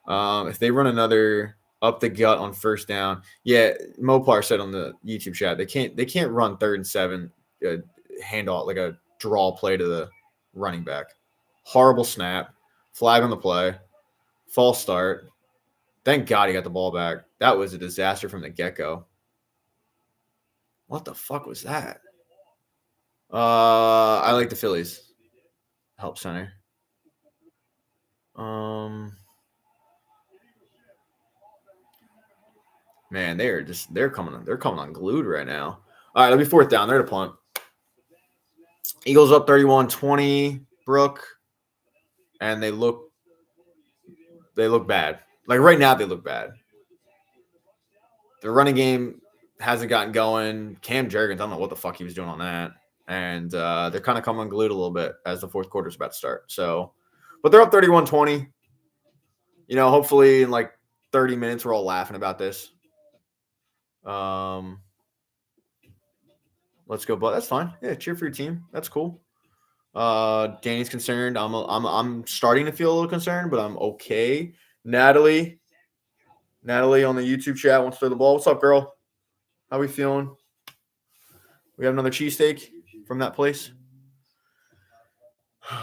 Speaker 1: If they run another up the gut on first down, yeah, Mopar said on the YouTube chat they can't run 3rd and 7, handoff like a draw play to the running back. Horrible snap, flag on the play, false start. Thank God he got the ball back. That was a disaster from the get-go. What the fuck was that? I like the Phillies. Help center. Man, they're coming unglued right now. All right, it'll be 4th down. They're to punt. Eagles up 31-20, Brooke, and they look bad. Like right now, they look bad. The running game hasn't gotten going. Cam Jurgens, I don't know what the fuck he was doing on that. And they're kind of coming unglued a little bit as the 4th quarter is about to start. So, but they're up 31-20. You know, hopefully in like 30 minutes, we're all laughing about this. Let's go, but that's fine. Yeah, cheer for your team. That's cool. Danny's concerned. I'm starting to feel a little concerned, but I'm okay. Natalie on the YouTube chat wants to throw the ball. What's up, girl? How we feeling? We have another cheesesteak from that place.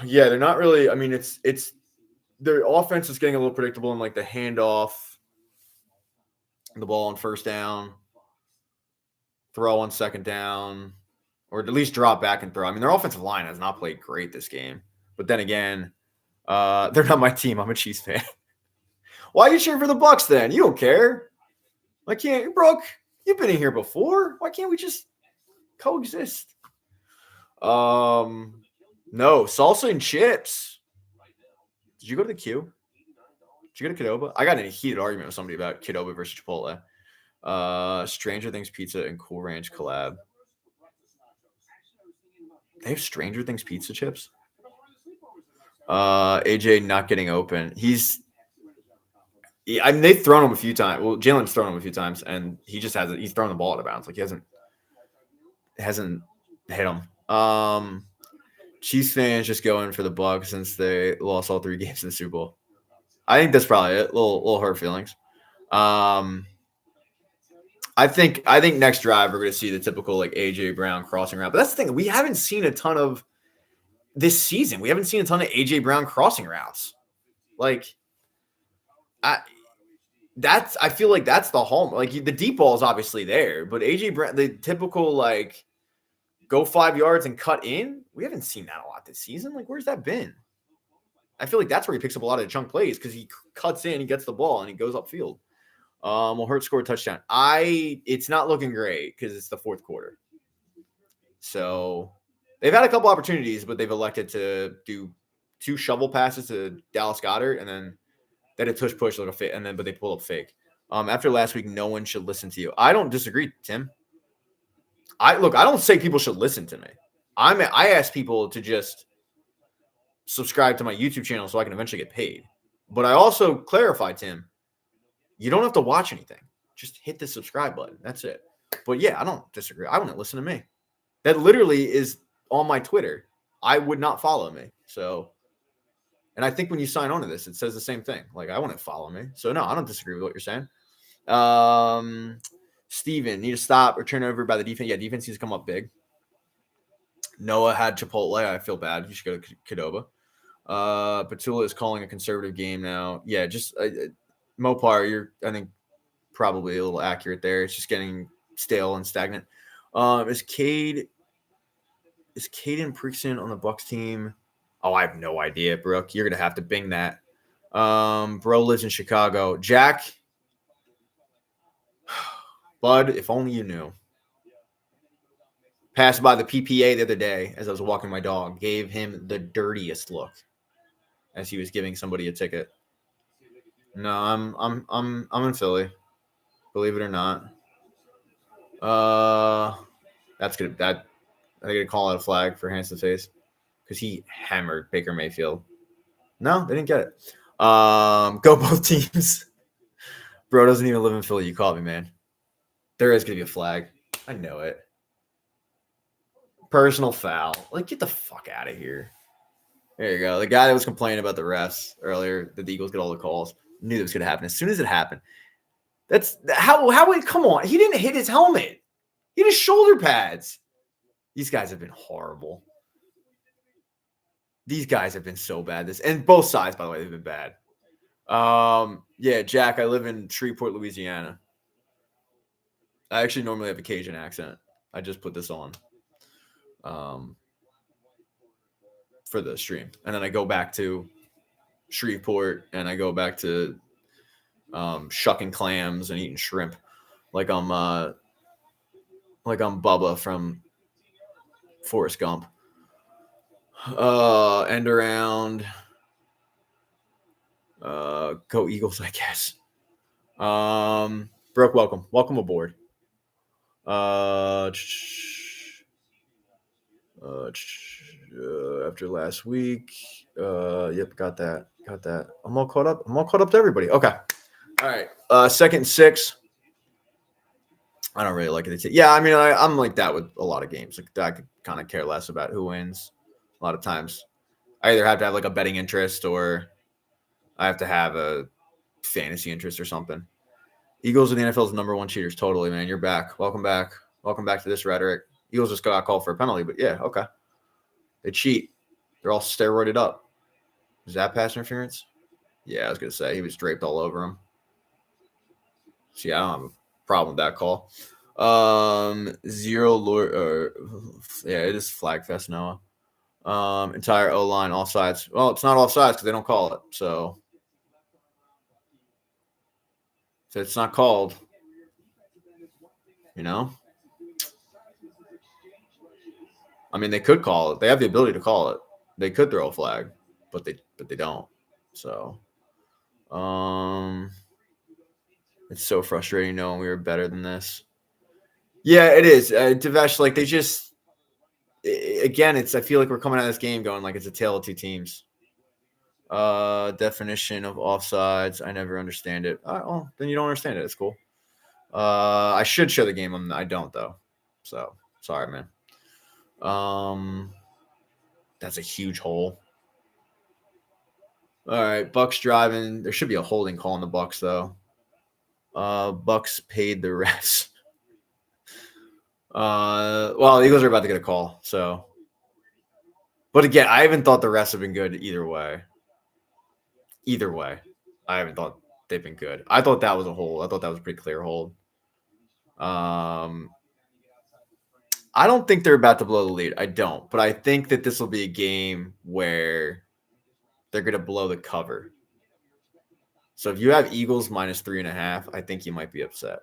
Speaker 1: Yeah, they're not really. I mean, it's their offense is getting a little predictable in like the handoff, the ball on first down, throw on second down, or at least drop back and throw. I mean, their offensive line has not played great this game. But then again, they're not my team. I'm a Chiefs fan. Why are you cheering for the Bucs then? You don't care. Why can't Brooke? You've been in here before. Why can't we just coexist? No, salsa and chips. Did you go to the Q? Did you go to Qdoba? I got in a heated argument with somebody about Qdoba versus Chipotle. Stranger Things Pizza and Cool Ranch collab. They have Stranger Things pizza chips. AJ not getting open. I mean, they've thrown him a few times. Well, Jalen's thrown him a few times, and he just hasn't. He's thrown the ball out of bounds. Like he hasn't hit him. Chiefs fans just going for the Bucs since they lost all 3 games in the Super Bowl. I think that's probably it. Little hurt feelings. I think next drive we're going to see the typical like AJ Brown crossing route. But that's the thing. We haven't seen a ton of this season. We haven't seen a ton of AJ Brown crossing routes. Like I feel like that's the home. Like the deep ball is obviously there, but AJ Brown, the typical like go 5 yards and cut in, we haven't seen that a lot this season. Like where's that been? I feel like that's where he picks up a lot of the chunk plays because he cuts in, he gets the ball, and he goes upfield. Well, Hurt scored a touchdown. It's not looking great because it's the 4th quarter. So they've had a couple opportunities, but they've elected to do 2 shovel passes to Dallas Goedert, and then they had a tush-push, like a fake, but they pulled up fake. After last week, no one should listen to you. I don't disagree, Tim. I don't say people should listen to me. I ask people to just subscribe to my YouTube channel so I can eventually get paid. But I also clarify, Tim, you don't have to watch anything. Just hit the subscribe button. That's it. But yeah, I don't disagree. I wouldn't listen to me. That literally is on my Twitter. I would not follow me. So, and I think when you sign on to this, it says the same thing. Like, I wouldn't follow me. So, no, I don't disagree with what you're saying. Steven, need to stop or turn over by the defense. Yeah, defense needs to come up big. Noah had Chipotle. I feel bad. You should go to Qdoba. Petula is calling a conservative game now. Yeah, just Mopar, you're, I think, probably a little accurate there. It's just getting stale and stagnant. Is Caden Prickson on the Bucs team? Oh, I have no idea, Brooke. You're going to have to bing that. Bro lives in Chicago. Jack, Bud, if only you knew. Passed by the PPA the other day as I was walking my dog. Gave him the dirtiest look as he was giving somebody a ticket. No, I'm in Philly. Believe it or not. That's good. I gotta call out a flag for hands to face because he hammered Baker Mayfield. No, they didn't get it. Go both teams. Bro doesn't even live in Philly. You called me, man. There is gonna be a flag. I know it. Personal foul. Like, get the fuck out of here. There you go. The guy that was complaining about the refs earlier, that the Eagles get all the calls, knew that was going to happen. As soon as it happened, that's how. Come on, he didn't hit his helmet. He had his shoulder pads. These guys have been horrible. These guys have been so bad. And both sides, by the way, they've been bad. Yeah, Jack, I live in Shreveport, Louisiana. I actually normally have a Cajun accent. I just put this on for the stream. And then I go back to Shreveport and I go back to shucking clams and eating shrimp like I'm Bubba from Forrest Gump. End around. Go Eagles, I guess. Brooke, welcome aboard. After last week, yep, got that. I'm all caught up to everybody. Okay, all right. 2nd and 6. I don't really like it. Yeah, I mean, I'm like that with a lot of games. Like I could kind of care less about who wins. A lot of times, I either have to have like a betting interest or I have to have a fantasy interest or something. Eagles are the NFL's number 1 cheaters. Totally, man. You're back. Welcome back to this rhetoric. Eagles just got called for a penalty, but yeah, okay. They cheat. They're all steroided up. Is that pass interference? Yeah, I was going to say. He was draped all over him. See, I don't have a problem with that call. 0 Lord. Yeah, it is flag fest, Noah. Entire O-line offsides. Well, it's not offsides because they don't call it. So it's not called. You know? I mean, they could call it. They have the ability to call it. They could throw a flag, but they don't. So, it's so frustrating knowing we were better than this. Yeah, it is. Devesh, like they just, again, I feel like we're coming out of this game going like it's a tale of two teams. Definition of offsides. I never understand it. Oh, then you don't understand it. It's cool. I should show the game. I don't though. So sorry, man. That's a huge hole. All right, Bucks driving. There should be a holding call on the Bucks though. Bucks paid the refs. Well, the Eagles are about to get a call. So, but again, I haven't thought the refs have been good either way. I haven't thought they've been good. I thought that was a hold. I thought that was a pretty clear hold. I don't think they're about to blow the lead. I don't, but I think that this will be a game where they're going to blow the cover. So if you have Eagles minus 3.5, I think you might be upset.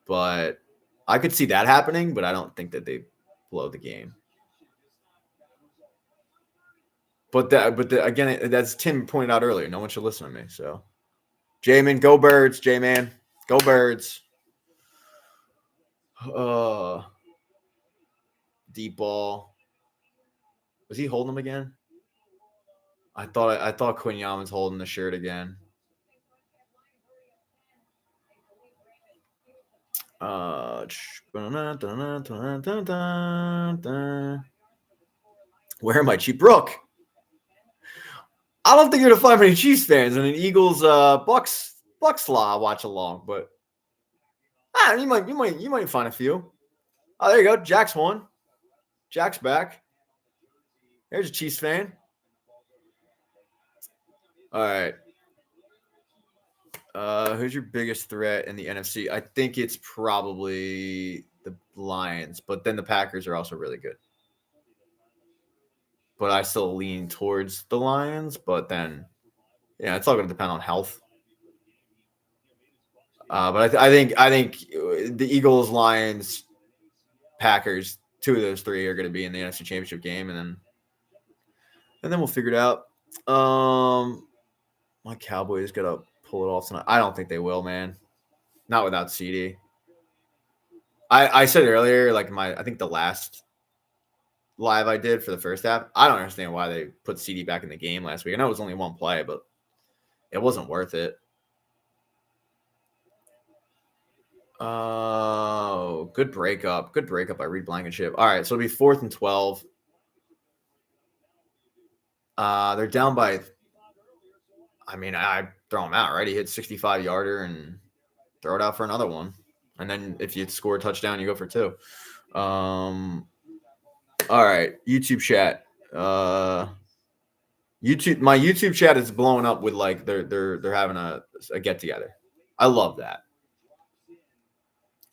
Speaker 1: But I could see that happening, but I don't think that they blow the game. But again, that's Tim pointed out earlier. No one should listen to me. So, Jamin, go Birds, J-Man. Go Birds. Deep ball. Was he holding him again? I thought Quinn Yaman's holding the shirt again. Where am I, Chief Brooke? I don't think you're gonna find many Chiefs fans and an Eagles Bucks law watch along, but you might find a few. Oh, there you go. Jack's won. Jack's back. There's a Chiefs fan. All right. Who's your biggest threat in the NFC? I think it's probably the Lions, but then the Packers are also really good. But I still lean towards the Lions, but then, yeah, it's all going to depend on health. But I think the Eagles, Lions, Packers, 2 of those 3 are going to be in the NFC Championship game, and then we'll figure it out. My Cowboys got to pull it off tonight. I don't think they will, man. Not without CD. I said it earlier, like I think the last live I did for the first half. I don't understand why they put CD back in the game last week. I know it was only one play, but it wasn't worth it. Oh, good breakup. Good breakup by Reed Blankenship. All right, so it'll be 4th and 12. They're down by. I mean, I throw him out, right? He hit 65-yarder and throw it out for another one. And then if you score a touchdown, you go for 2. All right, YouTube chat. My YouTube chat is blowing up with like they're having a get together. I love that.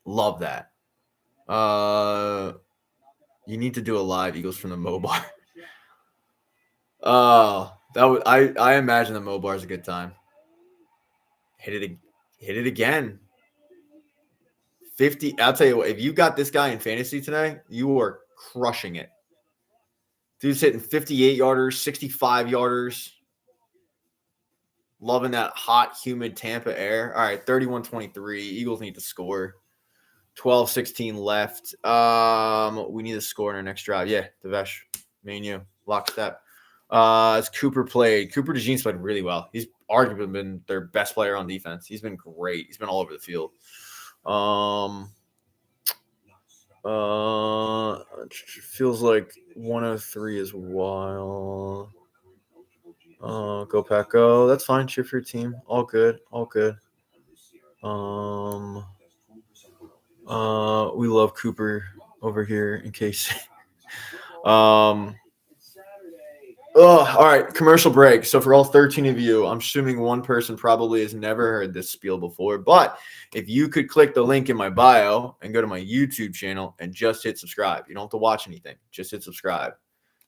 Speaker 1: Love that. You need to do a live Eagles from the Mo Bar. That would I imagine the Mo Bar is a good time. Hit it again. 50. I'll tell you what, if you got this guy in fantasy today, you are crushing it. Dude's hitting 58-yarders, 65-yarders. Loving that hot, humid Tampa air. All right, 31-23. Eagles need to score. 12-16 left. We need to score in our next drive. Yeah, Devesh, me and you, lockstep. As Cooper played, Cooper DeJean's played really well. He's arguably been their best player on defense. He's been great. He's been all over the field. Feels like 103 is wild. Go Pack, go. That's fine. Cheer for your team. All good. All good. We love Cooper over here in case. All right, commercial break. So for all 13 of you, I'm assuming one person probably has never heard this spiel before, but if you could click the link in my bio and go to my YouTube channel and just hit subscribe. You don't have to watch anything. Just hit subscribe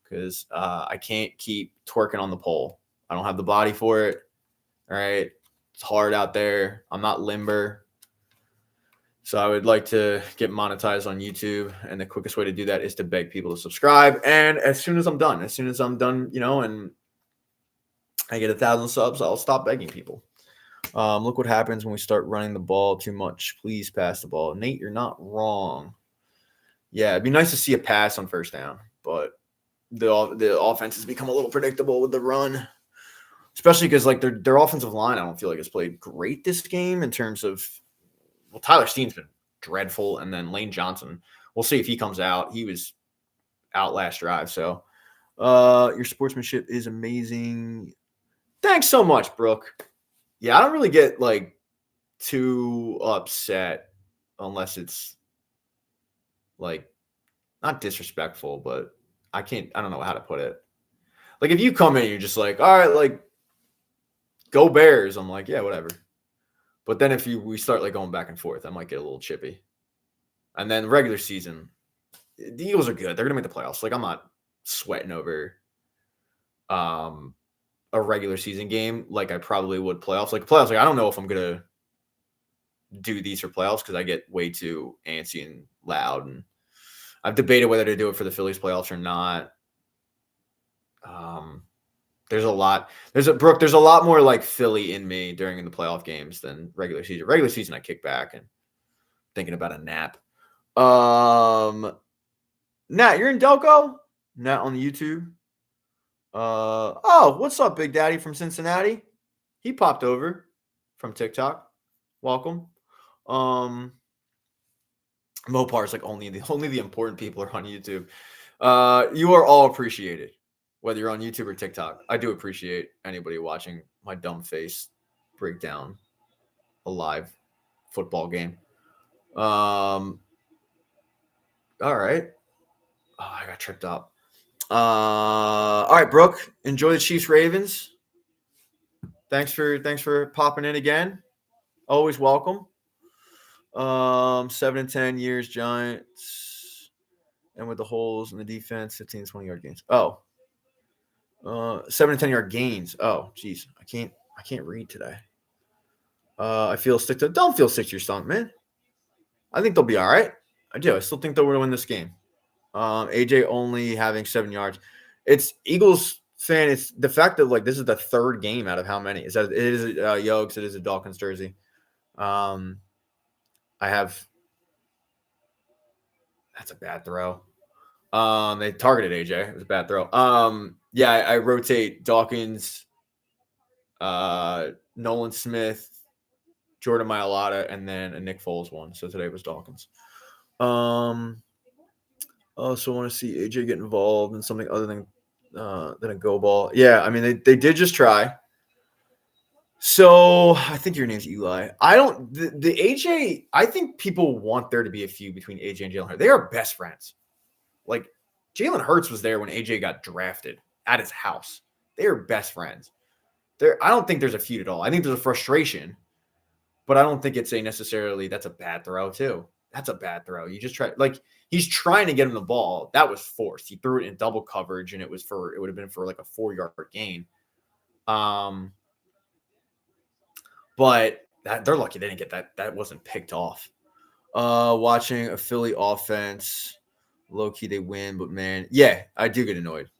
Speaker 1: because I can't keep twerking on the pole. I don't have the body for it. All right. It's hard out there. I'm not limber. So I would like to get monetized on YouTube, and the quickest way to do that is to beg people to subscribe. And as soon as I'm done, and I get 1,000 subs, I'll stop begging people. Look what happens when we start running the ball too much. Please pass the ball. Nate, you're not wrong. Yeah, it'd be nice to see a pass on first down, but the offense has become a little predictable with the run, especially because like their offensive line, I don't feel like has played great this game in terms of. Well, Tyler Steen's been dreadful, and then Lane Johnson, we'll see if he comes out. He was out last drive, so your sportsmanship is amazing. Thanks so much, Brooke. Yeah, I don't really get, like, too upset unless it's, like, not disrespectful, but I don't know how to put it. Like, if you come in and you're just like, all right, like, go Bears, I'm like, yeah, whatever. But then if we start like going back and forth, I might get a little chippy. And then regular season, the Eagles are good. They're going to make the playoffs. Like I'm not sweating over a regular season game like I probably would playoffs. Like playoffs, like I don't know if I'm going to do these for playoffs because I get way too antsy and loud. And I've debated whether to do it for the Phillies playoffs or not. There's a lot more like Philly in me during the playoff games than regular season. Regular season, I kick back and thinking about a nap. Nat, you're in Delco? Nat on the YouTube. What's up, Big Daddy from Cincinnati? He popped over from TikTok. Welcome. Mopar is like only the important people are on YouTube. You are all appreciated. Whether you're on YouTube or TikTok, I do appreciate anybody watching my dumb face break down a live football game. All right. Oh, I got tripped up. All right, Brooke. Enjoy the Chiefs Ravens. Thanks for popping in again. Always welcome. 7 and 10 years Giants, and with the holes in the defense, 15 20 yard gains. 7 and 10 yard gains. Oh, geez. I can't read today. Don't feel sick to your stomach, man. I think they'll be all right. I do. I still think they'll win this game. AJ only having 7 yards. It's Eagles fan. It's the fact that like this is the third game out of how many? It is Yokes. It is a Dawkins jersey. That's a bad throw. They targeted AJ. It was a bad throw. Yeah, I rotate Dawkins, Nolan Smith, Jordan Mailata, and then a Nick Foles one. So today was Dawkins. Also want to see AJ get involved in something other than than a go ball. Yeah, I mean they did just try. So I think your name's Eli. I don't the AJ. I think people want there to be a feud between AJ and Jalen Hurts. They are best friends. Like Jalen Hurts was there when AJ got drafted at his house. They are best friends. I don't think there's a feud at all. I think there's a frustration, but I don't think it's a necessarily that's a bad throw too. That's a bad throw. You just try he's trying to get him the ball. That was forced. He threw it in double coverage and it would have been for like a 4-yard gain. But they're lucky they didn't get that. That wasn't picked off. Watching a Philly offense, low key they win, but man, yeah, I do get annoyed.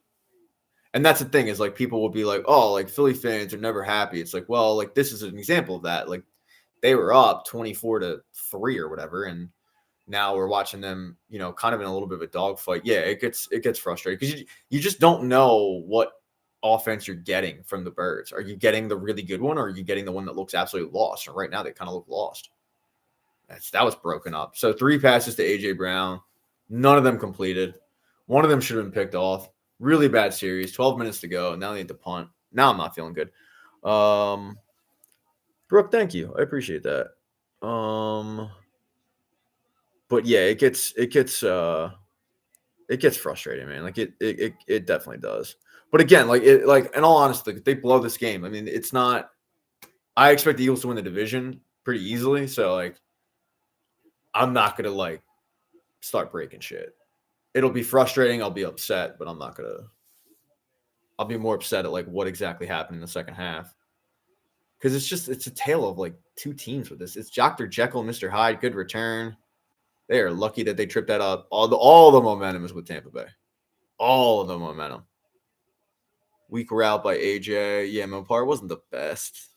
Speaker 1: And that's the thing is like people will be like, oh, like Philly fans are never happy. It's like, well, like this is an example of that. Like they were up 24-3 or whatever, and now we're watching them, kind of in a little bit of a dogfight. Yeah, it gets frustrating because you just don't know what offense you're getting from the Birds. Are you getting the really good one, or are you getting the one that looks absolutely lost? And right now they kind of look lost. That was broken up. So 3 passes to AJ Brown, none of them completed. One of them should have been picked off. Really bad series. 12 minutes to go. Now they need to punt. Now I'm not feeling good. Brooke, thank you. I appreciate that. But yeah, it gets frustrating, man. Like it definitely does. But again, like in all honesty, they blow this game. I mean, it's not. I expect the Eagles to win the division pretty easily. So like, I'm not gonna like start breaking shit. It'll be frustrating. I'll be upset, but I'm not gonna. I'll be more upset at like what exactly happened in the second half. Because it's a tale of like 2 teams with this. It's Dr. Jekyll and Mr. Hyde. Good return. They are lucky that they tripped that up. All the momentum is with Tampa Bay. All of the momentum. Weak route by AJ. Yeah, Mopar wasn't the best.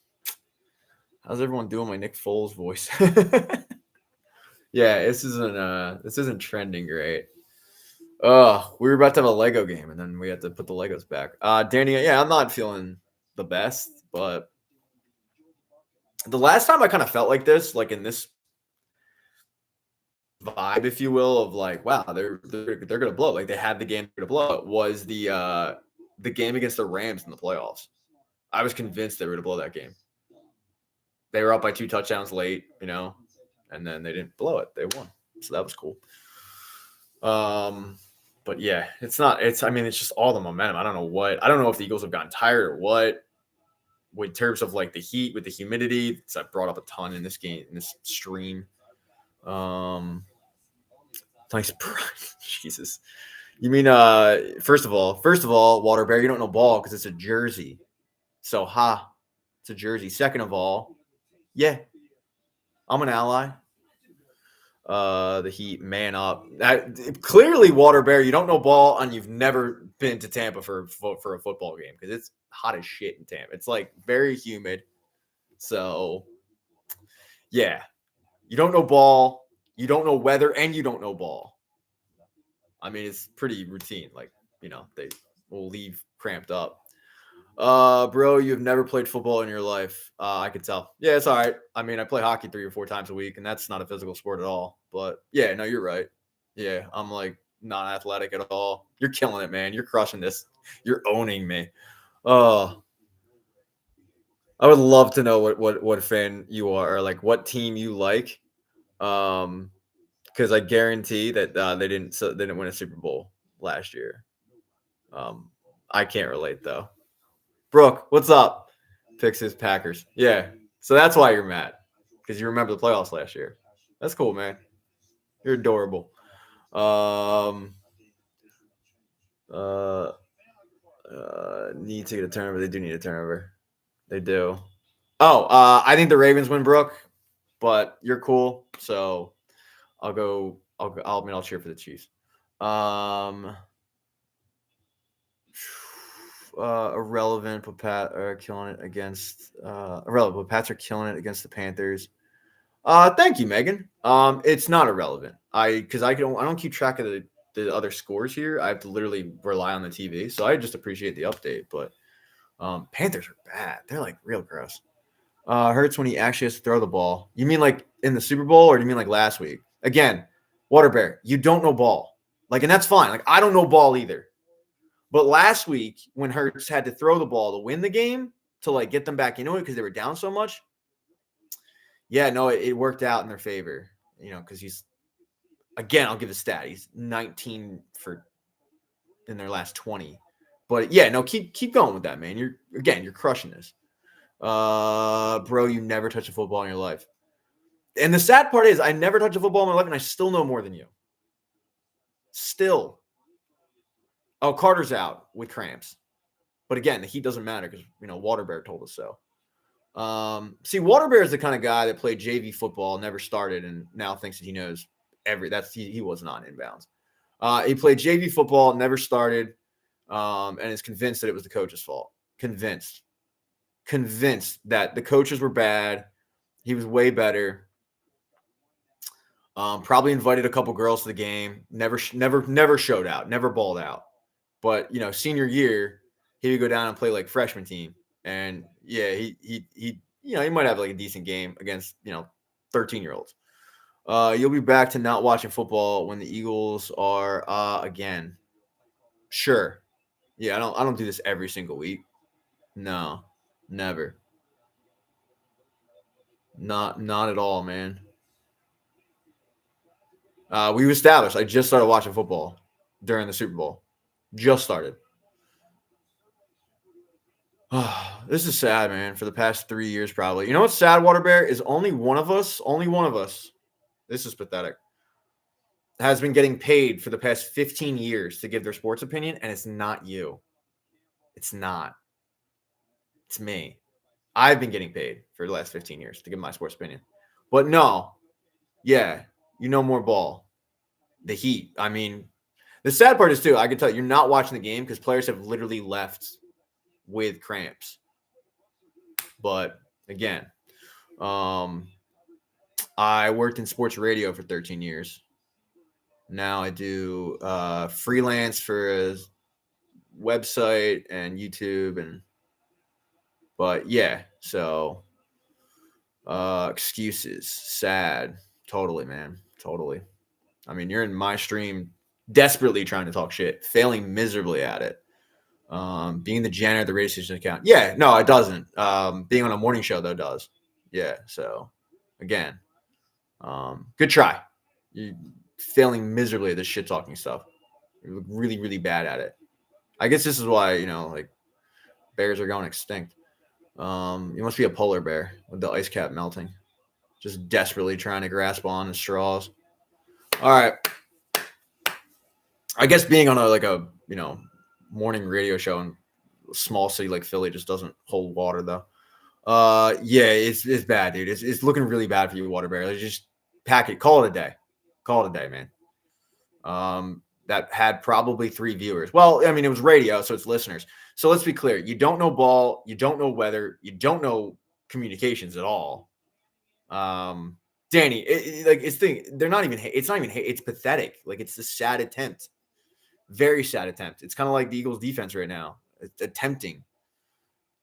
Speaker 1: How's everyone doing my Nick Foles voice? Yeah, this isn't trending great. We were about to have a Lego game, and then we had to put the Legos back. Danny, yeah, I'm not feeling the best, but the last time I kind of felt like this, like in this vibe, if you will, of like, wow, they're gonna blow. Like they had the game to blow. It was the game against the Rams in the playoffs. I was convinced they were gonna blow that game. They were up by 2 touchdowns late, and then they didn't blow it. They won, so that was cool. But yeah, it's just all the momentum. I don't know if the Eagles have gotten tired or what. In terms of like the heat with the humidity, I brought up a ton in this game, in this stream. Nice, Jesus. You mean first of all, Water Bear, you don't know ball because it's a jersey. So it's a jersey. Second of all, yeah, I'm an ally. The Heat, man up. Clearly, Water Bear, you don't know ball, and you've never been to Tampa for a football game because it's hot as shit in Tampa. It's like very humid. So, yeah, you don't know ball, you don't know weather, and you don't know ball. I mean, it's pretty routine. Like, they will leave cramped up. Bro, you've never played football in your life. I could tell. Yeah, it's all right. I mean, I play hockey 3 or 4 times a week, and that's not a physical sport at all. But yeah, no, you're right. Yeah, I'm like not athletic at all. You're killing it, man. You're crushing this. You're owning me. I would love to know what fan you are, or like what team you like. Because I guarantee that they didn't win a Super Bowl last year. I can't relate though. Brooke, what's up? Picks his Packers. Yeah. So that's why you're mad. Because you remember the playoffs last year. That's cool, man. You're adorable. Need to get a turnover. They do need a turnover. They do. I think the Ravens win, Brooke. But you're cool. So I'll cheer for the Chiefs. Irrelevant, but Pat are killing it against irrelevant, but Pats are killing it against the Panthers. Thank you, Megan. It's not irrelevant. I don't keep track of the other scores here. I have to literally rely on the TV, so I just appreciate the update. But Panthers are bad. They're like real gross. Hurts when he actually has to throw the ball. You mean like in the Super Bowl, or do you mean like last week? Again, Water Bear, you don't know ball. Like, and that's fine. Like, I don't know ball either. But last week, when Hurts had to throw the ball to win the game, to like get them back into it because they were down so much, it worked out in their favor. Because he's, again, I'll give a stat. He's 19 in their last 20. But keep going with that, man. You're crushing this. Bro, you never touch a football in your life. And the sad part is I never touch a football in my life, and I still know more than you. Still. Oh, Carter's out with cramps. But again, the heat doesn't matter because, Water Bear told us so. Water Bear is the kind of guy that played JV football, never started, and now thinks that he knows he was not inbounds. He played JV football, never started, and is convinced that it was the coach's fault. Convinced that the coaches were bad. He was way better. Probably invited a couple girls to the game. Never showed out. Never balled out. But senior year, he would go down and play like freshman team, and he might have like a decent game against 13-year-olds. You'll be back to not watching football when the Eagles are again. Sure. Yeah, I don't do this every single week. No, never. Not at all, man. We've established. I just started watching football during the Super Bowl. Just started. This is sad, man. For the past 3 years, probably. You know what's sad, Water Bear? Is only one of us, this is pathetic, has been getting paid for the past 15 years to give their sports opinion, and it's not you. It's not. It's me. I've been getting paid for the last 15 years to give my sports opinion. But no. Yeah, more ball. The Heat. I mean, the sad part is, too, I can tell you're not watching the game because players have literally left with cramps. But, again, I worked in sports radio for 13 years. Now I do freelance for a website and YouTube. But, so excuses. Sad. Totally, man. Totally. I mean, you're in my stream desperately trying to talk shit, failing miserably at it. Being the janitor at the radio station account. Yeah, no, it doesn't. Being on a morning show, though, does. Yeah, so, again, good try. You're failing miserably at this shit-talking stuff. You look really, really bad at it. I guess this is why, bears are going extinct. You must be a polar bear with the ice cap melting. Just desperately trying to grasp on the straws. All right. I guess being on a morning radio show in a small city like Philly just doesn't hold water, though. It's bad, dude. It's looking really bad for you, Water Bear. Let's just pack it. Call it a day, man. That had probably 3 viewers. Well, I mean, it was radio, so it's listeners. So let's be clear. You don't know ball. You don't know weather. You don't know communications at all. Danny, they're not even, it's not even, it's pathetic. Like, it's a sad attempt. Very sad attempt. It's kind of like the Eagles defense right now. It's attempting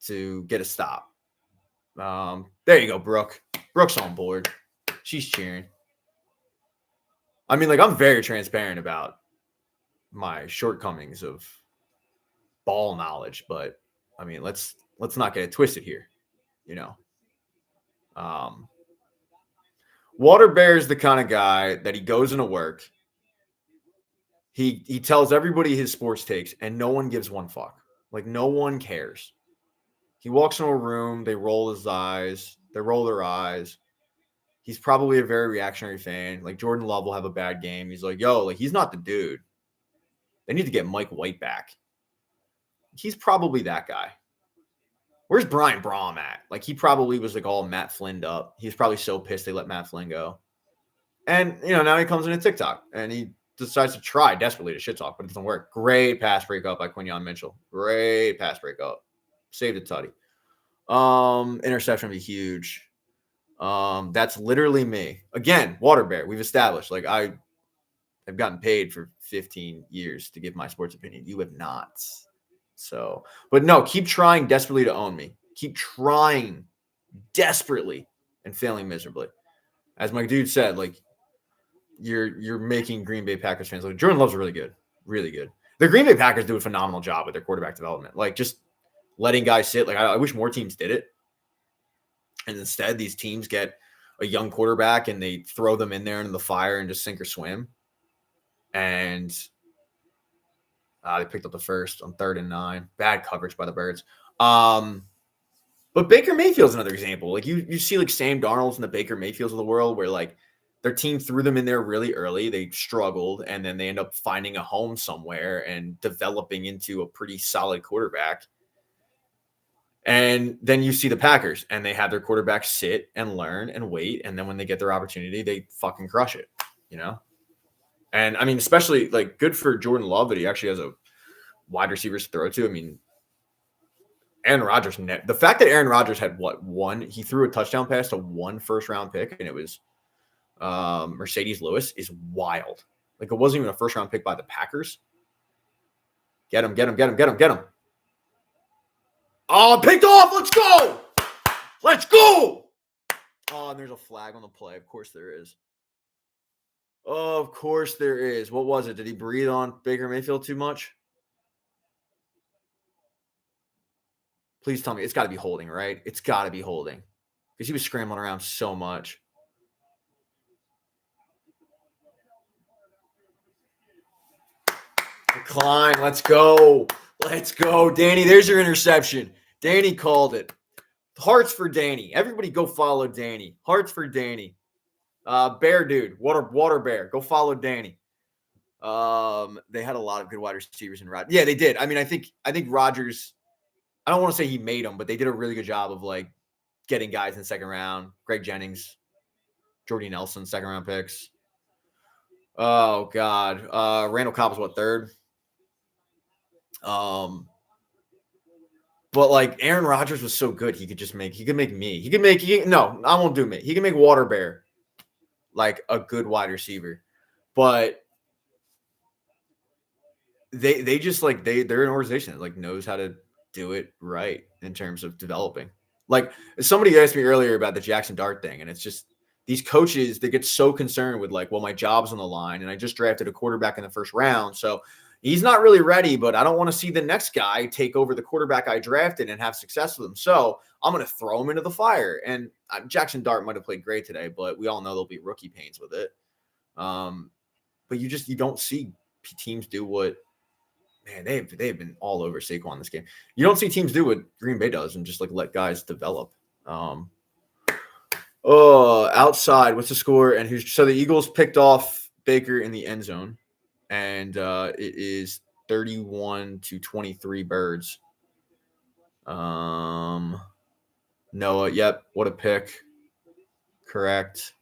Speaker 1: to get a stop. There you go, Brooke. Brooke's on board. She's cheering. I mean, I'm very transparent about my shortcomings of ball knowledge, but I mean, let's not get it twisted here, Water Bear is the kind of guy that he goes into work. He tells everybody his sports takes, and no one gives one fuck. Like, no one cares. He walks into a room, they roll their eyes. He's probably a very reactionary fan. Like, Jordan Love will have a bad game. He's like, he's not the dude. They need to get Mike White back. He's probably that guy. Where's Brian Braum at? Like, he probably was all Matt Flynned up. He's probably so pissed they let Matt Flynn go. And, now he comes into TikTok and he decides to try desperately to shit talk, but it doesn't work. Great pass breakup by Quinyon Mitchell. Great pass breakup. Saved a tutty. Interception would be huge. That's literally me. Again, Water Bear. We've established. I've gotten paid for 15 years to give my sports opinion. You have not. So, but no, keep trying desperately to own me. Keep trying desperately and failing miserably. As my dude said, you're making Green Bay Packers fans look. Jordan Love's really good. Really good. The Green Bay Packers do a phenomenal job with their quarterback development. Like, just letting guys sit. Like, I wish more teams did it. And instead, these teams get a young quarterback and they throw them in there into the fire and just sink or swim. And they picked up the first on 3rd and 9. Bad coverage by the Birds. But Baker Mayfield's another example. Like, you see like Sam Darnold's and the Baker Mayfields of the world where like their team threw them in there really early. They struggled, and then they end up finding a home somewhere and developing into a pretty solid quarterback. And then you see the Packers, and they have their quarterback sit and learn and wait. And then when they get their opportunity, they fucking crush it, you know? And I mean, especially like good for Jordan Love that he actually has a wide receivers to throw to. I mean, Aaron Rodgers, the fact that Aaron Rodgers had he threw a touchdown pass to 1 first-round pick, and it was Mercedes Lewis, is wild. Like, it wasn't even a first-round pick by the Packers. Get him. Oh, picked off. Let's go. Oh, and there's a flag on the play. Of course there is. Of course there is. What was it? Did he breathe on Baker Mayfield too much? Please tell me. It's got to be holding, right? It's got to be holding. Because he was scrambling around so much. Klein, let's go. Danny, there's your interception. Danny called it. Hearts for Danny. Everybody go follow Danny. Hearts for Danny. Bear dude. Water bear. Go follow Danny. They had a lot of good wide receivers in Rodgers. Yeah, they did. I mean, I think Rodgers, I don't want to say he made them, but they did a really good job of like getting guys in the second round. Greg Jennings, Jordy Nelson, second round picks. Oh God. Randall Cobb was 3rd? But like Aaron Rodgers was so good, he could make me. No, I won't do me. He can make Water Bear like a good wide receiver. But they just like they're an organization that like knows how to do it right in terms of developing. Like, somebody asked me earlier about the Jackson Dart thing, and it's just these coaches, they get so concerned with like, well, my job's on the line, and I just drafted a quarterback in the first round, so he's not really ready, but I don't want to see the next guy take over the quarterback I drafted and have success with him. So I'm going to throw him into the fire. And Jackson Dart might have played great today, but we all know there'll be rookie pains with it. But you don't see teams do what, man, they've been all over Saquon this game. You don't see teams do what Green Bay does and just like let guys develop. Outside, what's the score? And so the Eagles picked off Baker in the end zone. And it is 31-23 Birds. Noah, yep, what a pick. Correct.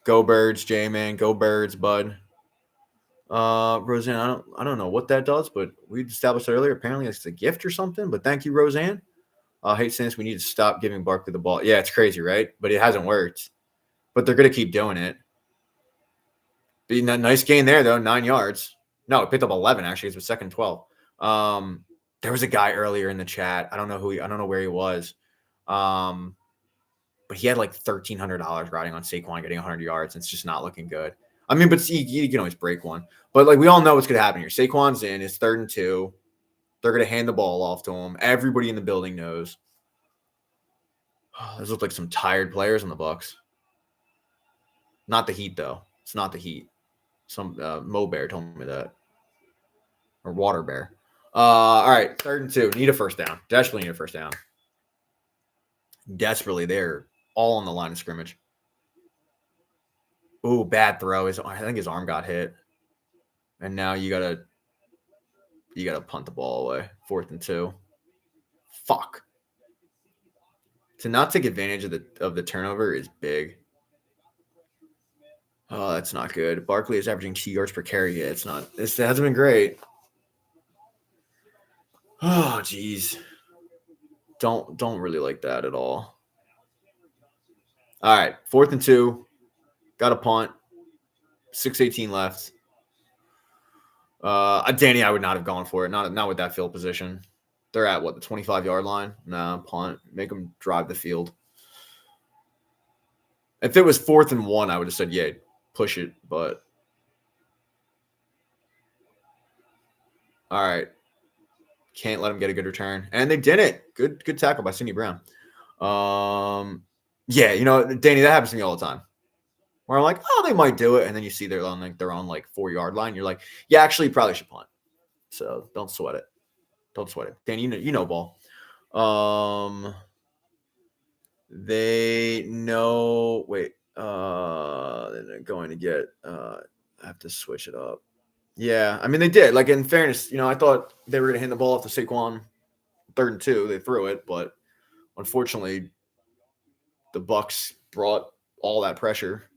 Speaker 1: Go Birds, J-Man. Go Birds, bud. Roseanne, I don't know what that does, but we established earlier. Apparently it's a gift or something, but thank you, Roseanne. I hate saying this. We need to stop giving Barkley the ball. Yeah, it's crazy, right? But it hasn't worked. But they're going to keep doing it. Being that nice gain there, though, 9 yards. No, it picked up 11, actually. It was 2nd 12. There was a guy earlier in the chat. I don't know where he was. But he had like $1,300 riding on Saquon getting 100 yards. It's just not looking good. I mean, but you can always break one. But like, we all know what's going to happen here. Saquon's in. It's 3rd and 2. They're going to hand the ball off to him. Everybody in the building knows. Those look like some tired players on the Bucs. Not the Heat, though. It's not the Heat. Some Mo Bear told me that. Or Water Bear. All right, 3rd and 2. Need a first down. Desperately need a first down. Desperately. They're all on the line of scrimmage. Ooh, bad throw. I think his arm got hit. And now you gotta punt the ball away. 4th and 2. Fuck. To not take advantage of the turnover is big. Oh, that's not good. Barkley is averaging 2 yards per carry. Yeah, it hasn't been great. Oh, geez. Don't really like that at all. All right, 4th and 2. Got a punt. 6:18 left. Danny, I would not have gone for it. Not with that field position. They're at, the 25-yard line? Nah, punt. Make them drive the field. If it was 4th and 1, I would have said, yeah, push it. But All right. Can't let him get a good return. And they did it. Good tackle by Sidney Brown. Yeah, you know, Danny, that happens to me all the time. Where I'm like, oh, they might do it. And then you see they're on like 4-yard line. You're like, yeah, actually, you probably should punt. So don't sweat it. Don't sweat it. Danny, you know ball. They know. Wait. They're going to get. I have to switch it up. Yeah, I mean they did. Like in fairness, you know, I thought they were going to hand the ball off to Saquon 3rd and 2. They threw it, but unfortunately, the Bucs brought all that pressure,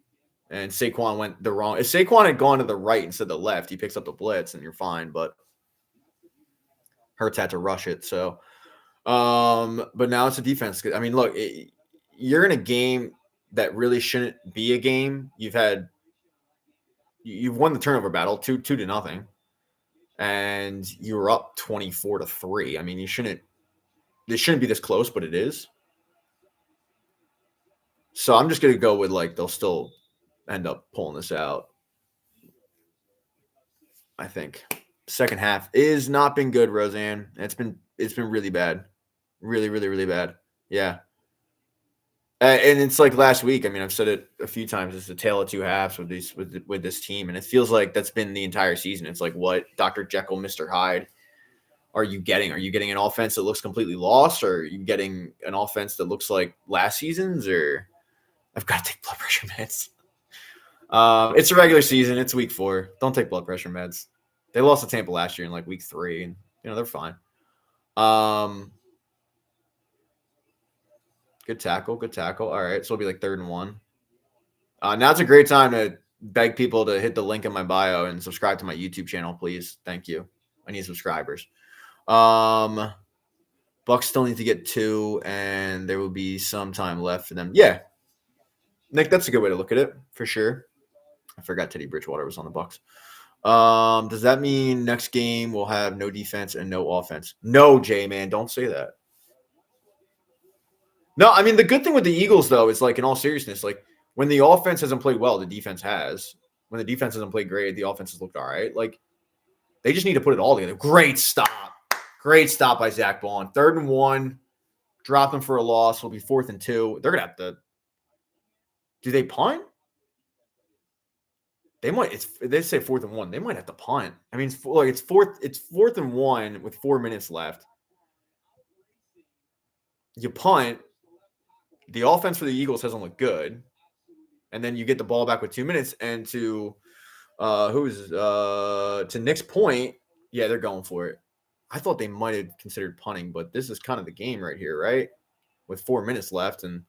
Speaker 1: and Saquon went the wrong. If Saquon had gone to the right instead of the left, he picks up the blitz, and you're fine. But Hurts had to rush it. So, but now it's a defense. I mean, look, you're in a game that really shouldn't be a game. You've won the turnover battle 2-0, and you were up 24-3. I mean, this shouldn't be this close, but it is. So I'm just gonna go with like they'll still end up pulling this out. I think second half is not been good, Roseanne. It's been really bad, really, really, really bad. Yeah. And it's like last week. I mean, I've said it a few times. It's a tale of two halves with this team, and it feels like that's been the entire season. It's like, what Dr. Jekyll, Mr. Hyde are you getting? Are you getting an offense that looks completely lost, or are you getting an offense that looks like last season's? Or I've got to take blood pressure meds. It's a regular season. It's week 4. Don't take blood pressure meds. They lost to Tampa last year in like week 3, and you know they're fine. Good tackle. All right, so it'll be like 3rd and 1. Now it's a great time to beg people to hit the link in my bio and subscribe to my YouTube channel, please. Thank you. I need subscribers. Bucs still need to get 2, and there will be some time left for them. Yeah, Nick, that's a good way to look at it for sure. I forgot Teddy Bridgewater was on the Bucs. Does that mean next game we'll have no defense and no offense? No, Jay, man, don't say that. No, I mean, the good thing with the Eagles, though, is like in all seriousness, like when the offense hasn't played well, the defense has. When the defense hasn't played great, the offense has looked all right. Like they just need to put it all together. Great stop by Zach Bond. 3rd and 1, drop them for a loss. It'll be 4th and 2. They're gonna have to. Do they punt? They might. They say 4th and 1. They might have to punt. I mean, it's 4th and 1 with 4 minutes left. You punt. The offense for the Eagles hasn't looked good, and then you get the ball back with 2 minutes. And to Nick's point, yeah, they're going for it. I thought they might have considered punting, but this is kind of the game right here, right? With 4 minutes left, and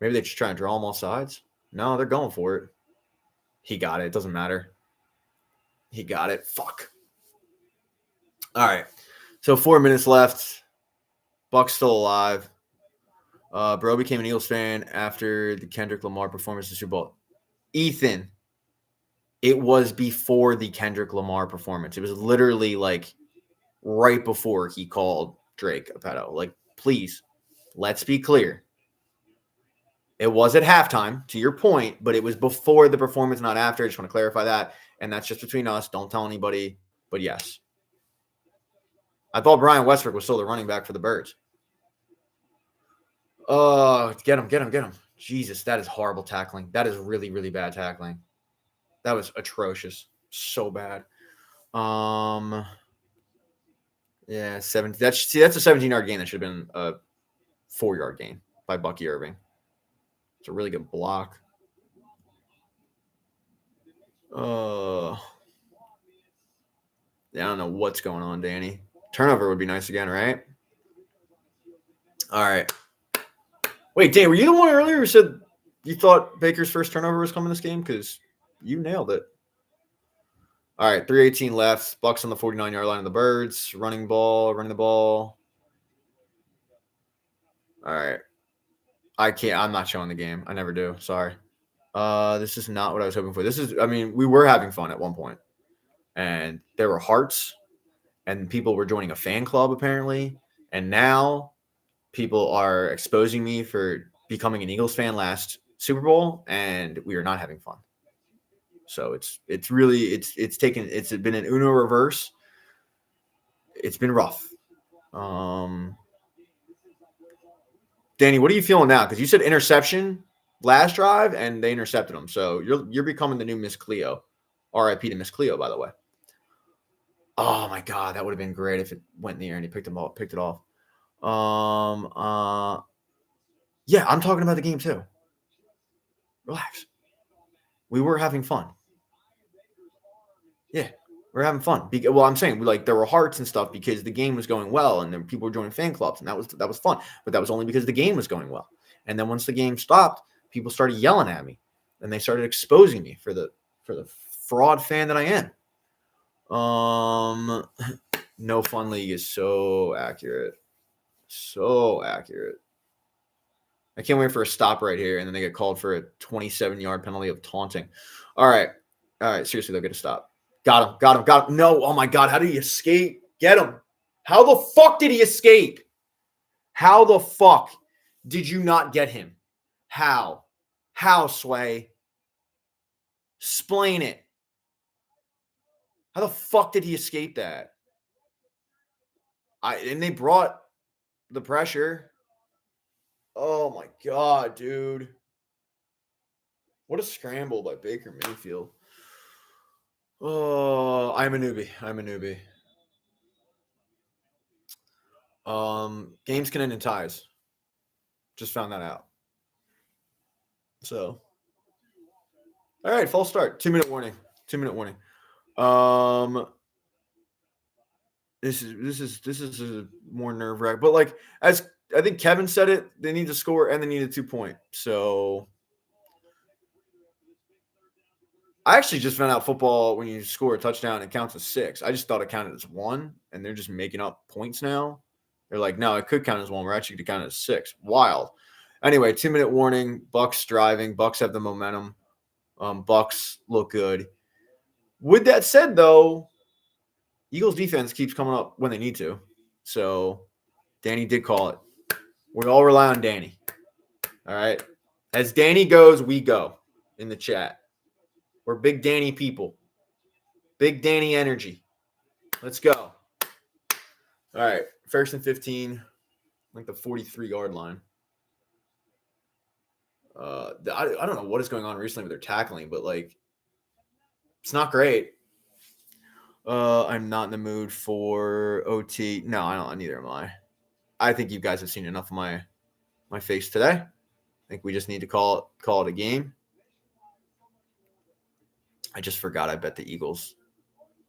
Speaker 1: maybe they just try and draw them all sides. No, they're going for it. He got it. It doesn't matter. He got it. Fuck. All right. So 4 minutes left. Bucs still alive. Bro became an Eagles fan after the Kendrick Lamar performance in the Super Bowl. Ethan, it was before the Kendrick Lamar performance. It was literally like right before he called Drake a pedo. Like, please, let's be clear. It was at halftime, to your point, but it was before the performance, not after. I just want to clarify that. And that's just between us. Don't tell anybody. But yes. I thought Brian Westbrook was still the running back for the Birds. Oh, get him. Jesus, that is horrible tackling. That is really, really bad tackling. That was atrocious. So bad. Yeah, 70. That's a 17-yard gain. That should have been a 4-yard gain by Bucky Irving. It's a really good block. Yeah, I don't know what's going on, Danny. Turnover would be nice again, right? All right. Wait, Dan, were you the one earlier who said you thought Baker's first turnover was coming this game? Because you nailed it. All right, 3:18 left. Bucs on the 49-yard line of the Birds. Running the ball. All right. I'm not showing the game. I never do. Sorry. This is not what I was hoping for. We were having fun at one point. And there were hearts. And people were joining a fan club, apparently. And now people are exposing me for becoming an Eagles fan last Super Bowl, and we are not having fun. So it's been an Uno reverse. it's been rough. Danny, what are you feeling now? Because you said interception last drive, and they intercepted him. So you're becoming the new Miss Cleo. R.I.P. to Miss Cleo, by the way. Oh my God, that would have been great if it went in the air and he picked it off. Yeah, I'm talking about the game too. Relax. We were having fun. Yeah, we're having fun. Well, I'm saying there were hearts and stuff because the game was going well, and then people were joining fan clubs, and that was fun. But that was only because the game was going well. And then once the game stopped, people started yelling at me, and they started exposing me for the fraud fan that I am. No Fun League is so accurate. So accurate. I can't wait for a stop right here, and then they get called for a 27-yard penalty of taunting. All right. Seriously, they'll get a stop. Got him. No, oh my God, how did he escape? Get him. How the fuck did he escape? How the fuck did you not get him? How? How, Sway? Explain it. How the fuck did he escape that? And they brought the pressure. Oh my God, dude. What a scramble by Baker Mayfield. Oh, I'm a newbie. Games can end in ties. Just found that out. So, all right, false start. 2-minute warning. This is a more nerve-wracking. But as I think Kevin said it, they need to score and they need a 2-point. So I actually just found out football, when you score a touchdown, it counts as 6. I just thought it counted as 1, and they're just making up points now. They're like, no, it could count as 1. We're actually going to count it as 6. Wild. Anyway, 2-minute warning. Bucks driving. Bucks have the momentum. Bucks look good. With that said, though, Eagles defense keeps coming up when they need to. So Danny did call it. We all rely on Danny. All right. As Danny goes, we go in the chat. We're big Danny people. Big Danny energy. Let's go. All right. 1st and 15. The 43-yard line. I don't know what is going on recently with their tackling, but it's not great. I'm not in the mood for OT. No, I don't. Neither am I. I think you guys have seen enough of my face today. I think we just need to call it a game. I just forgot I bet the Eagles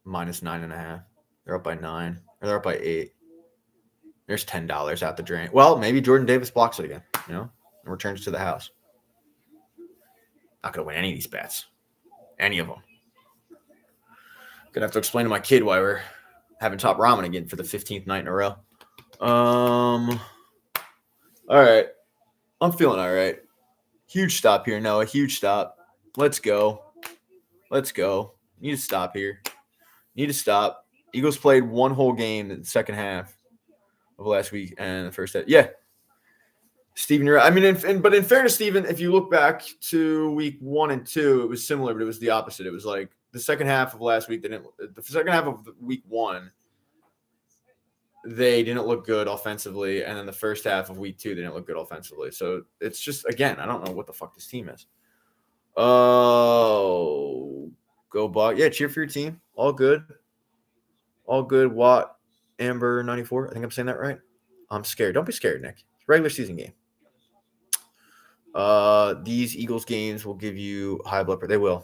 Speaker 1: -9.5. They're up by 9. Or they're up by 8. There's $10 out the drain. Well, maybe Jordan Davis blocks it again, and returns to the house. Not going to win any of these bets. Any of them. Going to have to explain to my kid why we're having top ramen again for the 15th night in a row. All right. I'm feeling all right. Huge stop here, Noah. Huge stop. Let's go. Need to stop here. Eagles played one whole game in the second half of last week and the first half. Yeah. Steven, you're right. I mean, but in fairness, Steven, if you look back to week 1 and 2, it was similar, but it was the opposite. It was the second half of last week, the second half of week 1, they didn't look good offensively, and then the first half of week 2, they didn't look good offensively. So it's just, again, I don't know what the fuck this team is. Oh, go Buck. Yeah, cheer for your team. All good. Watt, Amber 94. I think I'm saying that right. I'm scared. Don't be scared, Nick. It's a regular season game. These Eagles games will give you high blood pressure.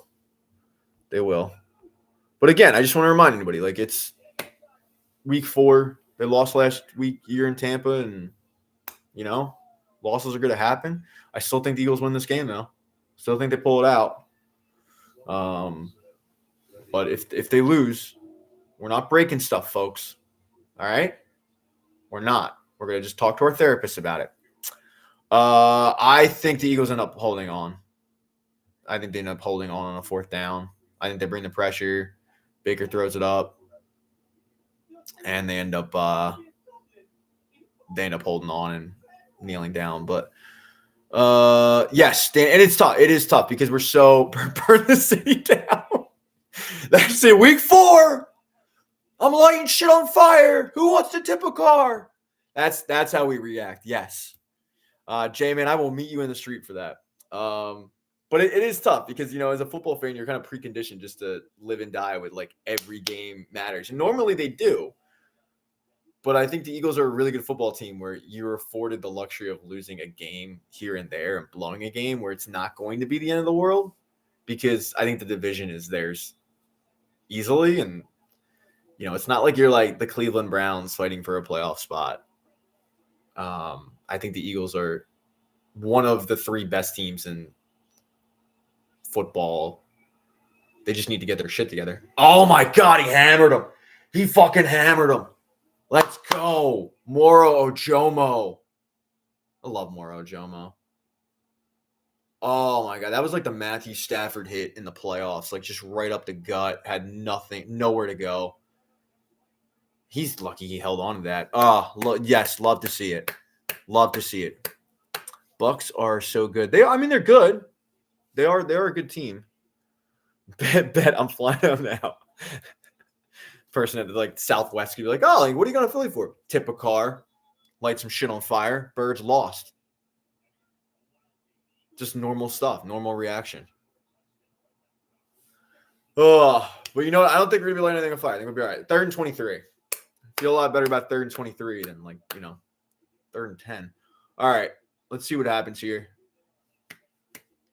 Speaker 1: They will. But again, I just want to remind anybody, it's week 4. They lost last week here in Tampa, and losses are going to happen. I still think the Eagles win this game, though. Still think they pull it out. But if they lose, we're not breaking stuff, folks. All right? We're not. We're going to just talk to our therapist about it. I think the Eagles end up holding on. I think they end up holding on a 4th down. I think they bring the pressure. Baker throws it up. And they end up holding on and kneeling down. But yes, and it's tough. It is tough because we're so burn the city down. That's it. Week 4. I'm lighting shit on fire. Who wants to tip a car? That's how we react. Yes. J-Man, I will meet you in the street for that. But it is tough because, as a football fan, you're kind of preconditioned just to live and die with, like, every game matters. And normally they do. But I think the Eagles are a really good football team where you're afforded the luxury of losing a game here and there and blowing a game where it's not going to be the end of the world, because I think the division is theirs easily. And, it's not like you're like the Cleveland Browns fighting for a playoff spot. I think the Eagles are one of the 3 best teams in football. They just need to get their shit together. Oh, my God, he hammered him. He fucking hammered him. Let's go. Moro Ojomo. I love Moro Ojomo. Oh, my God. That was like the Matthew Stafford hit in the playoffs. Like, just right up the gut. Had nowhere to go. He's lucky he held on to that. Yes, love to see it. Love to see it. Bucks are so good. They're good. They're a good team. Bet I'm flying out now. Person at like Southwest could be like, oh, what are you going to Philly for? Tip a car, light some shit on fire, birds lost. Just normal stuff, normal reaction. But you know what? I don't think we're going to be lighting anything on fire. I think we'll be all right. 3rd and 23. I feel a lot better about 3rd and 23 than 3rd and 10. All right, let's see what happens here.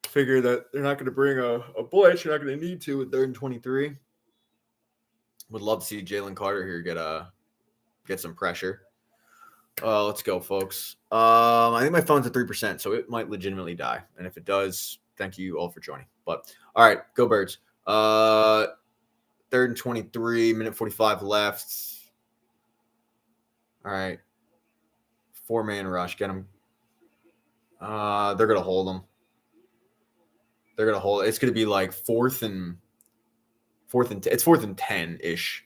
Speaker 1: Figure that they're not going to bring a blitz. You're not going to need to with 3rd and 23. Would love to see Jalen Carter here get some pressure. Let's go, folks. I think my phone's at 3%, so it might legitimately die. And if it does, thank you all for joining. But all right, go Birds. 3rd and 23, minute 45 left. All right, 4-man rush. Get him. They're gonna hold him. They're gonna hold. It's gonna be like 4th and 10-ish.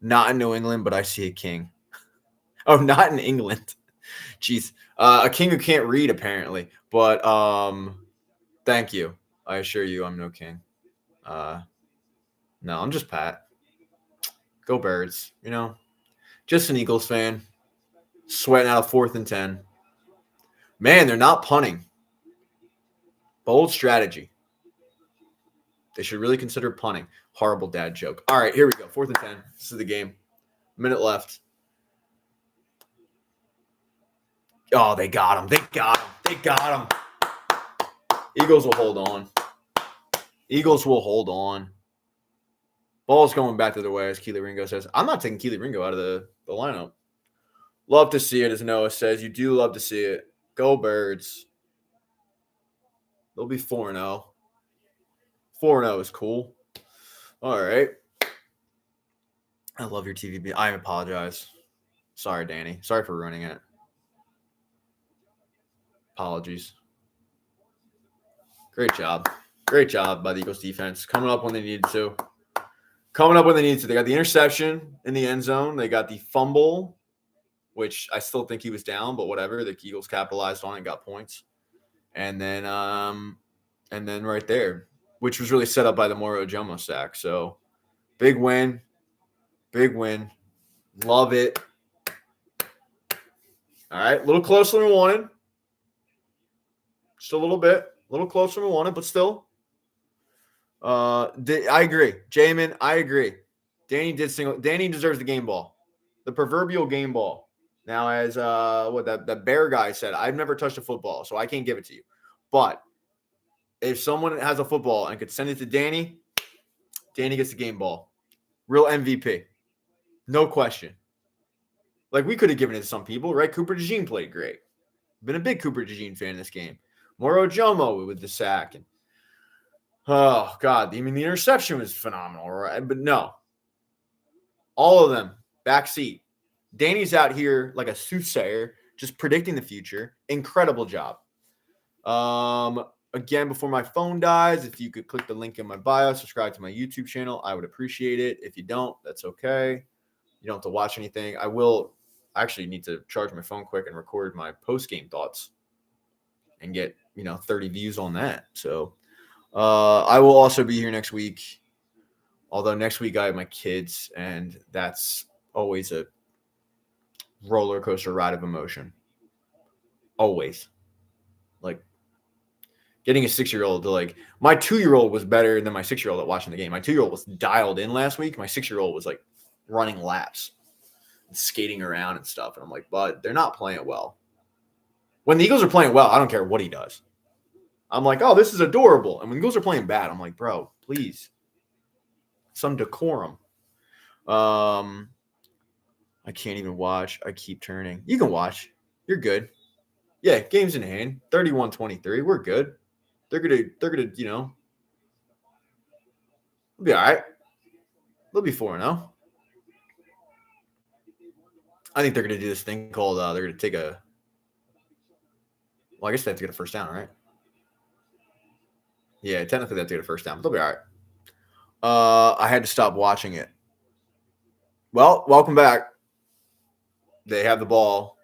Speaker 1: Not in New England, but I see a king. Oh, not in England. Jeez. A king who can't read, apparently. But thank you. I assure you I'm no king. No, I'm just Pat. Go Birds. Just an Eagles fan. Sweating out of 4th and 10. Man, they're not punting. Bold strategy. They should really consider punting. Horrible dad joke. All right, here we go. 4th and 10. This is the game. Minute left. Oh, they got him. They got him. Eagles will hold on. Ball's going back the other way, as Keely Ringo says. I'm not taking Keely Ringo out of the lineup. Love to see it, as Noah says. You do love to see it. Go Birds. They'll be 4-0. 4-0 is cool. All right. I love your TV. I apologize. Sorry, Danny. Sorry for ruining it. Apologies. Great job. Great job by the Eagles defense. Coming up when they needed to. They got the interception in the end zone. They got the fumble, which I still think he was down, but whatever. The Eagles capitalized on it and got points. And then right there, which was really set up by the Moro Ojomo sack. So big win. Love it. All right, a little closer than we wanted. Just a little bit. A little closer than we wanted, but still. I agree. Jamin, I agree. Danny deserves the game ball. The proverbial game ball. Now, as that Bear guy said, I've never touched a football, so I can't give it to you. But if someone has a football and could send it to Danny, Danny gets the game ball. Real MVP. No question. Like, we could have given it to some people, right? Cooper DeJean played great. Been a big Cooper DeJean fan in this game. Moro Ojomo with the sack. And oh, God. The interception was phenomenal, right? But no. All of them, backseat. Danny's out here like a soothsayer, just predicting the future. Incredible job. Again, before my phone dies, if you could click the link in my bio, subscribe to my YouTube channel, I would appreciate it. If you don't, that's okay. You don't have to watch anything. I will actually need to charge my phone quick and record my post-game thoughts and get, 30 views on that. So I will also be here next week Although next week I have my kids, and that's always a roller coaster ride of emotion. Always. Like getting a 6-year-old to like my 2-year-old was better than my 6-year-old at watching the game. My 2-year-old was dialed in last week. My 6-year-old was like running laps and skating around and stuff. And I'm like, but they're not playing well. When the Eagles are playing well, I don't care what he does. I'm like, oh, this is adorable. And when the Eagles are playing bad, I'm like, bro, please. Some decorum. I can't even watch. I keep turning. You can watch. You're good. Yeah, game's in hand. 31-23. We're good. They're gonna, you know, they'll be all right. They'll be 4-0. I think they're gonna do this thing called they're gonna take a. Well, I guess they have to get a first down, right? Yeah, technically they have to get a first down, but they'll be all right. I had to stop watching it. Well, welcome back. They have the ball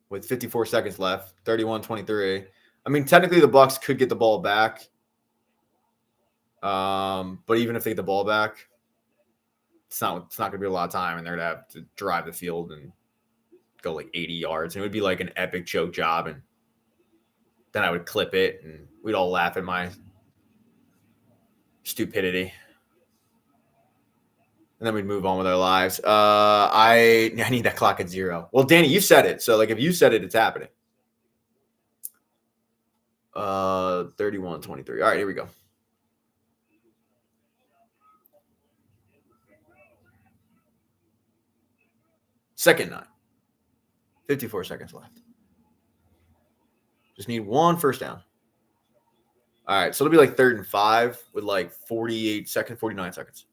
Speaker 1: with 54 seconds left, 31-23. I mean, technically the Bucs could get the ball back. But even if they get the ball back, it's not going to be a lot of time, and they're going to have to drive the field and go like 80 yards. And it would be like an epic choke job, and then I would clip it, and we'd all laugh at my stupidity. And then we'd move on with our lives. I need that clock at 0. Well, Danny, you said it. So, like, if you said it, it's happening. 31-23. All right, here we go. Second 9. 54 seconds left. Just need one first down. All right, so it'll be like 3rd and 5 with like 49 seconds.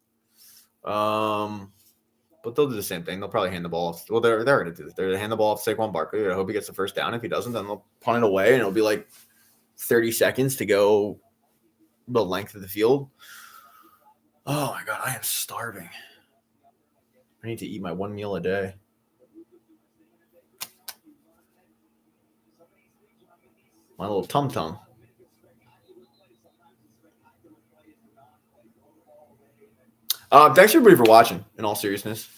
Speaker 1: But they'll do the same thing. They'll probably hand the ball off. Well, they're going to do this. They're going to hand the ball off to Saquon Barkley. I hope he gets the first down. If he doesn't, then they'll punt it away, and it'll be like 30 seconds to go the length of the field. Oh, my God. I am starving. I need to eat my one meal a day. My little tum-tum. Thanks everybody for watching, in all seriousness.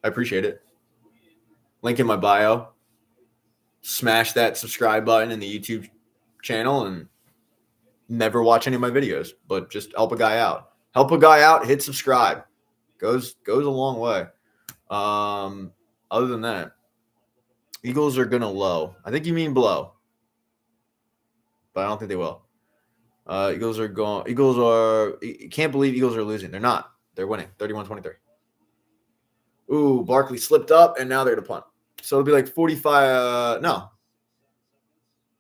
Speaker 1: I appreciate it. Link in my bio. Smash that subscribe button in the YouTube channel and never watch any of my videos, but just help a guy out. Help a guy out, hit subscribe. Goes a long way. Other than that, Eagles are gonna low. I think you mean blow, but I don't think they will. Eagles are going. You can't believe Eagles are losing. They're not. They're winning. 31-23. Ooh, Barkley slipped up, and now they're going to punt. So it'll be like 45. No.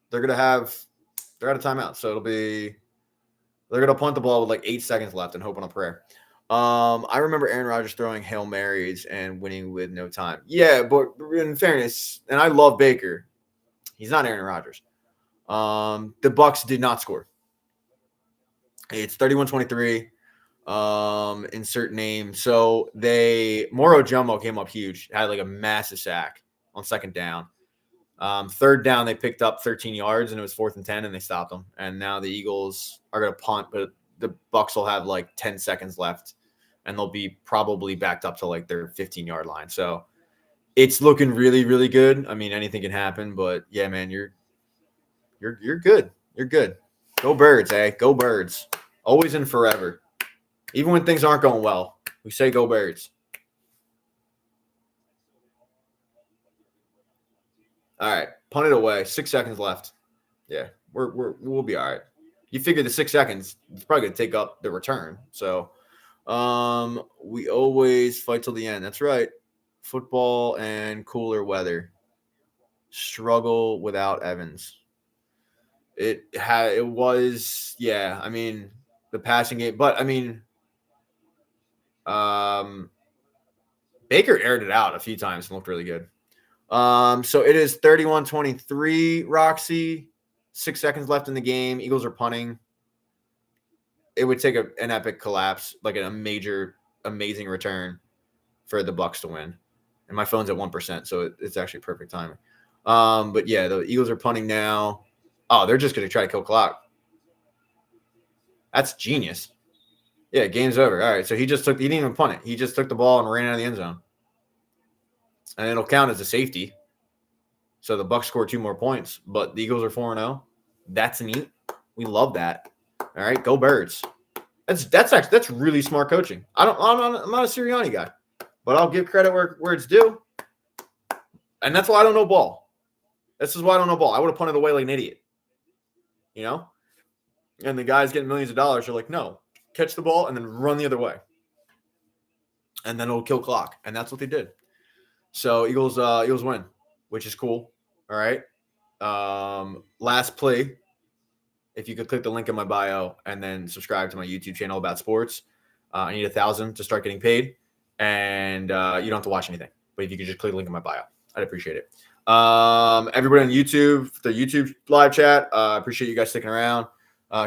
Speaker 1: They're out of timeout. So they're going to punt the ball with like 8 seconds left and hope on a prayer. I remember Aaron Rodgers throwing Hail Marys and winning with no time. Yeah, but in fairness, and I love Baker. He's not Aaron Rodgers. The Bucs did not score. It's 31-23. Insert name. So Moro Jomo came up huge, had like a massive sack on second down. 3rd down, they picked up 13 yards, and it was 4th and 10, and they stopped them. And now the Eagles are going to punt, but the Bucs will have like 10 seconds left, and they'll be probably backed up to like their 15-yard line. So it's looking really, really good. I mean, anything can happen, but yeah, man, you're good. You're good. Go Birds, eh? Go Birds. Always and forever. Even when things aren't going well, we say go Birds. All right, punt it away. 6 seconds left. Yeah, we'll be all right. You figure the 6 seconds, it's probably going to take up the return. So we always fight till the end. That's right. Football and cooler weather. Struggle without Evans. It was, yeah, I mean, the passing game. But, I mean, Baker aired it out a few times and looked really good. So it is 31-23, Roxy. 6 seconds left in the game. Eagles are punting. It would take an epic collapse, like a major, amazing return for the Bucs to win. And my phone's at 1%, so it's actually perfect timing. But, yeah, the Eagles are punting now. Oh, they're just going to try to kill clock. That's genius. Yeah, game's over. All right, so he didn't even punt it. He just took the ball and ran out of the end zone. And it'll count as a safety. So the Bucs scored 2 more points, but the Eagles are 4-0. That's neat. We love that. All right, go Birds. That's really smart coaching. I'm not a Sirianni guy, but I'll give credit where it's due. And that's why I don't know ball. This is why I don't know ball. I would have punted away like an idiot. You know? And the guys getting millions of dollars are like, no, catch the ball and then run the other way. And then it'll kill clock. And that's what they did. So Eagles win, which is cool. All right. Last play. If you could click the link in my bio and then subscribe to my YouTube channel about sports. I need 1,000 to start getting paid. And you don't have to watch anything. But if you could just click the link in my bio, I'd appreciate it. Everybody on YouTube, the YouTube live chat, appreciate you guys sticking around.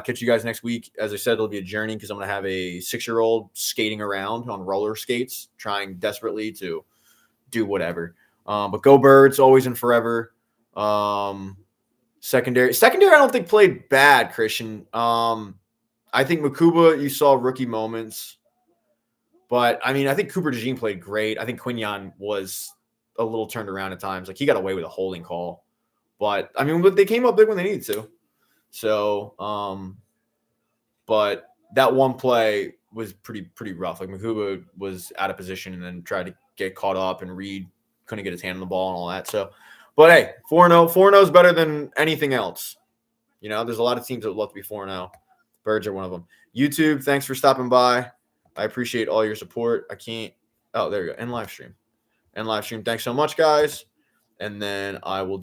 Speaker 1: Catch you guys next week. As I said, it'll be a journey because I'm going to have a 6-year-old skating around on roller skates, trying desperately to do whatever. But go Birds, always and forever. Secondary, I don't think played bad, Christian. I think Makuba, you saw rookie moments. But, I mean, I think Cooper DeJean played great. I think Quinyon was a little turned around at times. Like, he got away with a holding call. But, I mean, they came up big when they needed to. So, but that one play was pretty rough. Like, Makuba was out of position and then tried to get caught up, and Reed couldn't get his hand on the ball and all that. So, but, hey, 4-0. 4-0 is better than anything else. You know, there's a lot of teams that would love to be 4-0. Birds are one of them. YouTube, thanks for stopping by. I appreciate all your support. Oh, there you go. End live stream. Thanks so much, guys. And then I will